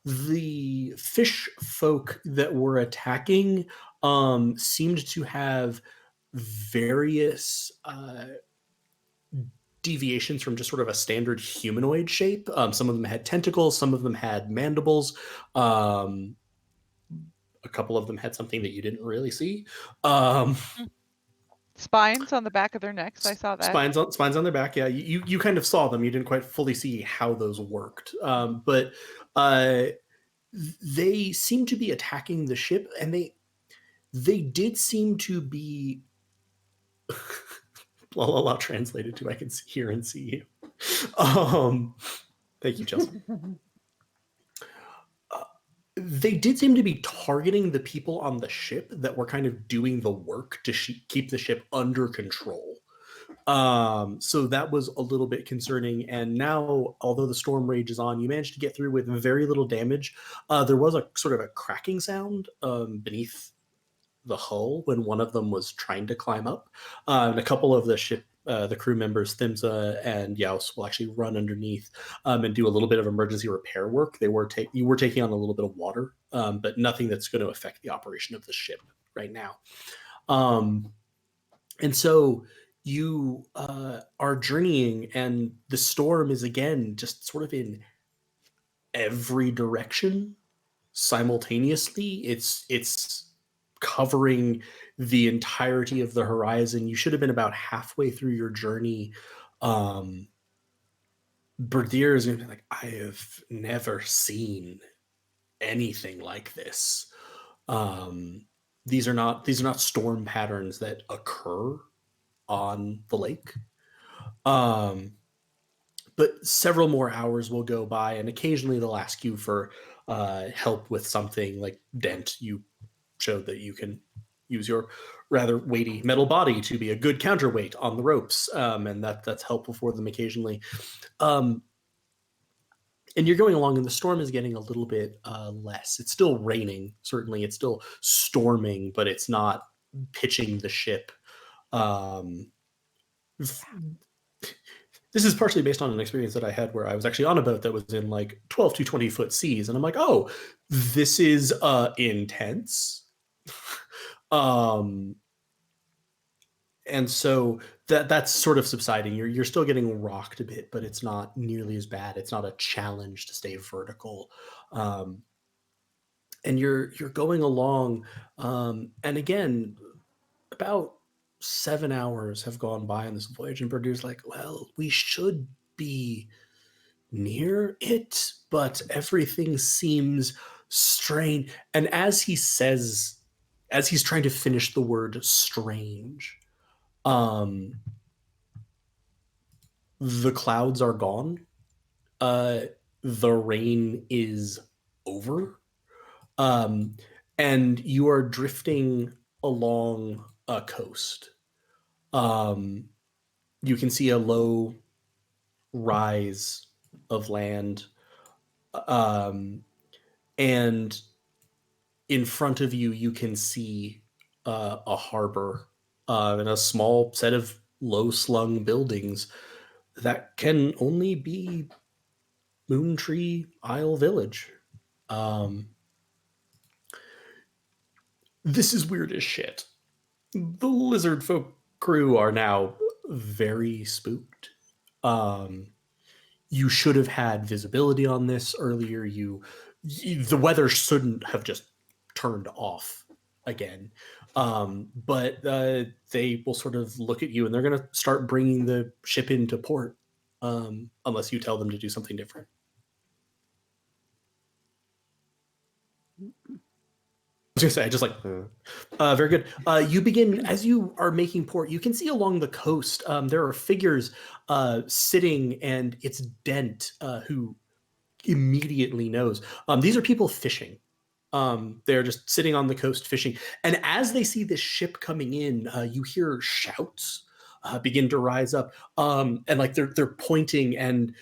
Speaker 2: The fish folk that were attacking seemed to have various deviations from just sort of a standard humanoid shape. Some of them had tentacles, some of them had mandibles. A couple of them had something that you didn't really see.
Speaker 1: Spines on the back of their necks. I saw that.
Speaker 2: Spines on their back. Yeah, you kind of saw them. You didn't quite fully see how those worked. But they seemed to be attacking the ship, and they did seem to be la la la translated to I can hear and see you. Thank you, Chelsea. They did seem to be targeting the people on the ship that were kind of doing the work to keep the ship under control. So that was a little bit concerning. And now, although the storm rage is on, you managed to get through with very little damage. There was a sort of a cracking sound beneath the hull when one of them was trying to climb up. And a couple of the crew members, Thimsa and Yaus, will actually run underneath and do a little bit of emergency repair work. You were taking on a little bit of water, but nothing that's going to affect the operation of the ship right now. And so you are journeying, and the storm is again just sort of in every direction simultaneously. It's covering the entirety of the horizon. You should have been about halfway through your journey. Berdir is going to be like, I have never seen anything like this. These are not storm patterns that occur on the lake. But several more hours will go by, and occasionally they'll ask you for help with something like Dent. You showed that you can use your rather weighty metal body to be a good counterweight on the ropes, and that's helpful for them occasionally. And you're going along, and the storm is getting a little bit less. It's still raining, certainly. It's still storming, but it's not pitching the ship. This is partially based on an experience that I had where I was actually on a boat that was in like 12 to 20 foot seas, and I'm like, oh, this is intense. And so that's sort of subsiding. You're still getting rocked a bit, but it's not nearly as bad. It's not a challenge to stay vertical. And you're going along, and again, about 7 hours have gone by on this voyage, and Berdir's like, well, we should be near it, but everything seems strange. And as he's trying to finish the word strange, the clouds are gone. The rain is over. And you are drifting along a coast. You can see a low rise of land. And in front of you, you can see a harbor and a small set of low-slung buildings that can only be Moontree Isle Village. This is weird as shit. The lizard folk crew are now very spooked. You should have had visibility on this earlier. The weather shouldn't have just turned off again. But they will sort of look at you, and they're going to start bringing the ship into port unless you tell them to do something different. I was going to say, I just like, very good. You begin, as you are making port, you can see along the coast, there are figures sitting, and it's Dent who immediately knows. These are people fishing. They're just sitting on the coast fishing. And as they see this ship coming in, you hear shouts begin to rise up, and like they're pointing, and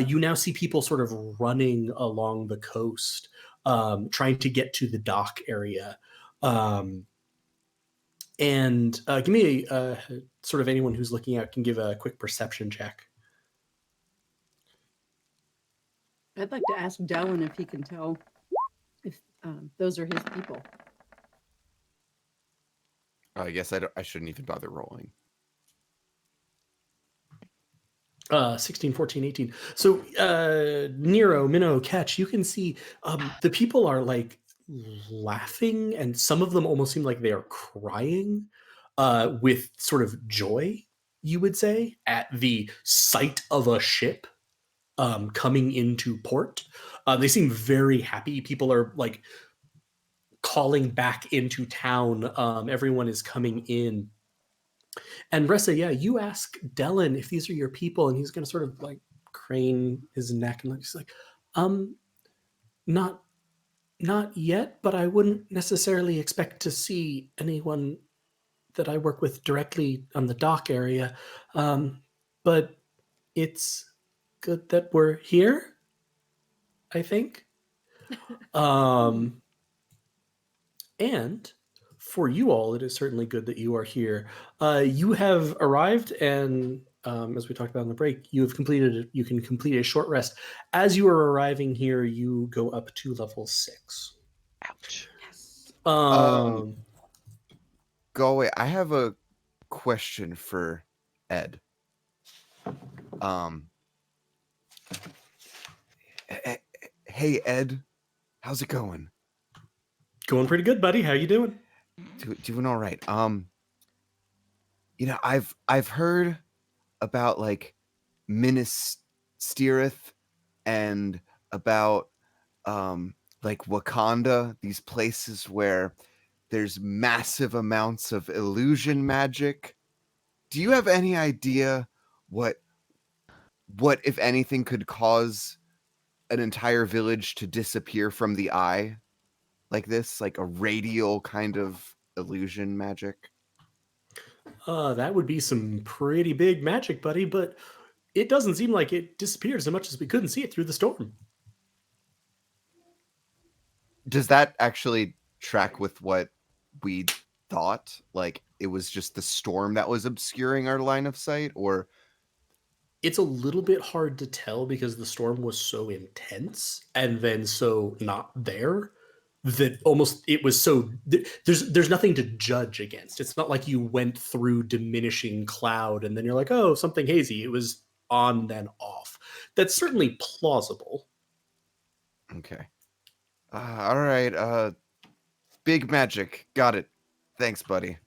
Speaker 2: you now see people sort of running along the coast, trying to get to the dock area. And give me a sort of anyone who's looking out can give a quick perception check.
Speaker 4: I'd like to ask Dallin if he can tell if those are his people.
Speaker 5: I guess I shouldn't even bother rolling.
Speaker 2: 16, 14, 18. So Nero, Minnow, Catch, you can see the people are like laughing, and some of them almost seem like they are crying with sort of joy, you would say, at the sight of a ship coming into port. They seem very happy. People are like calling back into town. Everyone is coming in. And Ressa, yeah, you ask Dellin if these are your people, and he's going to sort of like crane his neck and he's like, not yet, but I wouldn't necessarily expect to see anyone that I work with directly on the dock area. But it's good that we're here, I think. And for you all, it is certainly good that you are here. You have arrived, and as we talked about in the break, you can complete a short rest. As you are arriving here, you go up to level 6.
Speaker 1: Ouch.
Speaker 4: Yes.
Speaker 5: Go away. I have a question for Ed. Hey Ed, how's it going?
Speaker 2: Going pretty good, buddy. How you doing?
Speaker 5: Doing all right. I've heard about like Minas Tirith and about like Wakanda, these places where there's massive amounts of illusion magic. Do you have any idea what if anything could cause an entire village to disappear from the eye like this, like a radial kind of illusion magic?
Speaker 2: That would be some pretty big magic, buddy, but it doesn't seem like it disappeared so much as we couldn't see it through the storm.
Speaker 5: Does that actually track with what we thought? Like it was just the storm that was obscuring our line of sight, or?
Speaker 2: It's a little bit hard to tell because the storm was so intense and then so not there that almost it was so there's nothing to judge against. It's not like you went through diminishing cloud and then you're like, oh, something hazy. It was on then off. That's certainly plausible.
Speaker 5: Okay. All right. Big magic. Got it. Thanks, buddy.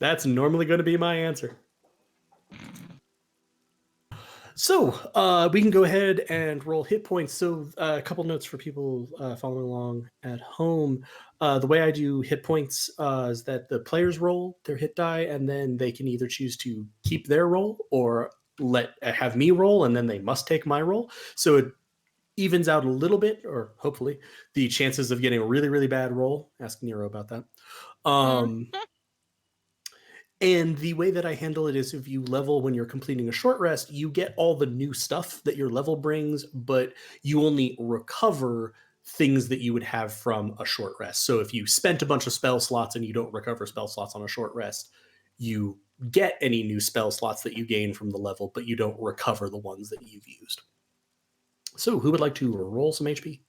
Speaker 2: That's normally going to be my answer. So we can go ahead and roll hit points. So a couple notes for people following along at home. The way I do hit points is that the players roll their hit die, and then they can either choose to keep their roll or have me roll, and then they must take my roll. So it evens out a little bit, or hopefully, the chances of getting a really, really bad roll. Ask Nero about that. And the way that I handle it is if you level when you're completing a short rest, you get all the new stuff that your level brings, but you only recover things that you would have from a short rest. So if you spent a bunch of spell slots and you don't recover spell slots on a short rest, you get any new spell slots that you gain from the level, but you don't recover the ones that you've used. So who would like to roll some HP?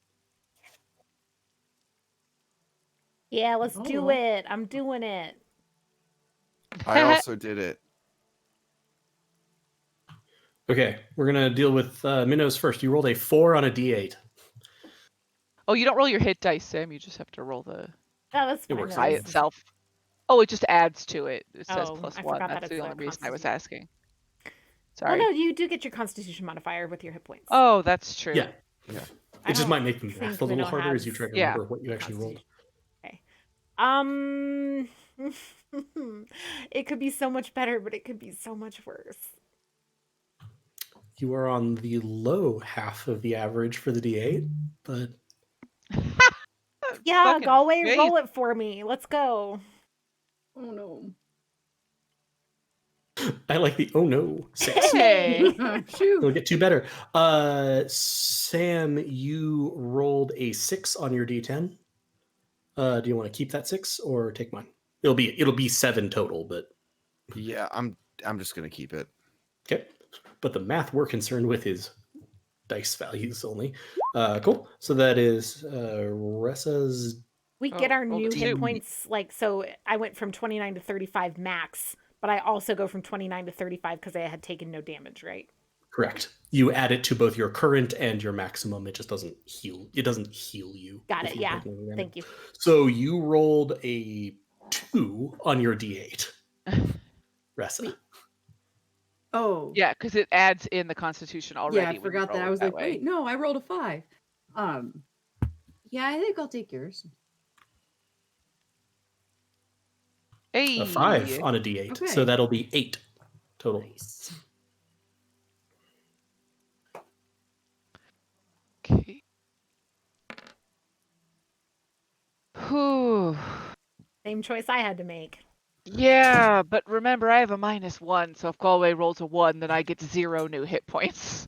Speaker 3: Yeah, let's do it. I'm doing it.
Speaker 5: I also did it.
Speaker 2: Okay, we're going to deal with Minnows first. You rolled a 4 on a D8.
Speaker 1: Oh, you don't roll your hit dice, Sam. You just have to roll the
Speaker 3: that's
Speaker 2: it works
Speaker 1: by itself. Oh, it just adds to it. It says
Speaker 3: Oh,
Speaker 1: +1.
Speaker 3: I forgot that
Speaker 1: That's
Speaker 3: it's
Speaker 1: the
Speaker 3: a
Speaker 1: only reason I was
Speaker 3: constitution.
Speaker 1: asking. Sorry.
Speaker 3: Well, no, you do get your Constitution modifier with your hit points.
Speaker 1: Oh, that's true.
Speaker 2: Yeah.
Speaker 5: Yeah.
Speaker 2: It just
Speaker 3: don't
Speaker 2: might make them
Speaker 3: think
Speaker 2: math a little
Speaker 3: Minnow
Speaker 2: harder as you
Speaker 3: has
Speaker 2: try to
Speaker 1: Yeah.
Speaker 2: remember what you actually rolled.
Speaker 3: Okay. It could be so much better, but it could be so much worse.
Speaker 2: You are on the low half of the average for the D8, but
Speaker 3: Yeah,
Speaker 1: Fucking
Speaker 3: Galway,
Speaker 1: great.
Speaker 3: roll it for me. Let's go.
Speaker 4: Oh no.
Speaker 2: I like the oh no 6.
Speaker 1: Hey.
Speaker 4: Shoot.
Speaker 2: It'll get 2 better. Sam, you rolled a 6 on your D10. Do you want to keep that 6 or take mine? It'll be 7 total, but
Speaker 5: Yeah, I'm just gonna keep it.
Speaker 2: okay. But the math we're concerned with is dice values only. Cool. So that is Ressa's.
Speaker 3: We get
Speaker 1: Oh,
Speaker 3: our
Speaker 1: rolled a
Speaker 3: new hit
Speaker 1: 2.
Speaker 3: points, like, so I went from 29 to 35 max, but I also go from 29 to 35 because I had taken no damage, right?
Speaker 2: Correct. You add it to both your current and your maximum. It just doesn't heal. It doesn't heal you.
Speaker 3: Got
Speaker 2: if
Speaker 3: it.
Speaker 2: you
Speaker 3: Yeah.
Speaker 2: take any damage.
Speaker 3: Thank you.
Speaker 2: So you rolled a 2 on your D8. Ressa.
Speaker 4: Wait. Oh.
Speaker 1: Yeah, because it adds in the Constitution already.
Speaker 4: Yeah, I
Speaker 1: when you
Speaker 4: forgot that.
Speaker 1: roll
Speaker 4: I
Speaker 1: it
Speaker 4: was like,
Speaker 1: way.
Speaker 4: wait, no, I rolled a 5. Yeah, I think I'll take yours.
Speaker 1: Hey.
Speaker 2: A 5 on a D8.
Speaker 4: Okay.
Speaker 2: So that'll be 8 total.
Speaker 4: Nice.
Speaker 1: Okay. Whew.
Speaker 3: Same choice I had to make.
Speaker 1: Yeah, but remember, I have a -1, so if Galway rolls a 1, then I get 0 new hit points.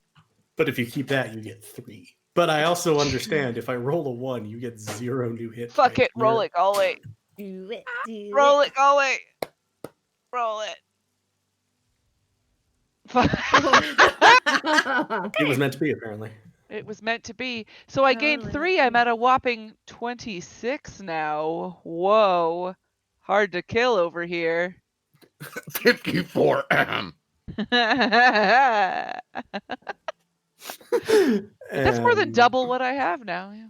Speaker 2: But if you keep that, you get 3. But I also understand if I roll a 1, you get 0 new hit
Speaker 1: Fuck
Speaker 2: points.
Speaker 1: it, roll it, Galway.
Speaker 3: Do it. Do
Speaker 1: Roll
Speaker 3: it.
Speaker 1: it, Galway. Roll it.
Speaker 2: It was meant to be, apparently.
Speaker 1: It was meant to be. So I gained
Speaker 4: Totally
Speaker 1: 3. I'm at a whopping 26 now. Whoa. Hard to kill over here.
Speaker 5: 54.
Speaker 1: That's more than
Speaker 2: And
Speaker 1: double what I have now. Yeah.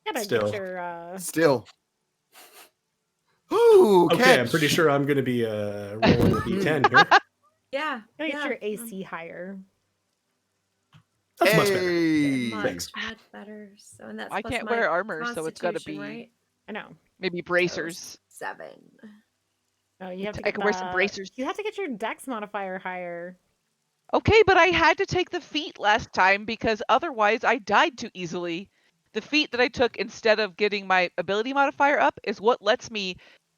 Speaker 3: Gotta
Speaker 2: Still.
Speaker 3: get your,
Speaker 5: Still. Ooh,
Speaker 2: Okay,
Speaker 5: catch.
Speaker 2: I'm pretty sure I'm going to be rolling a D10 here.
Speaker 6: Yeah.
Speaker 3: gotta get
Speaker 6: yeah.
Speaker 3: your AC higher.
Speaker 2: That's much better.
Speaker 5: Hey.
Speaker 6: Much,
Speaker 2: Thanks.
Speaker 6: much better. So, and that's
Speaker 1: I
Speaker 6: plus
Speaker 1: can't
Speaker 6: my
Speaker 1: wear armor, so it's gotta
Speaker 6: Constitution,
Speaker 1: be
Speaker 6: right?
Speaker 3: I know.
Speaker 1: maybe bracers.
Speaker 6: 7.
Speaker 3: Oh, you have to
Speaker 1: I
Speaker 3: get
Speaker 1: can wear some
Speaker 3: the-
Speaker 1: bracers.
Speaker 3: You have to get your dex modifier higher.
Speaker 1: Okay, but I had to take the feat last time because otherwise I died too easily. The feat that I took instead of getting my ability modifier up is what lets me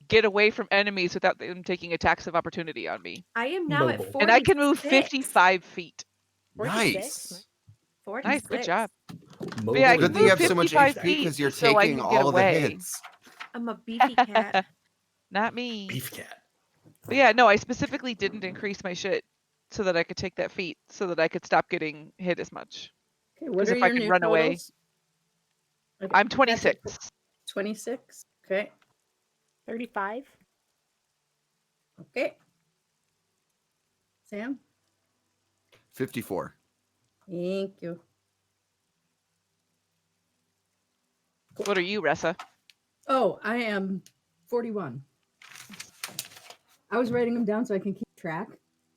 Speaker 1: get away from enemies without them taking attacks of opportunity on me.
Speaker 6: I am now at
Speaker 2: Mobile.
Speaker 6: 46.
Speaker 1: And I can move 55 feet.
Speaker 3: 46?
Speaker 5: Nice.
Speaker 6: 46.
Speaker 1: Nice, good job.
Speaker 2: Mobile
Speaker 1: Yeah, I
Speaker 5: Good
Speaker 1: can
Speaker 5: that you
Speaker 1: move
Speaker 5: have so much
Speaker 1: 55
Speaker 5: HP
Speaker 1: feet
Speaker 5: because you're
Speaker 1: so I
Speaker 5: taking
Speaker 1: can get
Speaker 5: all the
Speaker 1: away.
Speaker 5: hits.
Speaker 6: I'm a beefy cat.
Speaker 1: Not me.
Speaker 2: Beef cat.
Speaker 1: But yeah, no, I specifically didn't increase my shit so that I could take that feat so that I could stop getting hit as much.
Speaker 4: Okay, what
Speaker 1: 'Cause
Speaker 4: are
Speaker 1: if I
Speaker 4: your
Speaker 1: can
Speaker 4: new
Speaker 1: run away-
Speaker 4: totals? Okay,
Speaker 1: I'm
Speaker 4: that's it.
Speaker 1: 26.
Speaker 4: 26. Okay.
Speaker 3: 35?
Speaker 4: Okay. Sam?
Speaker 5: 54.
Speaker 4: Thank you.
Speaker 1: What are you, Ressa?
Speaker 4: Oh, I am 41. I was writing them down so I can keep track.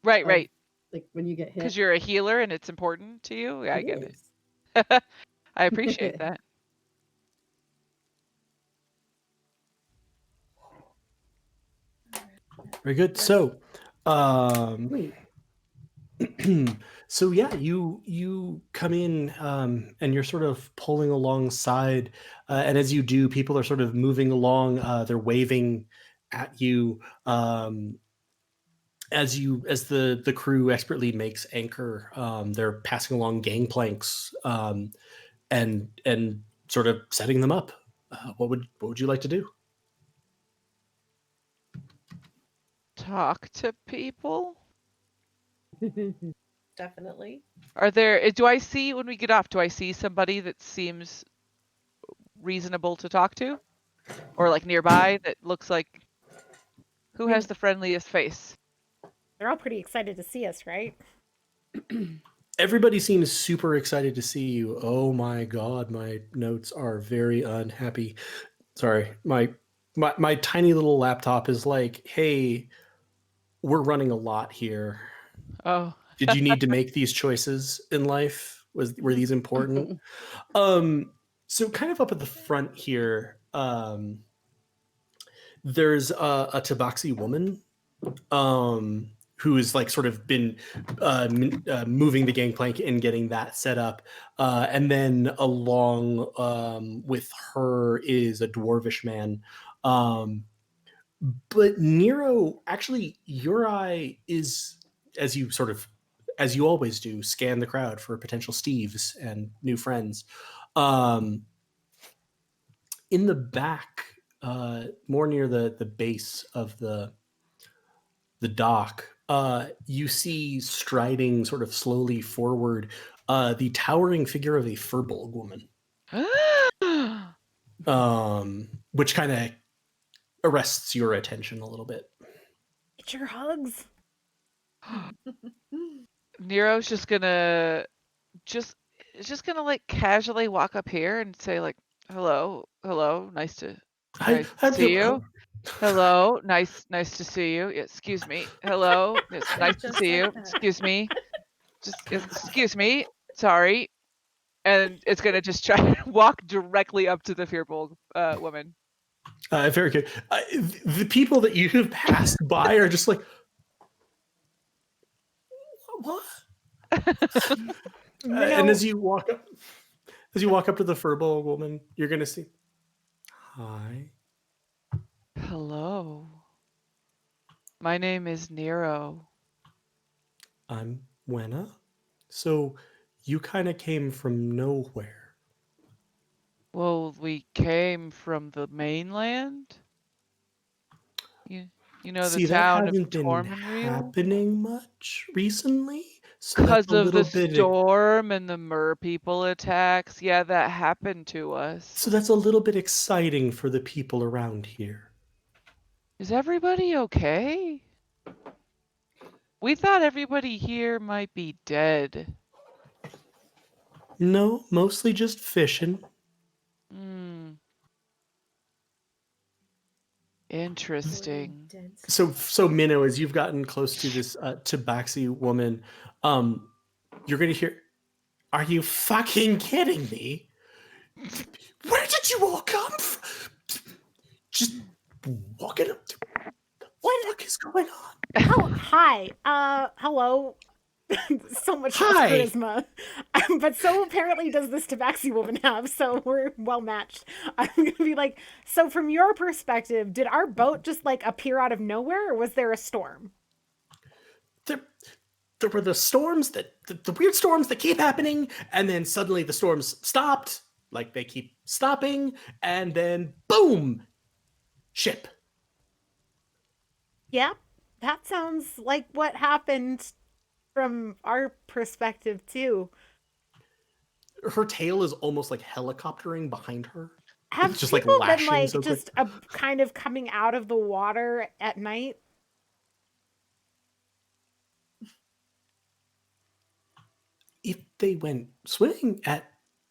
Speaker 1: Right,
Speaker 4: of,
Speaker 1: right.
Speaker 4: Like when you get hit.
Speaker 1: Because you're a healer and it's important to you. Yeah, I get it.
Speaker 4: is.
Speaker 1: I appreciate that.
Speaker 2: Very good. So,
Speaker 4: Wait.
Speaker 2: so yeah, you come in and you're sort of pulling alongside, and as you do, people are sort of moving along. They're waving at you as the crew expertly makes anchor. They're passing along gangplanks and sort of setting them up. What would you like to do?
Speaker 1: Talk to people.
Speaker 6: Definitely.
Speaker 1: Are there? Do I see when we get off? Do I see somebody that seems reasonable to talk to, or like nearby that looks like? Who has the friendliest face?
Speaker 3: They're all pretty excited to see us, right?
Speaker 2: Everybody seems super excited to see you. Oh my god, my notes are very unhappy. Sorry, my tiny little laptop is like, hey, we're running a lot here.
Speaker 1: Oh,
Speaker 2: Did you need to make these choices in life? Were these important? So kind of up at the front here, there's a Tabaxi woman who has like sort of been moving the gangplank and getting that set up. And then along with her is a dwarvish man. But Nero, actually, your eye is as you sort of, as you always do, scan the crowd for potential Steves and new friends. In the back, more near the base of the dock, you see striding sort of slowly forward the towering figure of a Furbolg woman, which kind of arrests your attention a little bit.
Speaker 3: Get your hugs.
Speaker 1: Nero's just gonna like casually walk up here and say like, hello, nice to see you. Hello, nice to see you. Excuse me. Hello, it's nice to see you. Excuse me. Excuse me. Sorry. And it's gonna just try to walk directly up to the Fearbold woman.
Speaker 2: Very good. The people that you have passed by are just like, what? And as you walk up to the Furbolg woman, you're gonna see, hi.
Speaker 1: Hello. My name is Nero.
Speaker 2: I'm Wenna. So you kind of came from nowhere.
Speaker 1: Well, we came from the mainland. You know,
Speaker 2: See,
Speaker 1: the town
Speaker 2: that
Speaker 1: of
Speaker 2: hasn't been
Speaker 1: Tormenreal?
Speaker 2: happening much recently. So
Speaker 1: Because
Speaker 2: that's a
Speaker 1: of the
Speaker 2: little bit.
Speaker 1: storm and the mer people attacks. Yeah, that happened to us.
Speaker 2: So that's a little bit exciting for the people around here.
Speaker 1: Is everybody okay? We thought everybody here might be dead.
Speaker 2: No, mostly just fishing.
Speaker 1: Interesting.
Speaker 2: So Minnow, as you've gotten close to this Tabaxi woman, you're gonna hear, are you fucking kidding me? Where did you all come from? Just walking up to, what the fuck is going on?
Speaker 3: Oh, hi. Hello. So much charisma. But so apparently does this Tabaxi woman have, so we're well matched. I'm gonna be like, so from your perspective, did our boat just like appear out of nowhere, or was there a storm?
Speaker 2: There were the storms the weird storms that keep happening, and then suddenly the storms stopped, like they keep stopping, and then boom, ship.
Speaker 3: Yeah, that sounds like what happened from our perspective too.
Speaker 2: Her tail is almost like helicoptering behind her.
Speaker 3: Have
Speaker 2: it's just
Speaker 3: people
Speaker 2: like
Speaker 3: been like just kind of coming out of the water at night?
Speaker 2: If they went swimming at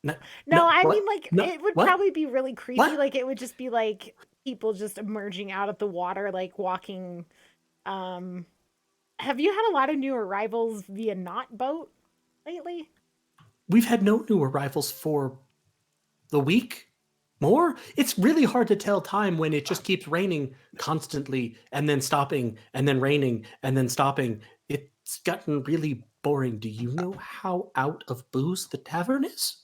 Speaker 3: no, I mean like it would probably be really creepy.
Speaker 2: What?
Speaker 3: Like it would just be like people just emerging out of the water, like walking. Have you had a lot of new arrivals via not boat lately?
Speaker 2: We've had no new arrivals for the week. More? It's really hard to tell time when it just keeps raining constantly and then stopping and then raining and then stopping. It's gotten really boring. Do you know how out of booze the tavern is?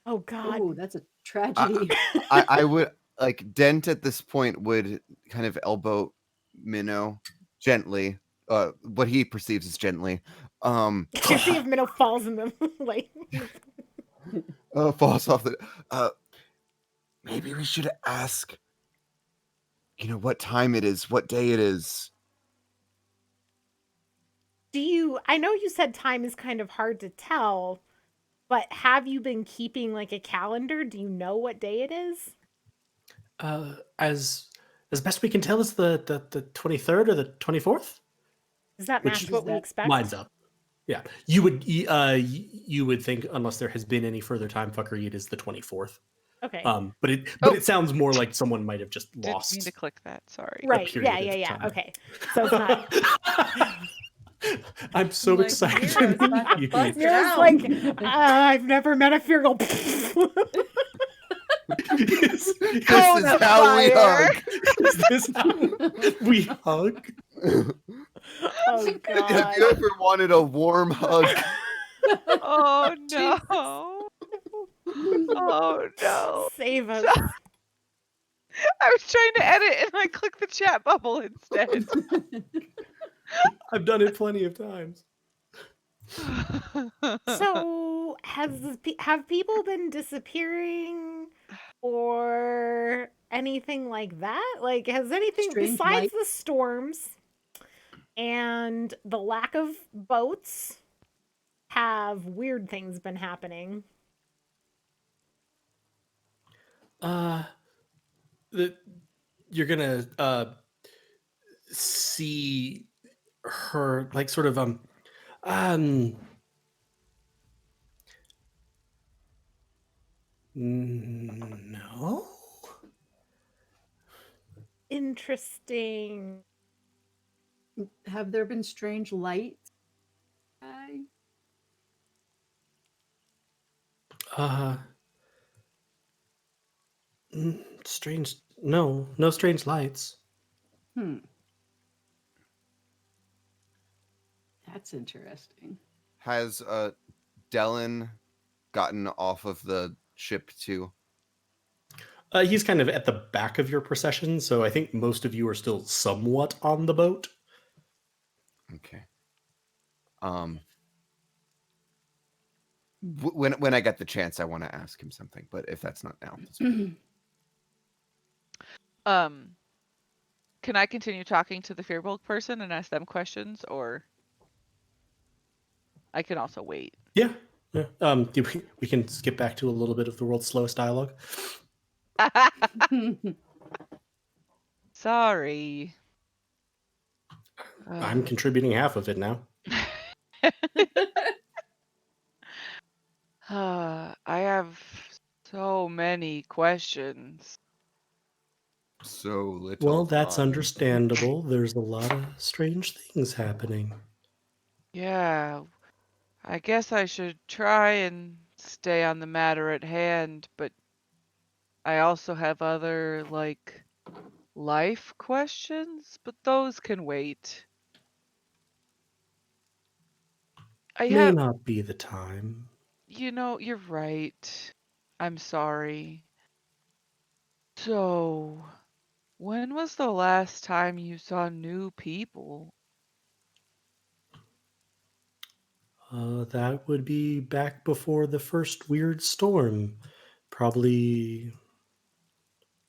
Speaker 3: Oh God.
Speaker 4: Oh, that's a tragedy.
Speaker 5: I would like Dent at this point would kind of elbow Minnow gently, what he perceives as gently.
Speaker 3: You see if Minnow falls in the lake.
Speaker 5: Falls off the. Maybe we should ask. What time it is, what day it is.
Speaker 3: I know you said time is kind of hard to tell, but have you been keeping like a calendar? Do you know what day it is?
Speaker 2: As best we can tell, it's the 23rd or the 24th.
Speaker 3: Does that match what we expect?
Speaker 2: Lines up. Yeah, you would think, unless there has been any further time fuckery, it is the 24th.
Speaker 3: Okay.
Speaker 2: But it sounds more like someone might have just lost.
Speaker 1: Didn't mean to click that. Sorry.
Speaker 3: Right. Yeah. Okay. So it's not.
Speaker 2: I'm so excited.
Speaker 3: Mira's like, I've never met a Feargle.
Speaker 5: This is how we hug.
Speaker 2: Is this how we hug?
Speaker 3: Oh God.
Speaker 5: Have you ever wanted a warm hug?
Speaker 1: Oh no. Oh no.
Speaker 3: Save us.
Speaker 1: I was trying to edit and I clicked the chat bubble instead.
Speaker 2: I've done it plenty of times.
Speaker 3: So have people been disappearing or anything like that? Like, has anything
Speaker 4: Strange
Speaker 3: besides
Speaker 4: light.
Speaker 3: the storms and the lack of boats, have weird things been happening?
Speaker 2: The You're gonna see her like sort of no.
Speaker 3: Interesting.
Speaker 4: Have there been strange lights?
Speaker 2: Strange. No strange lights.
Speaker 4: That's interesting.
Speaker 5: Has Dellen gotten off of the ship too?
Speaker 2: He's kind of at the back of your procession, so I think most of you are still somewhat on the boat.
Speaker 5: Okay. When I get the chance, I want to ask him something, but if that's not now, that's fine.
Speaker 1: Can I continue talking to the Fearbolg person and ask them questions, or I can also wait?
Speaker 2: Yeah. We can skip back to a little bit of the world's slowest dialogue.
Speaker 1: Sorry.
Speaker 2: I'm contributing half of it now.
Speaker 1: I have so many questions.
Speaker 5: So little.
Speaker 2: Well, that's
Speaker 5: time.
Speaker 2: understandable. There's a lot of strange things happening.
Speaker 1: Yeah, I guess I should try and stay on the matter at hand, but I also have other, like, life questions, but those can wait.
Speaker 2: May not be the time.
Speaker 1: You're right. I'm sorry. So, when was the last time you saw new people?
Speaker 2: That would be back before the first weird storm. Probably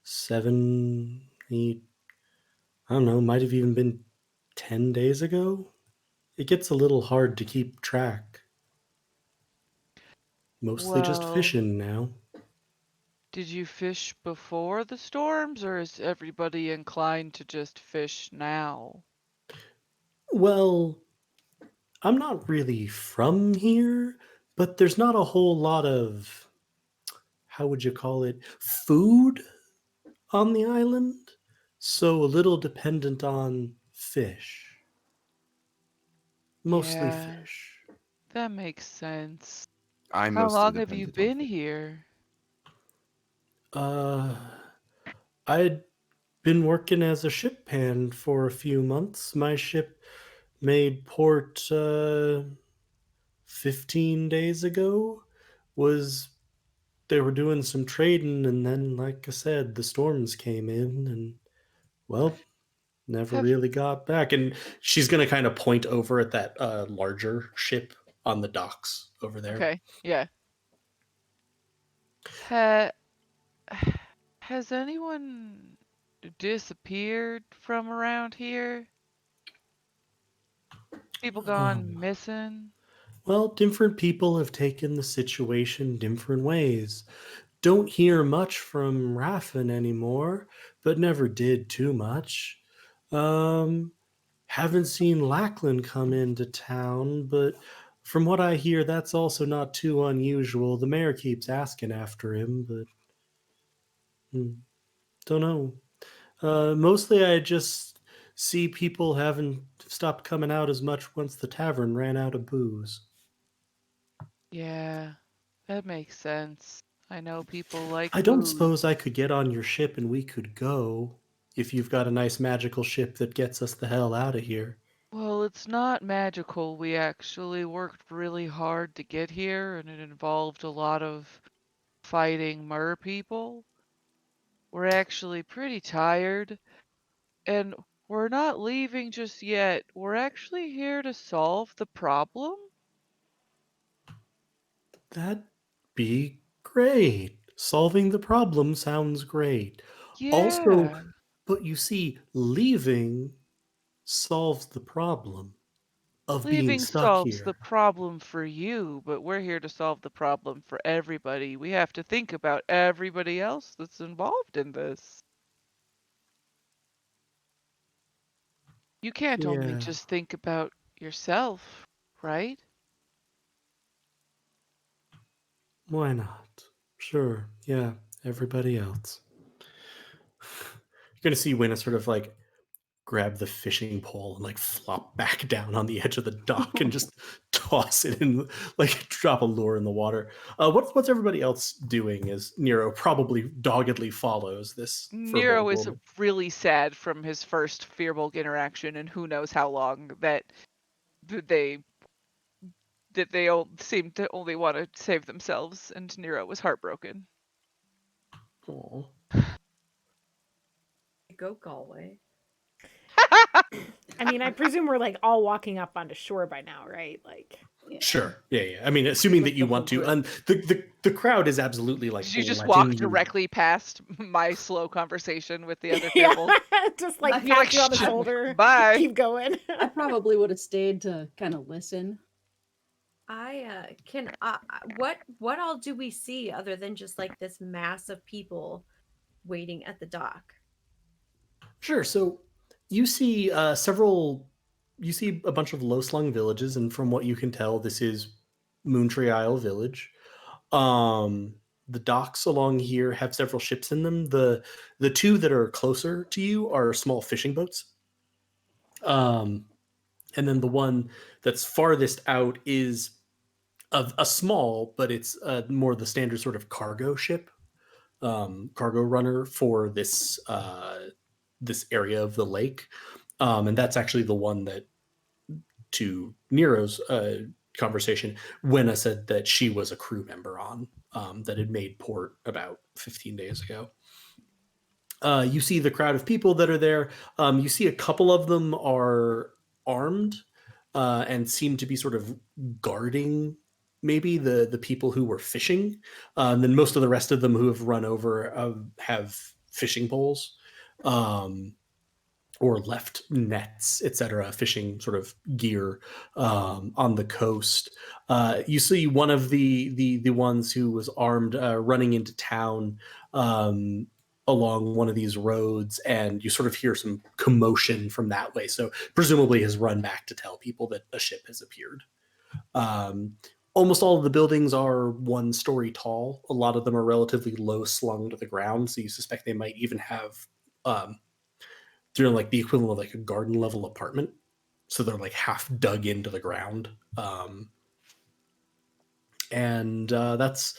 Speaker 2: 7, 8, I don't know, might have even been 10 days ago. It gets a little hard to keep track. Mostly just
Speaker 1: Well,
Speaker 2: fishing now.
Speaker 1: did you fish before the storms, or is everybody inclined to just fish now?
Speaker 2: Well, I'm not really from here, but there's not a whole lot of, how would you call it, food on the island. So a little dependent on fish. Mostly
Speaker 1: Yeah,
Speaker 2: fish.
Speaker 1: that makes sense.
Speaker 5: I'm
Speaker 1: How
Speaker 5: mostly
Speaker 1: long have you
Speaker 5: dependent on
Speaker 1: been
Speaker 5: fish.
Speaker 1: here?
Speaker 2: I'd been working as a ship hand for a few months. My ship made port 15 days ago. They were doing some trading, and then, like I said, the storms came in, and well, never
Speaker 1: Have
Speaker 2: really got back. And she's gonna kind of point over at that larger ship on the docks over there.
Speaker 1: Okay, yeah. Ha has anyone disappeared from around here? People gone missing?
Speaker 2: Well, different people have taken the situation different ways. Don't hear much from Raffin anymore, but never did too much. Um, haven't seen Lackland come into town, but from what I hear, that's also not too unusual. The mayor keeps asking after him, but don't know. Mostly I just see people haven't stopped coming out as much once the tavern ran out of booze.
Speaker 1: Yeah, that makes sense. I know people like
Speaker 2: I don't
Speaker 1: booze.
Speaker 2: suppose I could get on your ship and we could go if you've got a nice magical ship that gets us the hell out of here.
Speaker 1: Well, it's not magical. We actually worked really hard to get here, and it involved a lot of fighting mer people. We're actually pretty tired, and We're not leaving just yet. We're actually here to solve the problem.
Speaker 2: That'd be great. Solving the problem sounds great. Also,
Speaker 1: Yeah.
Speaker 2: but you see, leaving solves the problem of being
Speaker 1: Leaving
Speaker 2: stuck
Speaker 1: solves the
Speaker 2: here.
Speaker 1: problem for you, but we're here to solve the problem for everybody. We have to think about everybody else that's involved in this. You can't only
Speaker 2: Yeah,
Speaker 1: just think about yourself, right?
Speaker 2: why not? Sure, yeah, everybody else. You're gonna see Winnie sort of like grab the fishing pole and like flop back down on the edge of the dock and just toss it in, like drop a lure in the water. What's everybody else doing as Nero probably doggedly follows this
Speaker 1: Nero
Speaker 2: furball
Speaker 1: is
Speaker 2: woman?
Speaker 1: really sad from his first Fearbulk interaction, and who knows how long that they seem to only want to save themselves, and Nero was heartbroken.
Speaker 2: Aw.
Speaker 6: Go Galway.
Speaker 3: I mean, I presume we're like all walking up onto shore by now, right? Like,
Speaker 4: Yeah.
Speaker 2: Sure. Yeah. I mean, assuming
Speaker 4: Like
Speaker 2: that you
Speaker 4: the
Speaker 2: want to,
Speaker 4: whole
Speaker 2: and the crowd is absolutely like
Speaker 1: Did you just
Speaker 2: letting
Speaker 1: walk
Speaker 2: you.
Speaker 1: directly past my slow conversation with the other
Speaker 3: yeah,
Speaker 1: Fearbulk?
Speaker 3: just like
Speaker 1: You're
Speaker 3: pat
Speaker 1: like,
Speaker 3: you on the
Speaker 1: "Shh,
Speaker 3: shoulder,
Speaker 1: bye."
Speaker 3: keep going.
Speaker 4: I probably would have stayed to kind of listen.
Speaker 6: I can what all do we see other than just like this mass of people waiting at the dock?
Speaker 2: Sure. So you see several. You see a bunch of low-slung villages, and from what you can tell, this is Moontree Isle village. Um, the docks along here have several ships in them. The two that are closer to you are small fishing boats. Um, and then the one that's farthest out is a small, but it's more the standard sort of cargo ship, cargo runner for this area of the lake. And that's actually the one that, to Nero's conversation, Wenna said that she was a crew member on, that had made port about 15 days ago. You see the crowd of people that are there. You see a couple of them are armed and seem to be sort of guarding maybe the people who were fishing. And then most of the rest of them who have run over have fishing poles. Or left nets, etc., fishing sort of gear on the coast. You see one of the ones who was armed running into town along one of these roads, and you sort of hear some commotion from that way. So presumably has run back to tell people that a ship has appeared. Almost all of the buildings are one story tall. A lot of them are relatively low slung to the ground, so you suspect they might even have they're like the equivalent of like a garden level apartment, so they're like half dug into the ground. And that's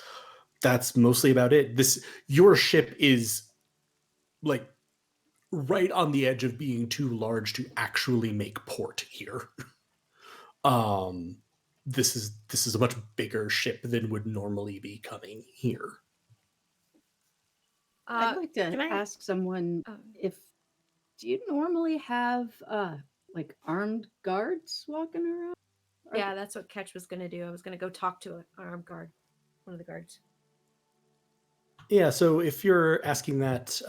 Speaker 2: mostly about it. Your ship is like right on the edge of being too large to actually make port here. This is a much bigger ship than would normally be coming here.
Speaker 4: I'd like to
Speaker 3: can I-
Speaker 4: ask someone
Speaker 6: Oh.
Speaker 4: if do you normally have like armed guards walking around? Are
Speaker 6: Yeah, that's what Ketch was gonna do. I was gonna go talk to an armed guard, one of the guards.
Speaker 2: Yeah, so if you're asking that,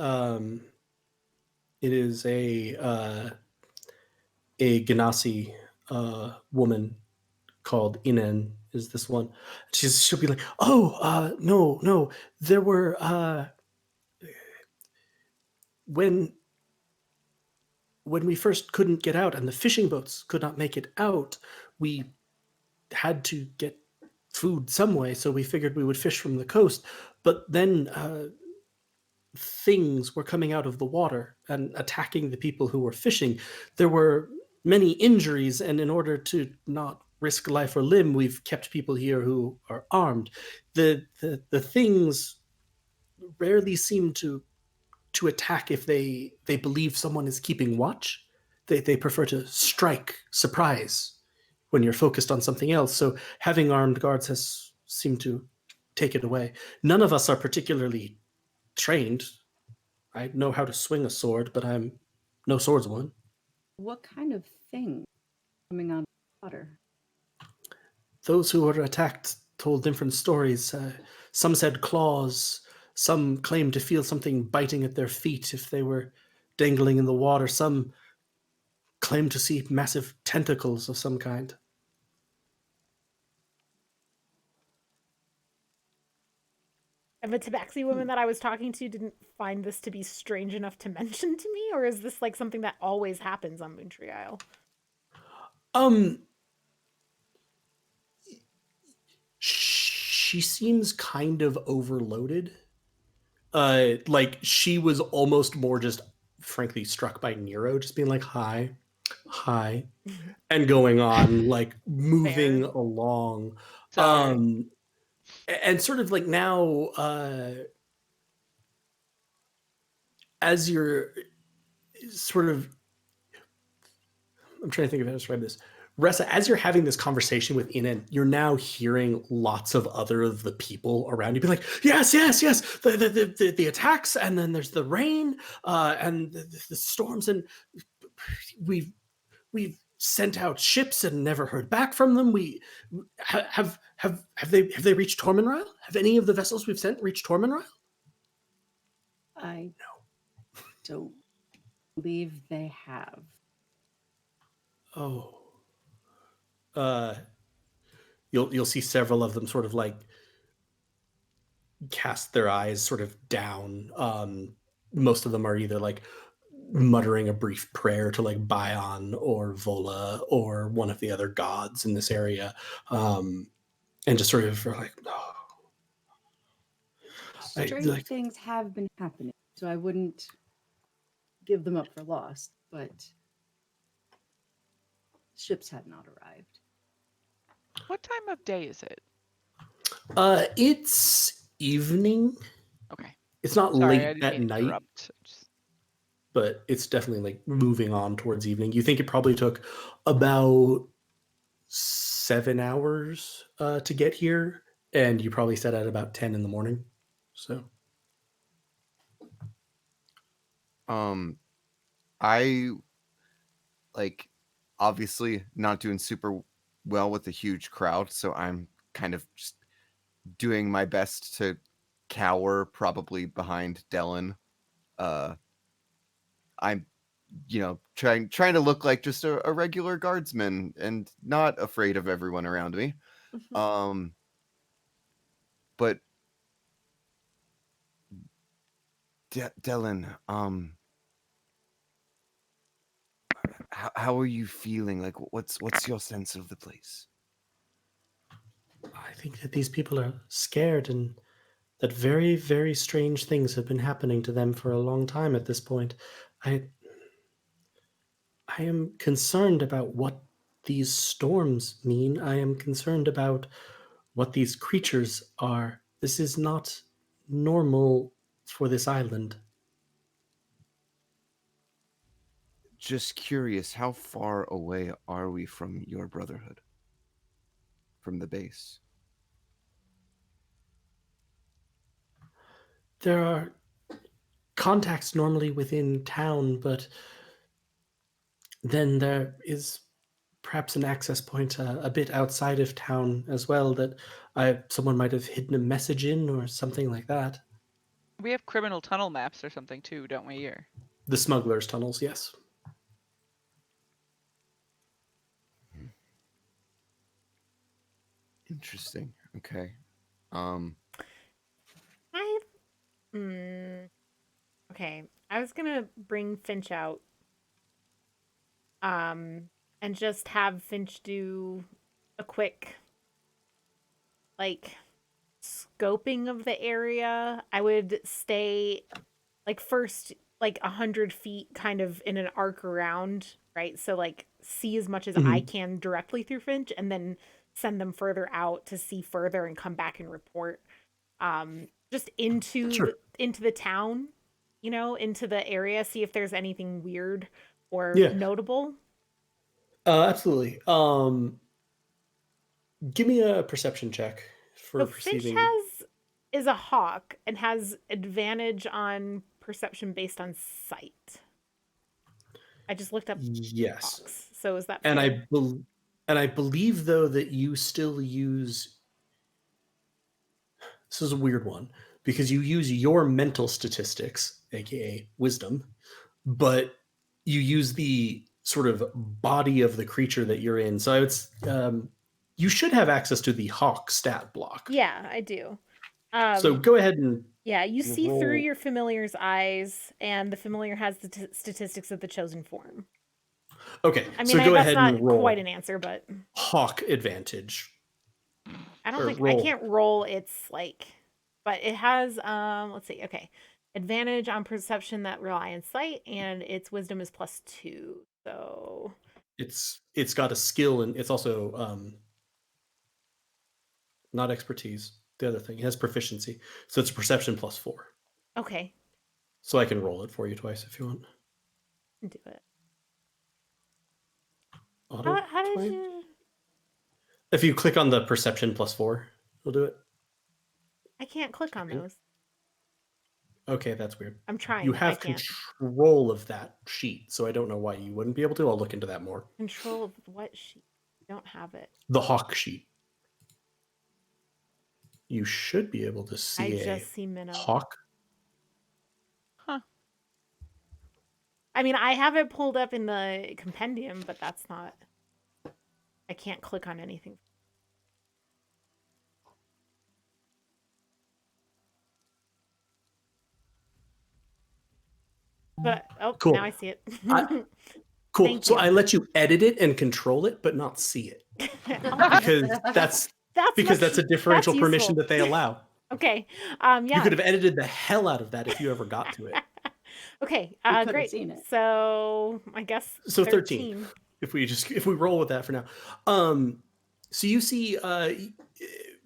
Speaker 2: it is a Ganassi woman called Inen is this one. She'll be like, oh, no, there were when we first couldn't get out and the fishing boats could not make it out, we had to get food some way, so we figured we would fish from the coast. But then things were coming out of the water and attacking the people who were fishing. There were many injuries, and in order to not risk life or limb, we've kept people here who are armed. The things rarely seem to attack if they believe someone is keeping watch. They prefer to strike surprise when you're focused on something else. So having armed guards has seemed to take it away. None of us are particularly trained. I know how to swing a sword, but I'm no swordsman.
Speaker 4: What kind of thing coming out of the water?
Speaker 2: Those who were attacked told different stories. Some said claws. Some claimed to feel something biting at their feet if they were dangling in the water. Some claimed to see massive tentacles of some kind.
Speaker 3: And the tabaxi woman that I was talking to didn't find this to be strange enough to mention to me, or is this like something that always happens on Moontree Isle?
Speaker 2: She seems kind of overloaded. Like she was almost more just frankly struck by Nero, just being like, hi, and going on, like moving along.
Speaker 1: Sorry.
Speaker 2: And sort of like now, as you're sort of, I'm trying to think of how to describe this. Ressa, as you're having this conversation with Inan, you're now hearing lots of other of the people around you be like, yes, the attacks, and then there's the rain, and the storms, and we've sent out ships and never heard back from them. We have they reached Tormenryle? Have any of the vessels we've sent reached Tormenryle?
Speaker 4: I don't believe they have.
Speaker 2: Oh. You'll see several of them sort of like cast their eyes sort of down. Most of them are either like muttering a brief prayer to like Bion or Vola or one of the other gods in this area, and just sort of like, oh.
Speaker 4: Strange things have been happening, so I wouldn't give them up for lost, but ships had not arrived.
Speaker 1: What time of day is it?
Speaker 2: It's evening.
Speaker 1: Okay.
Speaker 2: It's not
Speaker 1: Sorry, I
Speaker 2: late
Speaker 1: didn't
Speaker 2: at
Speaker 1: mean to
Speaker 2: night,
Speaker 1: interrupt.
Speaker 2: but it's definitely like moving on towards evening. You think it probably took about 7 hours to get here, and you probably set out about 10 in the morning. So,
Speaker 5: I like obviously not doing super well with a huge crowd, so I'm kind of just doing my best to cower probably behind Dellen. I'm trying to look like just a regular guardsman and not afraid of everyone around me. But Dellen, how are you feeling? Like, what's your sense of the place?
Speaker 2: I think that these people are scared and that very, very strange things have been happening to them for a long time at this point. I am concerned about what these storms mean. I am concerned about what these creatures are. This is not normal for this island.
Speaker 5: Just curious, how far away are we from your brotherhood? From the base?
Speaker 2: There are contacts normally within town, but then there is perhaps an access point a bit outside of town as well that someone might have hidden a message in or something like that.
Speaker 1: We have criminal tunnel maps or something too, don't we? Here.
Speaker 2: The smugglers' tunnels, yes.
Speaker 5: Interesting. Okay.
Speaker 3: Okay. I was gonna bring Finch out. And just have Finch do a quick like scoping of the area. I would stay like first like 100 feet kind of in an arc around, right? So like see as much as I can directly through Finch and then send them further out to see further and come back and report just into the town, into the area, see if there's anything weird or notable.
Speaker 2: Absolutely. Give me a perception check for perceiving.
Speaker 3: Finch is a hawk and has advantage on perception based on sight. I just looked up
Speaker 2: Yes.
Speaker 3: hawks. So is that
Speaker 2: And
Speaker 3: fair?
Speaker 2: I believe though that you still use. This is a weird one because you use your mental statistics, aka wisdom, but you use the sort of body of the creature that you're in. So it's you should have access to the hawk stat block.
Speaker 3: Yeah, I do.
Speaker 2: So go ahead and
Speaker 3: yeah, you see through
Speaker 2: roll.
Speaker 3: your familiar's eyes, and the familiar has the statistics of the chosen form.
Speaker 2: Okay,
Speaker 3: I mean,
Speaker 2: so go
Speaker 3: that's
Speaker 2: ahead
Speaker 3: not
Speaker 2: and roll
Speaker 3: quite an answer, but
Speaker 2: hawk advantage.
Speaker 3: I don't
Speaker 2: Or
Speaker 3: think I
Speaker 2: roll.
Speaker 3: can't roll its like, but it has let's see, okay, advantage on perception that rely on sight, and its wisdom is +2. So
Speaker 2: It's got a skill and it's also not expertise. The other thing, it has proficiency, so it's perception +4.
Speaker 3: okay,
Speaker 2: So I can roll it for you twice if you want.
Speaker 3: do it.
Speaker 2: Auto
Speaker 3: How did
Speaker 2: twice?
Speaker 3: you?
Speaker 2: If you click on the perception +4, it'll do it.
Speaker 3: I can't click on those.
Speaker 2: Okay, that's weird.
Speaker 3: I'm trying.
Speaker 2: You
Speaker 3: I
Speaker 2: have
Speaker 3: can't.
Speaker 2: control of that sheet, so I don't know why you wouldn't be able to. I'll look into that more.
Speaker 3: Control of what sheet? I don't have it.
Speaker 2: The hawk sheet. You should be able to
Speaker 3: I
Speaker 2: see a
Speaker 3: just see Minnow.
Speaker 2: hawk.
Speaker 1: Huh.
Speaker 3: I mean, I have it pulled up in the compendium, but that's not. I can't click on anything. But
Speaker 2: Cool.
Speaker 3: now I see it.
Speaker 2: Cool.
Speaker 3: Thank
Speaker 2: So
Speaker 3: you.
Speaker 2: I let you edit it and control it, but not see it because that's a differential permission that they allow.
Speaker 3: Okay. Yeah.
Speaker 2: You could have edited the hell out of that if you ever got to it.
Speaker 3: Okay.
Speaker 4: You could have
Speaker 3: Great.
Speaker 4: seen it.
Speaker 3: So I guess
Speaker 2: So 13. If we roll with that for now. So you see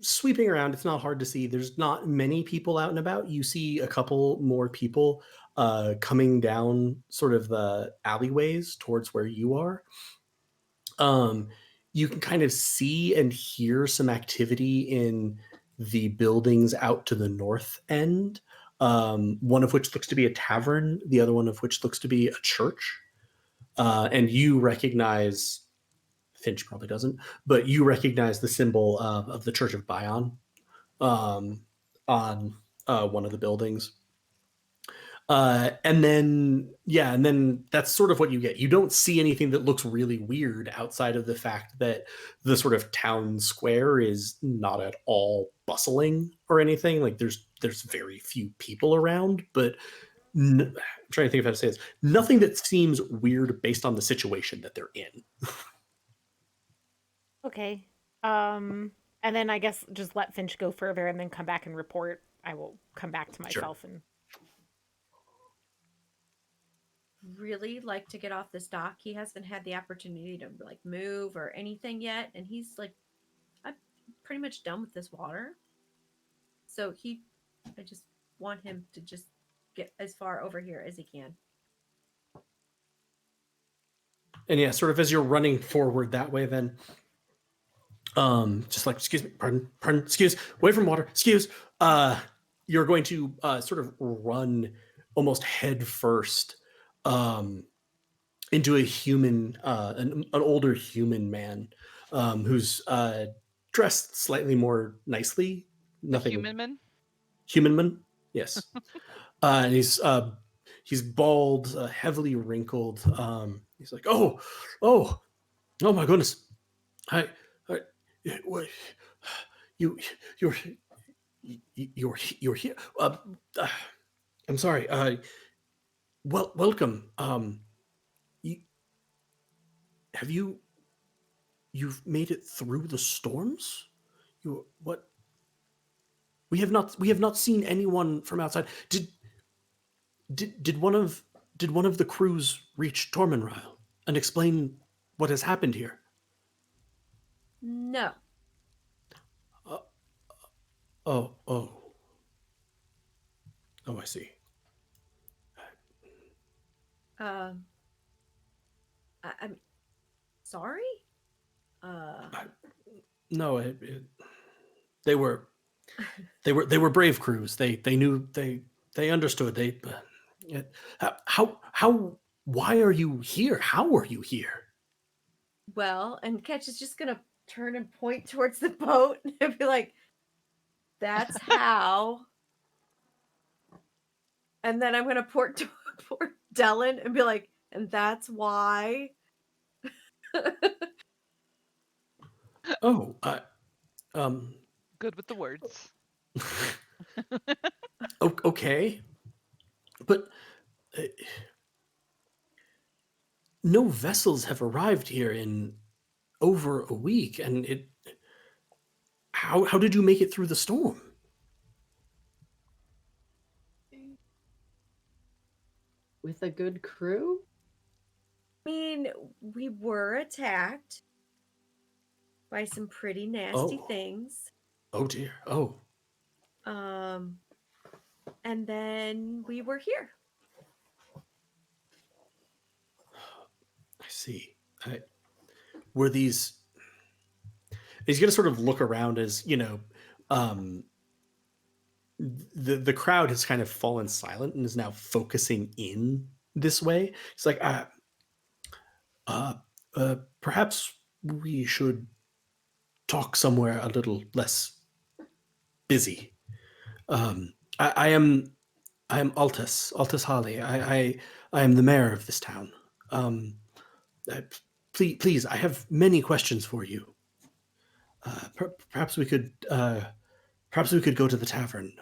Speaker 2: sweeping around, it's not hard to see. There's not many people out and about. You see a couple more people coming down sort of the alleyways towards where you are. You can kind of see and hear some activity in the buildings out to the north end. One of which looks to be a tavern, the other one of which looks to be a church. And you recognize, Finch probably doesn't, but you recognize the symbol of the Church of Bion on one of the buildings. And then that's sort of what you get. You don't see anything that looks really weird outside of the fact that the sort of town square is not at all bustling or anything. Like there's very few people around, but I'm trying to think of how to say this. Nothing that seems weird based on the situation that they're in.
Speaker 3: Okay. And then I guess just let Finch go further and then come back and report. I will come back to myself and
Speaker 6: really like to get off this dock. He hasn't had the opportunity to like move or anything yet, and he's like, I'm pretty much done with this water. So I just want him to just get as far over here as he can.
Speaker 2: And yeah, sort of as you're running forward that way, then just like, excuse me, pardon, excuse, away from water, excuse, you're going to sort of run almost head first into a human, an older human man who's dressed slightly more nicely. Nothing. Human man, yes. And he's bald, heavily wrinkled. He's like, oh my goodness, what, you're here. I'm sorry. Welcome. You've made it through the storms? What? We have not seen anyone from outside. Did one of the crews reach Stormy Isle and explain what has happened here?
Speaker 6: No.
Speaker 2: I see.
Speaker 6: I'm sorry.
Speaker 2: No, they were brave crews. They knew, they understood. How why are you here? How are you here?
Speaker 6: Well, and Ketch is just gonna turn and point towards the boat and be like, "That's how." And then I'm gonna port Dylan and be like, "And that's why."
Speaker 2: Oh, um,
Speaker 1: Good with the words.
Speaker 2: okay, but uh, no vessels have arrived here in over a week, and it. How did you make it through the storm?
Speaker 4: With a good crew?
Speaker 6: I mean, we were attacked by some pretty nasty
Speaker 2: Oh.
Speaker 6: things.
Speaker 2: Oh dear. Oh,
Speaker 6: And then we were here.
Speaker 2: I see. Were these? He's gonna sort of look around as um, the crowd has kind of fallen silent and is now focusing in this way. It's like, perhaps we should talk somewhere a little less busy. I am Altus Holly. I am the mayor of this town. Uh, please, I have many questions for you. Perhaps we could go to the tavern,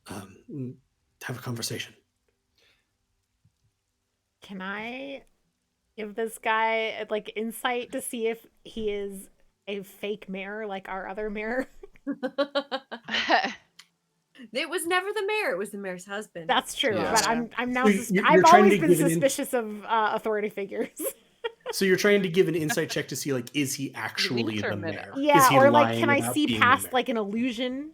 Speaker 2: have a conversation.
Speaker 3: Can I give this guy like insight to see if he is a fake mayor like our other mayor?
Speaker 6: It was never the mayor; it was the mayor's husband.
Speaker 3: That's true,
Speaker 5: Yeah.
Speaker 3: but I'm now
Speaker 2: So you're
Speaker 3: I've
Speaker 2: trying
Speaker 3: always
Speaker 2: to
Speaker 3: been
Speaker 2: give an
Speaker 3: suspicious of authority figures.
Speaker 2: So you're trying to give an insight check to see, like, is he actually
Speaker 1: Winter
Speaker 2: the
Speaker 1: minute.
Speaker 2: mayor?
Speaker 3: Yeah,
Speaker 2: Is he
Speaker 3: or like,
Speaker 2: lying
Speaker 3: can I
Speaker 2: about
Speaker 3: see
Speaker 2: being the
Speaker 3: past
Speaker 2: mayor?
Speaker 3: like an illusion?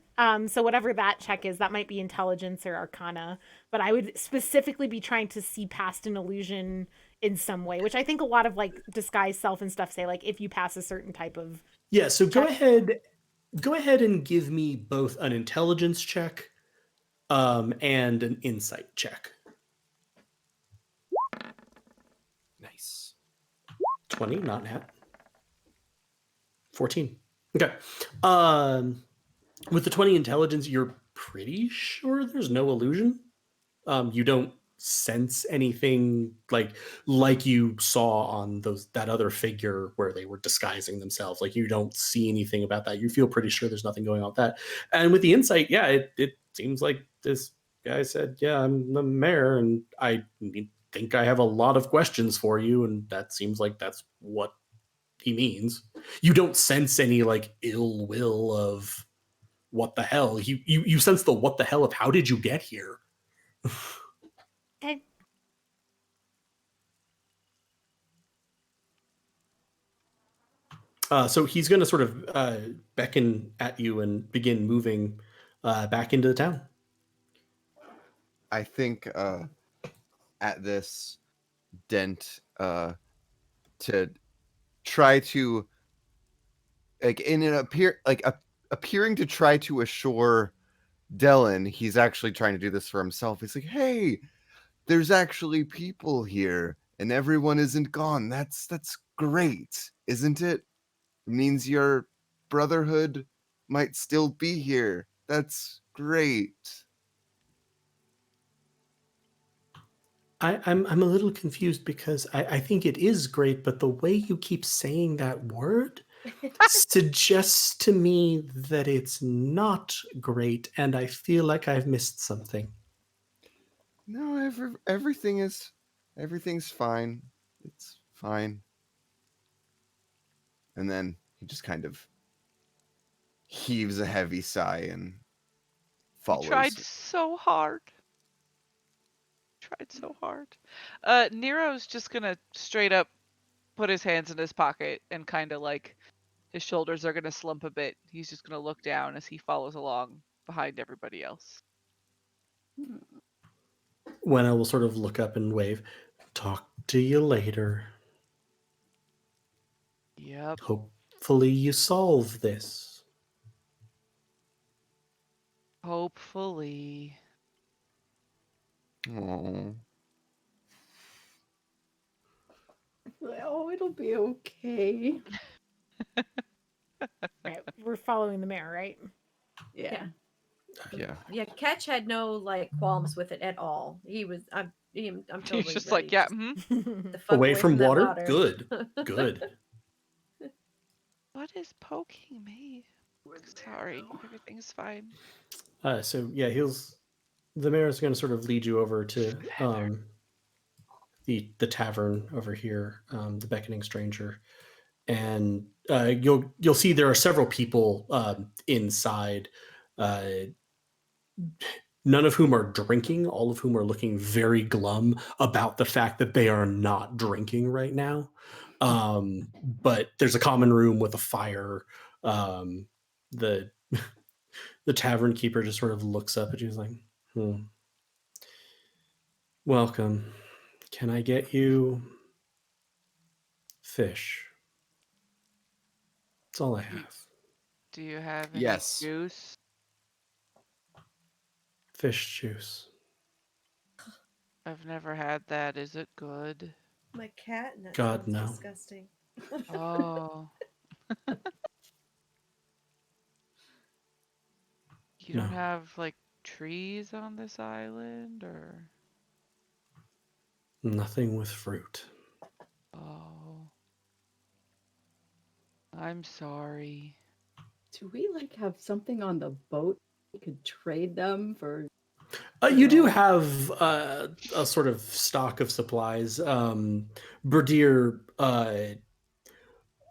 Speaker 3: So whatever that check is, that might be intelligence or arcana. But I would specifically be trying to see past an illusion in some way, which I think a lot of like disguise self and stuff say, like if you pass a certain type of
Speaker 2: Yeah. So go
Speaker 3: check.
Speaker 2: ahead and give me both an intelligence check, and an insight check.
Speaker 5: Nice.
Speaker 2: 20, not nat. 14. Okay. With the 20 intelligence, you're pretty sure there's no illusion. You don't sense anything like you saw on that other figure where they were disguising themselves. Like, you don't see anything about that. You feel pretty sure there's nothing going on with that. And with the insight, yeah, it seems like this guy said, yeah, I'm the mayor, and I think I have a lot of questions for you, and that seems like that's what he means. You don't sense any like ill will of what the hell. You sense the what the hell of how did you get here?
Speaker 3: Okay.
Speaker 2: So he's going to sort of beckon at you and begin moving back into the town.
Speaker 5: I think at this, Dent to try to, like, in an appearing to try to assure Dylan he's actually trying to do this for himself. He's like, hey, there's actually people here and everyone isn't gone. That's great, isn't it? It means your brotherhood might still be here. That's great.
Speaker 2: I'm a little confused because I think it is great, but the way you keep saying that word suggests to me that it's not great, and I feel like I've missed something.
Speaker 5: No, everything's fine. It's fine. And then he just kind of heaves a heavy sigh and follows.
Speaker 1: He tried so hard. Nero's just gonna straight up put his hands in his pocket and kind of like his shoulders are gonna slump a bit. He's just gonna look down as he follows along behind everybody else.
Speaker 2: Wenna will sort of look up and wave. Talk to you later.
Speaker 1: Yep.
Speaker 2: Hopefully you solve this.
Speaker 1: Hopefully.
Speaker 5: Oh.
Speaker 4: Oh, it'll be okay.
Speaker 3: Right, we're following the mayor, right?
Speaker 4: Yeah.
Speaker 5: Yeah.
Speaker 6: Yeah, Catch had no like qualms with it at all. He was I'm
Speaker 1: He's
Speaker 6: totally
Speaker 1: just
Speaker 6: ready
Speaker 1: like, yeah,
Speaker 6: the fuck
Speaker 2: Away from
Speaker 6: that
Speaker 2: water? Good. Good.
Speaker 1: What is poking me? Sorry, everything's fine.
Speaker 2: So yeah, the mayor's going to sort of lead you over to the tavern over here, the Beckoning Stranger, and you'll see there are several people inside, none of whom are drinking, all of whom are looking very glum about the fact that they are not drinking right now. But there's a common room with a fire. The the tavern keeper just sort of looks up at you and is like, welcome. Can I get you fish? That's all I have.
Speaker 1: Do you have any
Speaker 5: Yes.
Speaker 1: juice?
Speaker 2: Fish juice.
Speaker 1: I've never had that. Is it good?
Speaker 6: My cat and that
Speaker 2: God,
Speaker 6: sounds
Speaker 2: no.
Speaker 6: disgusting.
Speaker 1: Oh. You don't
Speaker 2: No.
Speaker 1: have like trees on this island or
Speaker 2: Nothing with fruit.
Speaker 1: oh. I'm sorry.
Speaker 4: Do we like have something on the boat we could trade them for?
Speaker 2: You do have a sort of stock of supplies. Berdier,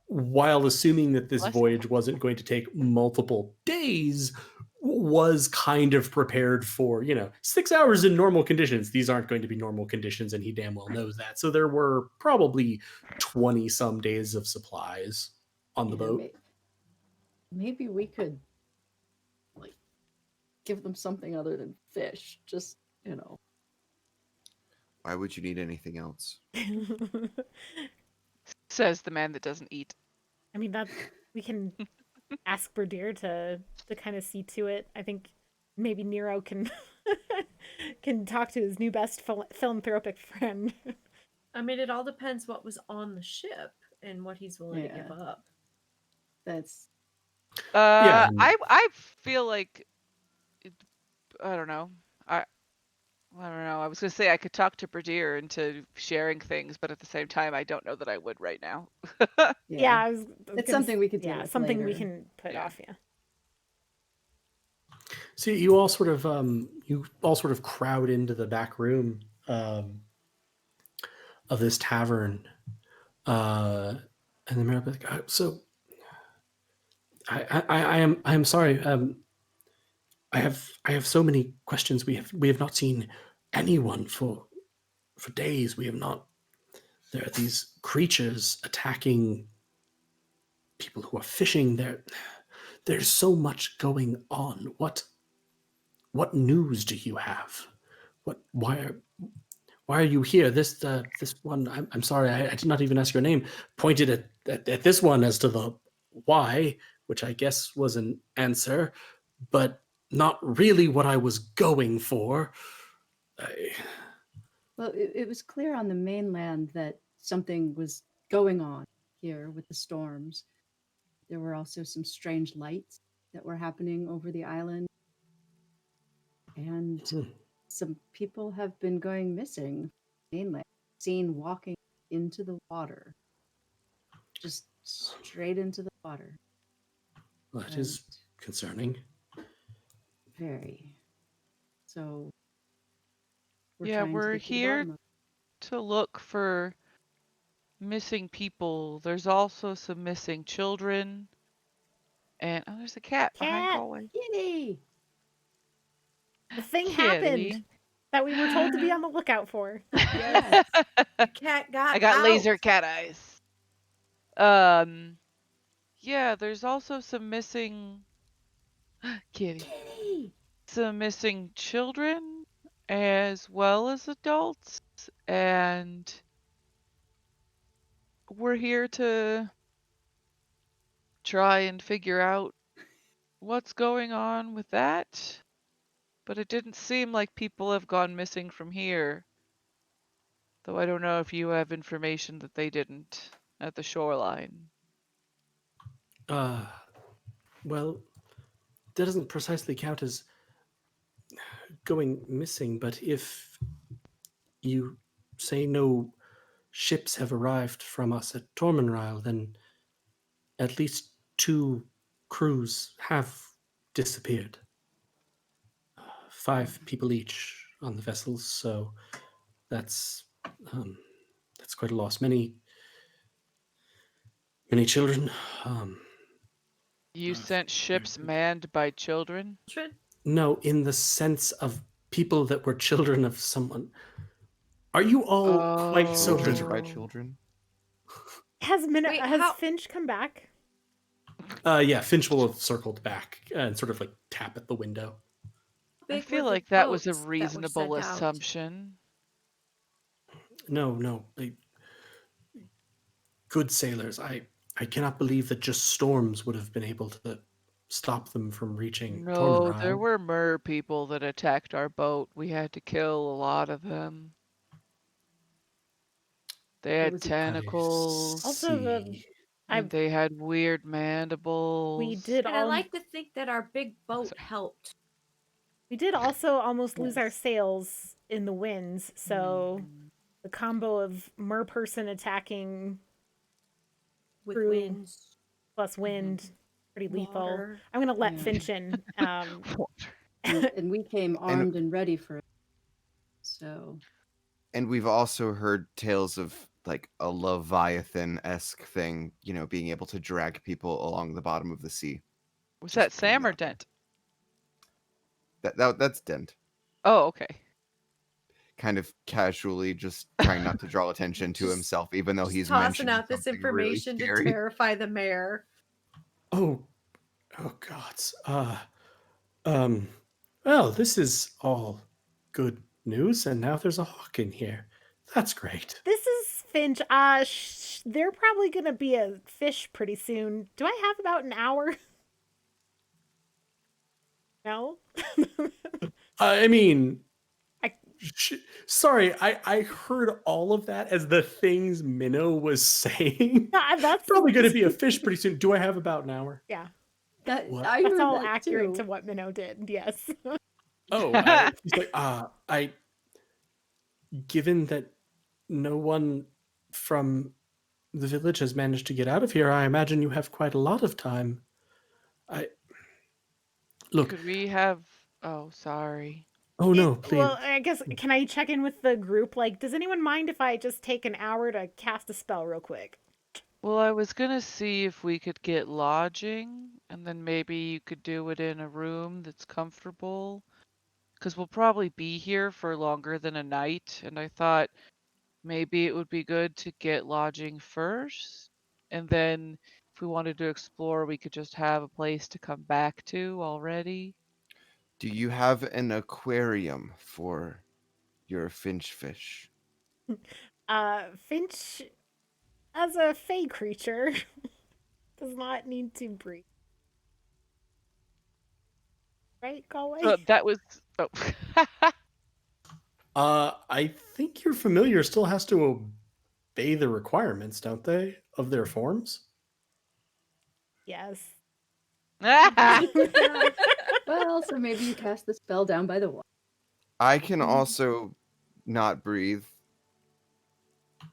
Speaker 2: while assuming that this
Speaker 1: Bless you.
Speaker 2: voyage wasn't going to take multiple days, was kind of prepared for, 6 hours in normal conditions. These aren't going to be normal conditions, and he damn well knows that. So there were probably 20 some days of supplies on the boat.
Speaker 4: Maybe we could like give them something other than fish. Just,
Speaker 5: Why would you need anything else?
Speaker 1: Says the man that doesn't eat.
Speaker 3: I mean, that we can ask Berdier to kind of see to it. I think maybe Nero can can talk to his new best philanthropic friend.
Speaker 6: I mean, it all depends what was on the ship and what he's willing to give
Speaker 4: Yeah.
Speaker 6: up.
Speaker 4: that's
Speaker 2: Yeah, and-
Speaker 1: I feel like I don't know. I don't know. I was gonna say I could talk to Berdier into sharing things, but at the same time, I don't know that I would right now.
Speaker 3: Yeah, I was
Speaker 4: It's
Speaker 3: gonna
Speaker 4: something we could deal
Speaker 3: yeah,
Speaker 4: with
Speaker 3: something we
Speaker 4: later.
Speaker 3: can put
Speaker 1: Yeah.
Speaker 3: off. Yeah.
Speaker 2: So you all sort of crowd into the back room of this tavern, and the mayor will be like, "So, I am sorry. I have so many questions. We have not seen anyone for days. We have not. There are these creatures attacking people who are fishing. There's so much going on. What news do you have? Why are you here? This one, I'm sorry, I did not even ask your name. Pointed at this one as to the why, which I guess was an answer, but not really what I was going for.
Speaker 4: Well, it was clear on the mainland that something was going on here with the storms. There were also some strange lights that were happening over the island. And some people have been going missing mainland, seen walking into the water. Just straight into the water.
Speaker 2: That is concerning.
Speaker 4: Very. So
Speaker 1: Yeah,
Speaker 4: trying to
Speaker 1: we're
Speaker 4: get to the
Speaker 1: here
Speaker 4: bottom of
Speaker 1: to look for missing people. There's also some missing children. And oh, there's a cat behind
Speaker 3: Cat!
Speaker 1: Galway.
Speaker 4: Kitty!
Speaker 3: The thing
Speaker 1: Kitty.
Speaker 3: happened that we were told to be on the lookout for.
Speaker 4: Yes.
Speaker 6: The cat got
Speaker 1: I got
Speaker 6: out.
Speaker 1: laser cat eyes. Yeah, there's also some missing Kitty.
Speaker 4: Kitty!
Speaker 1: Some missing children as well as adults, and we're here to try and figure out what's going on with that. But it didn't seem like people have gone missing from here. Though I don't know if you have information that they didn't at the shoreline.
Speaker 2: Well, that doesn't precisely count as going missing, but if you say no ships have arrived from us at Moontree Isle, then at least 2 crews have disappeared. 5 people each on the vessels, so that's quite a loss. Many children.
Speaker 1: You sent ships manned by children?
Speaker 2: No, in the sense of people that were children of someone. Are you all quite so
Speaker 5: Children by
Speaker 1: Oh.
Speaker 5: children.
Speaker 3: Has
Speaker 6: Wait, how-
Speaker 3: Finch come back?
Speaker 2: Yeah, Finch will have circled back and sort of like tap at the window.
Speaker 1: I
Speaker 6: big
Speaker 1: feel
Speaker 6: were the
Speaker 1: like that was a
Speaker 6: boats that were
Speaker 1: reasonable
Speaker 6: sent out?
Speaker 1: assumption.
Speaker 2: No. Good sailors. I cannot believe that just storms would have been able to stop them from reaching
Speaker 1: No,
Speaker 2: Moontree
Speaker 1: there
Speaker 2: Isle.
Speaker 1: were mer people that attacked our boat. We had to kill a lot of them. They
Speaker 4: What
Speaker 1: had
Speaker 4: was it?
Speaker 1: tentacles,
Speaker 3: Also,
Speaker 1: and they had weird mandibles.
Speaker 3: we did
Speaker 6: And I
Speaker 3: all
Speaker 6: like to think that our big boat helped.
Speaker 3: we did also almost lose our
Speaker 4: Yes.
Speaker 3: sails in the winds, so
Speaker 1: Mm.
Speaker 3: the combo of mer person attacking
Speaker 6: With
Speaker 3: True.
Speaker 6: winds,
Speaker 3: plus wind, pretty lethal.
Speaker 6: water.
Speaker 3: I'm gonna let
Speaker 4: Yeah.
Speaker 3: Finch in.
Speaker 4: And we came armed and ready for it. So
Speaker 5: And we've also heard tales of like a Leviathan-esque thing, being able to drag people along the bottom of the sea.
Speaker 1: Was
Speaker 5: Just
Speaker 1: that Sam
Speaker 5: putting
Speaker 1: or
Speaker 5: that out there.
Speaker 1: Dent?
Speaker 5: That's Dent.
Speaker 1: Oh, okay.
Speaker 5: Kind of casually just trying not to draw attention to
Speaker 6: Just-
Speaker 5: himself, even though
Speaker 6: Just
Speaker 5: he's
Speaker 6: tossing
Speaker 5: mentioning
Speaker 6: out this
Speaker 5: something really
Speaker 6: information to
Speaker 5: scary.
Speaker 6: terrify the mayor.
Speaker 2: Oh gods. Well, this is all good news, and now there's a hawk in here. That's great.
Speaker 3: This is Finch. They're probably gonna be a fish pretty soon. Do I have about an hour? No.
Speaker 2: I mean,
Speaker 3: I-
Speaker 2: sorry, I heard all of that as the things Minnow was saying.
Speaker 3: That's
Speaker 2: Probably going to be a fish pretty soon. Do I have about an hour?
Speaker 3: Yeah,
Speaker 4: that
Speaker 2: What?
Speaker 4: I
Speaker 3: that's
Speaker 4: heard
Speaker 3: all
Speaker 4: that
Speaker 3: accurate
Speaker 4: too.
Speaker 3: to what Minnow did. Yes.
Speaker 2: Oh, he's like, given that no one from the village has managed to get out of here, I imagine you have quite a lot of time. Look.
Speaker 1: Could we have? Oh, sorry.
Speaker 2: Oh no, please.
Speaker 3: Well, I guess can I check in with the group? Like, does anyone mind if I just take an hour to cast a spell real quick?
Speaker 1: Well, I was gonna see if we could get lodging, and then maybe you could do it in a room that's comfortable. Because we'll probably be here for longer than a night, and I thought maybe it would be good to get lodging first, and then if we wanted to explore, we could just have a place to come back to already.
Speaker 5: Do you have an aquarium for your finch fish?
Speaker 3: Finch, as a fey creature, does not need to breathe. Right, Galway?
Speaker 1: So that was. Oh.
Speaker 2: I think your familiar still has to obey the requirements, don't they, of their forms?
Speaker 3: Yes.
Speaker 4: Well, so maybe you cast the spell down by the water.
Speaker 5: I can also not breathe.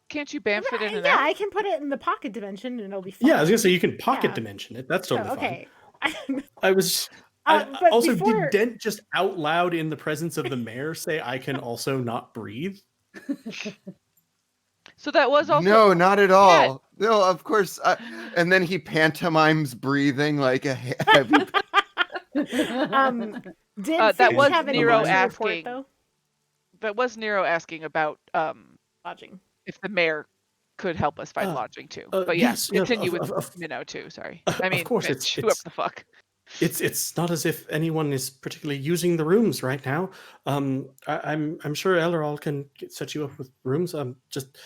Speaker 1: Can't you bamf it in and
Speaker 3: Yeah,
Speaker 1: out?
Speaker 3: I can put it in the pocket dimension and it'll be fine.
Speaker 2: Yeah, I was gonna say you can pocket
Speaker 3: Yeah.
Speaker 2: dimension it. That's
Speaker 3: So,
Speaker 2: totally
Speaker 3: okay.
Speaker 2: fine. I was.
Speaker 3: But
Speaker 2: also,
Speaker 3: before-
Speaker 2: did Dent just out loud in the presence of the mayor say, "I can also not breathe"?
Speaker 1: So that was also.
Speaker 5: No, not at all. No, of course. And then he pantomimes breathing like a heavy.
Speaker 3: Did
Speaker 1: that
Speaker 3: Finch
Speaker 1: was
Speaker 3: have
Speaker 1: Nero
Speaker 3: anything to report,
Speaker 1: asking.
Speaker 3: though?
Speaker 1: That was Nero asking about
Speaker 3: Lodging.
Speaker 1: if the mayor could help us find lodging too. But
Speaker 2: yes,
Speaker 1: yes, continue
Speaker 2: of
Speaker 1: with Minnow too. Sorry,
Speaker 2: of
Speaker 1: I mean,
Speaker 2: course,
Speaker 1: Finch,
Speaker 2: it's-
Speaker 1: whoever the fuck.
Speaker 2: It's not as if anyone is particularly using the rooms right now. I'm sure Elleral can set you up with rooms. Just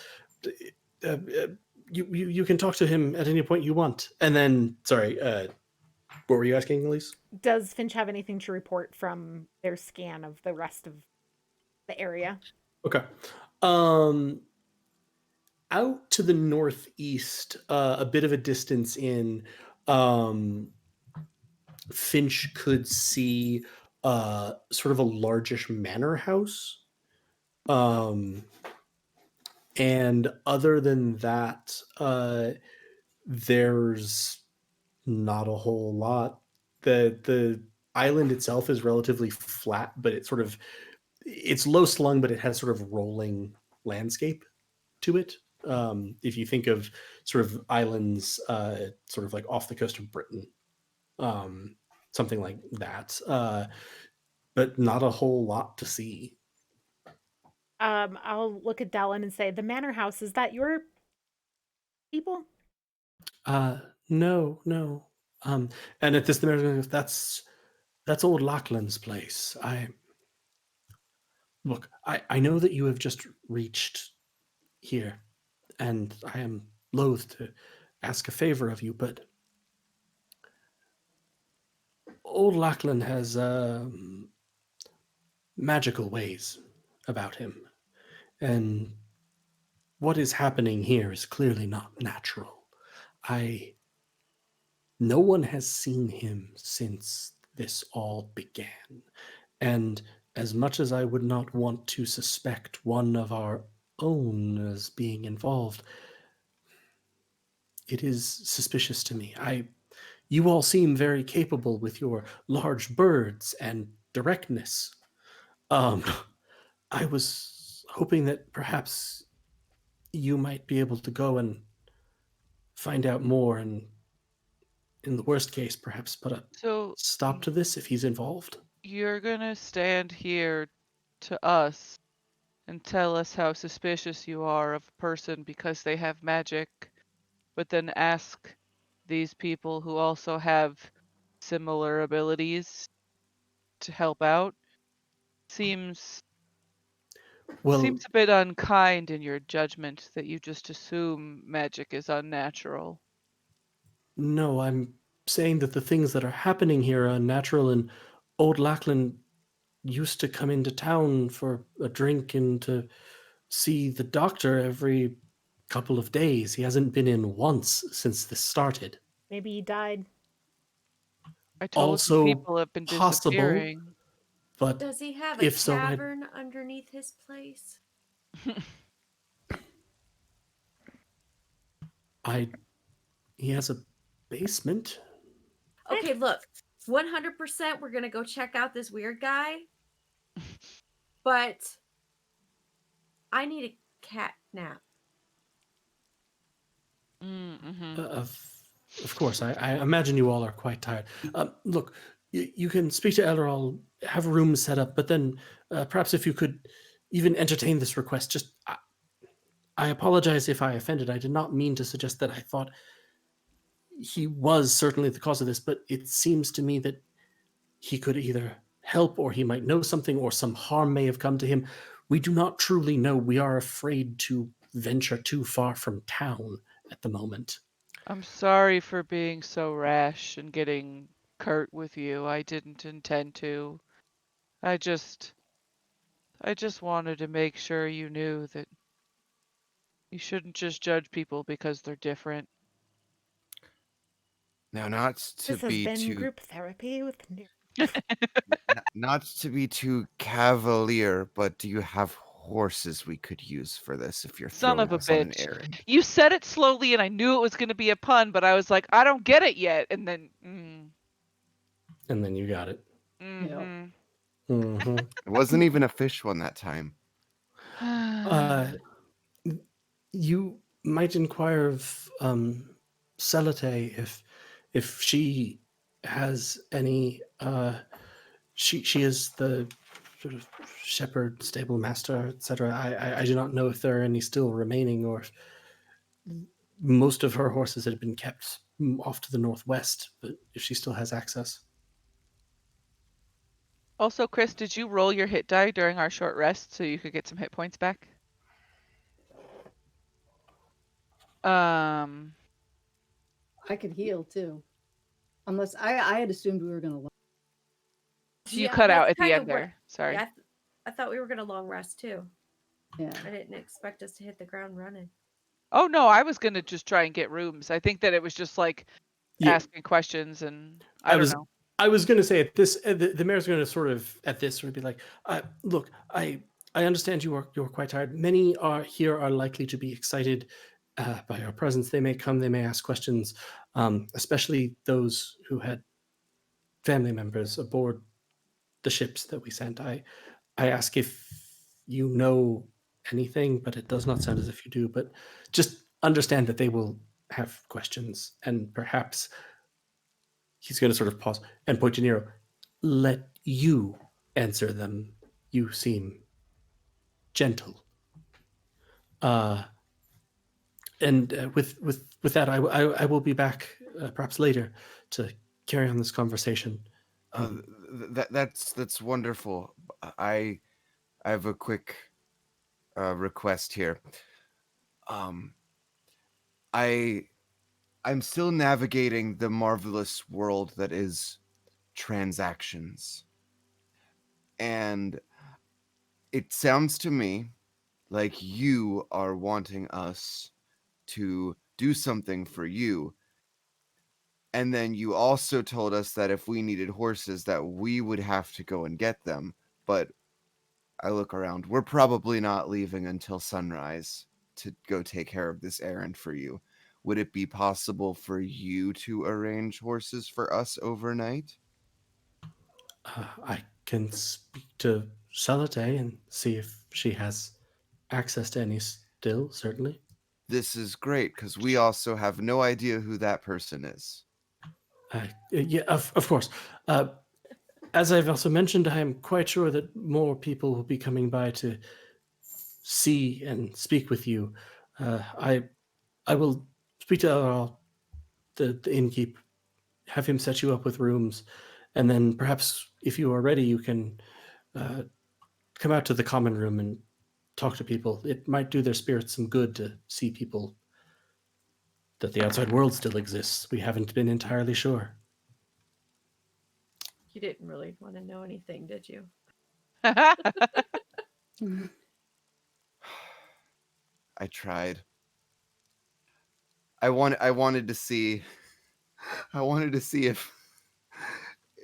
Speaker 2: you can talk to him at any point you want. And then, sorry, what were you asking, Elise?
Speaker 3: Does Finch have anything to report from their scan of the rest of the area?
Speaker 2: Okay. out to the northeast, a bit of a distance in, Finch could see sort of a largish manor house. And other than that, there's not a whole lot. The island itself is relatively flat, but it's low slung, but it has sort of rolling landscape to it. If you think of sort of islands, sort of like off the coast of Britain, something like that, but not a whole lot to see.
Speaker 3: I'll look at Dallin and say, "The manor house, is that your people?"
Speaker 2: No, no. And at this, the mayor goes, that's old Lachlan's place. I know that you have just reached here, and I am loath to ask a favor of you, but old Lachlan has magical ways about him, and what is happening here is clearly not natural. No one has seen him since this all began, and as much as I would not want to suspect one of our own as being involved, it is suspicious to me. You all seem very capable with your large birds and directness. Um, I was hoping that perhaps you might be able to go and find out more, and in the worst case, perhaps put a
Speaker 1: So
Speaker 2: stop to this if he's involved.
Speaker 1: you're gonna stand here to us and tell us how suspicious you are of a person because they have magic, but then ask these people who also have similar abilities to help out? Seems
Speaker 2: Well,
Speaker 1: seems a bit unkind in your judgment that you just assume magic is unnatural.
Speaker 2: no, I'm saying that the things that are happening here are unnatural, and old Lachlan used to come into town for a drink and to see the doctor every couple of days. He hasn't been in once since this started.
Speaker 3: Maybe he died.
Speaker 1: I told you
Speaker 2: Also
Speaker 1: people have been
Speaker 2: possible,
Speaker 1: disappearing.
Speaker 2: but
Speaker 6: Does he have a
Speaker 2: if so,
Speaker 6: tavern underneath his place?
Speaker 2: he has a basement.
Speaker 6: Okay, look, 100% we're gonna go check out this weird guy, but I need a cat nap.
Speaker 1: Mm-hmm.
Speaker 2: Of course, I imagine you all are quite tired. Look, you can speak to Elder. I'll have a room set up, but then perhaps if you could even entertain this request, just I apologize if I offended. I did not mean to suggest that I thought he was certainly the cause of this, but it seems to me that he could either help or he might know something or some harm may have come to him. We do not truly know. We are afraid to venture too far from town at the moment.
Speaker 1: I'm sorry for being so rash and getting curt with you. I didn't intend to. I just wanted to make sure you knew that you shouldn't just judge people because they're different.
Speaker 5: Now, not to
Speaker 3: This has
Speaker 5: be
Speaker 3: been
Speaker 5: too
Speaker 3: group therapy with Nero.
Speaker 5: not to be too cavalier, but do you have horses we could use for this if you're
Speaker 1: Son
Speaker 5: throwing
Speaker 1: of a
Speaker 5: us on an
Speaker 1: bitch.
Speaker 5: errand?
Speaker 1: You said it slowly and I knew it was going to be a pun, but I was like, I don't get it yet. And then,
Speaker 2: And then you got it.
Speaker 1: mm-hmm.
Speaker 2: Mm-hmm.
Speaker 5: It wasn't even a fish one that time.
Speaker 2: You might inquire of Celite if she has any. She is the sort of shepherd, stable master, etc. I do not know if there are any still remaining, or if most of her horses had been kept off to the northwest. But if she still has access.
Speaker 1: Also, Chris, did you roll your hit die during our short rest so you could get some hit points back?
Speaker 4: I could heal too. Unless I had assumed we were gonna.
Speaker 1: You cut out
Speaker 6: that's
Speaker 1: at the
Speaker 6: kinda
Speaker 1: end there. Sorry.
Speaker 6: Yeah, I thought we were gonna long rest too.
Speaker 4: Yeah.
Speaker 6: I didn't expect us to hit the ground running.
Speaker 1: Oh no, I was gonna just try and get rooms. I think that it was just like
Speaker 2: Yeah,
Speaker 1: asking questions, and I don't know.
Speaker 2: I was going to say at this, the mayor's going to sort of at this sort of be like, look, I understand you're quite tired. Many are here are likely to be excited by our presence. They may come, they may ask questions, especially those who had family members aboard the ships that we sent. I ask if you know anything, but it does not sound as if you do. But just understand that they will have questions, and perhaps he's going to sort of pause and point to Nero. Let you answer them. You seem gentle. And with that, I will be back perhaps later to carry on this conversation.
Speaker 5: That's wonderful. I have a quick request here. I'm still navigating the marvelous world that is transactions. And it sounds to me like you are wanting us to do something for you. And then you also told us that if we needed horses, that we would have to go and get them. But I look around. We're probably not leaving until sunrise to go take care of this errand for you. Would it be possible for you to arrange horses for us overnight?
Speaker 2: I can speak to Salate and see if she has access to any still, certainly.
Speaker 5: This is great, because we also have no idea who that person is.
Speaker 2: Yeah, of course. As I've also mentioned, I am quite sure that more people will be coming by to see and speak with you. I will speak to the innkeep, have him set you up with rooms, and then perhaps if you are ready, you can come out to the common room and talk to people. It might do their spirits some good to see people, that the outside world still exists. We haven't been entirely sure.
Speaker 6: You didn't really want to know anything, did you?
Speaker 5: I tried. I wanted to see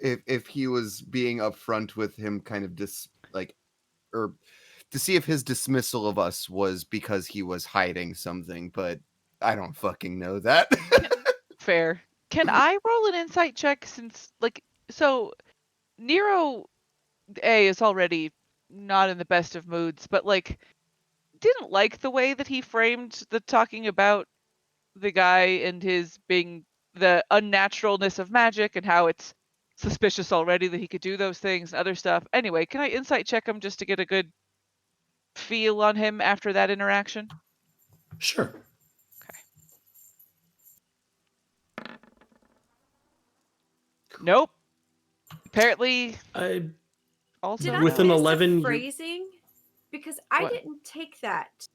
Speaker 5: if he was being upfront with him, kind of or to see if his dismissal of us was because he was hiding something, but I don't fucking know that.
Speaker 1: Fair. Can I roll an insight check since, like, so Nero A is already not in the best of moods, but like didn't like the way that he framed the talking about the guy and his being the unnaturalness of magic and how it's suspicious already that he could do those things and other stuff. Anyway, can I insight check him just to get a good feel on him after that interaction?
Speaker 2: Sure.
Speaker 1: Nope. Apparently,
Speaker 2: I
Speaker 1: also
Speaker 6: Did I
Speaker 2: with an
Speaker 6: miss
Speaker 2: 11,
Speaker 6: the phrasing? Because I
Speaker 1: What?
Speaker 6: didn't take that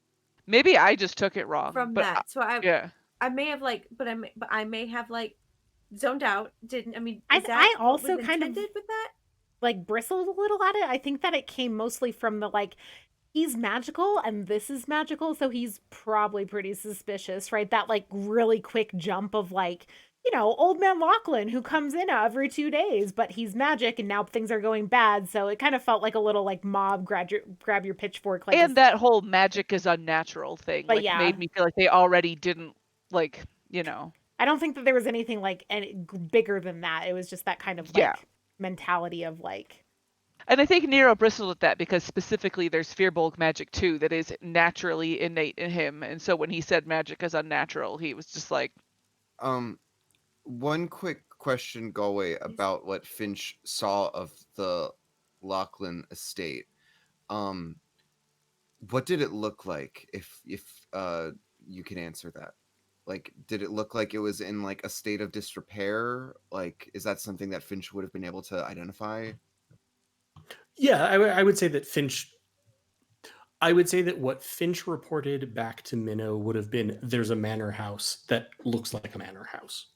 Speaker 1: maybe I just took it wrong.
Speaker 6: from
Speaker 1: but
Speaker 6: that. So
Speaker 1: yeah.
Speaker 6: I may have I may have zoned out. Didn't I mean? Is that
Speaker 3: I
Speaker 6: what
Speaker 3: also
Speaker 6: was
Speaker 3: kind of
Speaker 6: intended with that?
Speaker 3: like bristled a little at it. I think that it came mostly from the like he's magical and this is magical, so he's probably pretty suspicious, right? That like really quick jump of like, you know, old man Lachlan who comes in every 2 days, but he's magic and now things are going bad. So it kind of felt like a little like mob grab your pitchfork, like
Speaker 1: And that whole magic is unnatural thing,
Speaker 3: But
Speaker 1: like
Speaker 3: yeah.
Speaker 1: made me feel like they already didn't like, you know.
Speaker 3: I don't think that there was anything like any bigger than that. It was just that kind of like
Speaker 1: Yeah.
Speaker 3: mentality of like.
Speaker 1: And I think Nero bristled at that because specifically there's Fearbolg magic too that is naturally innate in him. And so when he said magic is unnatural, he was just like,
Speaker 5: One quick question, Galway, about what Finch saw of the Lachlan estate. What did it look like, if you can answer that? Like, did it look like it was in like a state of disrepair? Like, is that something that Finch would have been able to identify?
Speaker 2: Yeah, I would say that Finch. I would say that what Finch reported back to Minnow would have been there's a manor house that looks like a manor house.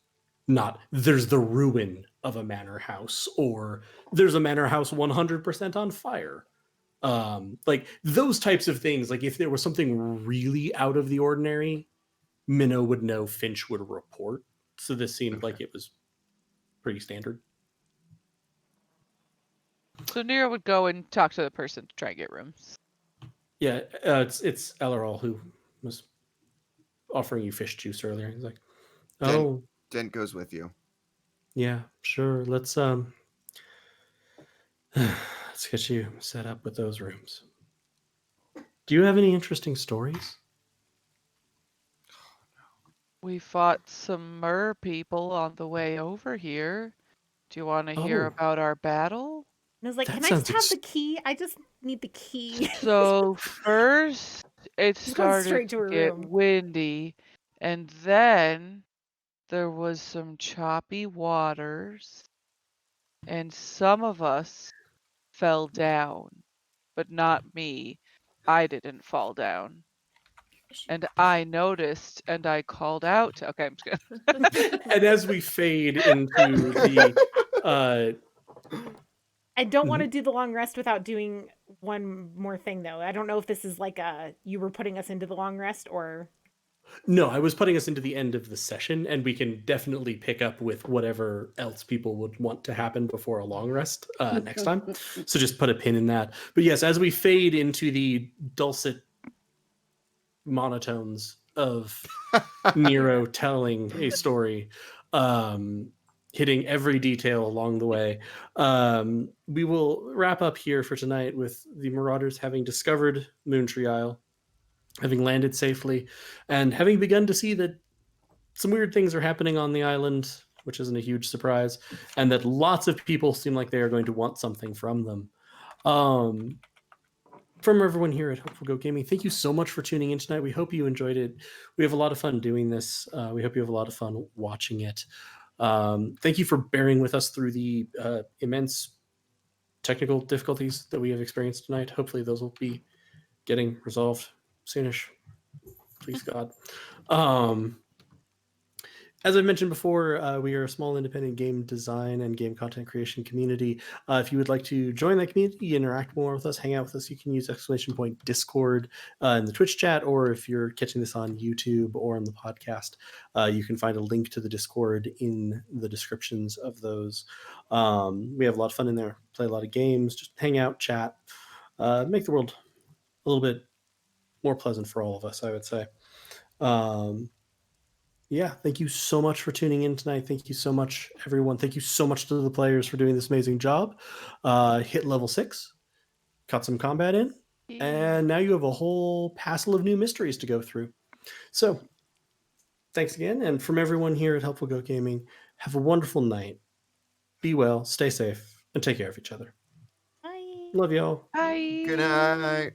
Speaker 2: Not there's the ruin of a manor house or there's a manor house 100% on fire. Like those types of things. Like if there was something really out of the ordinary, Minnow would know Finch would report. So this seemed
Speaker 5: Okay.
Speaker 2: like it was pretty standard.
Speaker 1: So Nero would go and talk to the person to try and get rooms.
Speaker 2: Yeah, it's Ellerall who was offering you fish juice earlier. He's like, "Oh,
Speaker 5: Dent goes with you.
Speaker 2: yeah, sure. Let's let's get you set up with those rooms. Do you have any interesting stories?"
Speaker 1: We fought some mer people on the way over here. Do you want to hear
Speaker 2: Oh.
Speaker 1: about our battle?
Speaker 3: And I was like,
Speaker 2: That
Speaker 3: can I just
Speaker 2: sounds
Speaker 3: have the key? I just need the key.
Speaker 1: So first, it
Speaker 3: Just going
Speaker 1: started
Speaker 3: straight to
Speaker 1: to
Speaker 3: her
Speaker 1: get
Speaker 3: room.
Speaker 1: windy, and then there was some choppy waters, and some of us fell down, but not me. I didn't fall down. And I noticed, and I called out. Okay, I'm just gonna.
Speaker 2: And as we fade into the
Speaker 3: I don't want to
Speaker 2: Mhm.
Speaker 3: do the long rest without doing one more thing, though. I don't know if this is like you were putting us into the long rest or.
Speaker 2: No, I was putting us into the end of the session, and we can definitely pick up with whatever else people would want to happen before a long rest next time. So just put a pin in that. But yes, as we fade into the dulcet monotones of Nero telling a story, hitting every detail along the way, we will wrap up here for tonight with the Marauders having discovered Moontree Isle, having landed safely, and having begun to see that some weird things are happening on the island, which isn't a huge surprise, and that lots of people seem like they are going to want something from them. From everyone here at Hopeful Go Gaming, thank you so much for tuning in tonight. We hope you enjoyed it. We have a lot of fun doing this. We hope you have a lot of fun watching it. Thank you for bearing with us through the immense technical difficulties that we have experienced tonight. Hopefully those will be getting resolved soonish. Please God. As I mentioned before, we are a small independent game design and game content creation community. If you would like to join that community, interact more with us, hang out with us, you can use !Discord in the Twitch chat, or if you're catching this on YouTube or on the podcast, you can find a link to the Discord in the descriptions of those. We have a lot of fun in there, play a lot of games, just hang out, chat, make the world a little bit more pleasant for all of us, I would say. Yeah, thank you so much for tuning in tonight. Thank you so much, everyone. Thank you so much to the players for doing this amazing job. Hit level 6, got some combat in, and now you have a whole passel of new mysteries to go through. So, thanks again, and from everyone here at Helpful Go Gaming, have a wonderful night. Be well, stay safe, and take care of each other.
Speaker 3: Bye.
Speaker 2: Love y'all.
Speaker 1: Bye.
Speaker 5: Good night.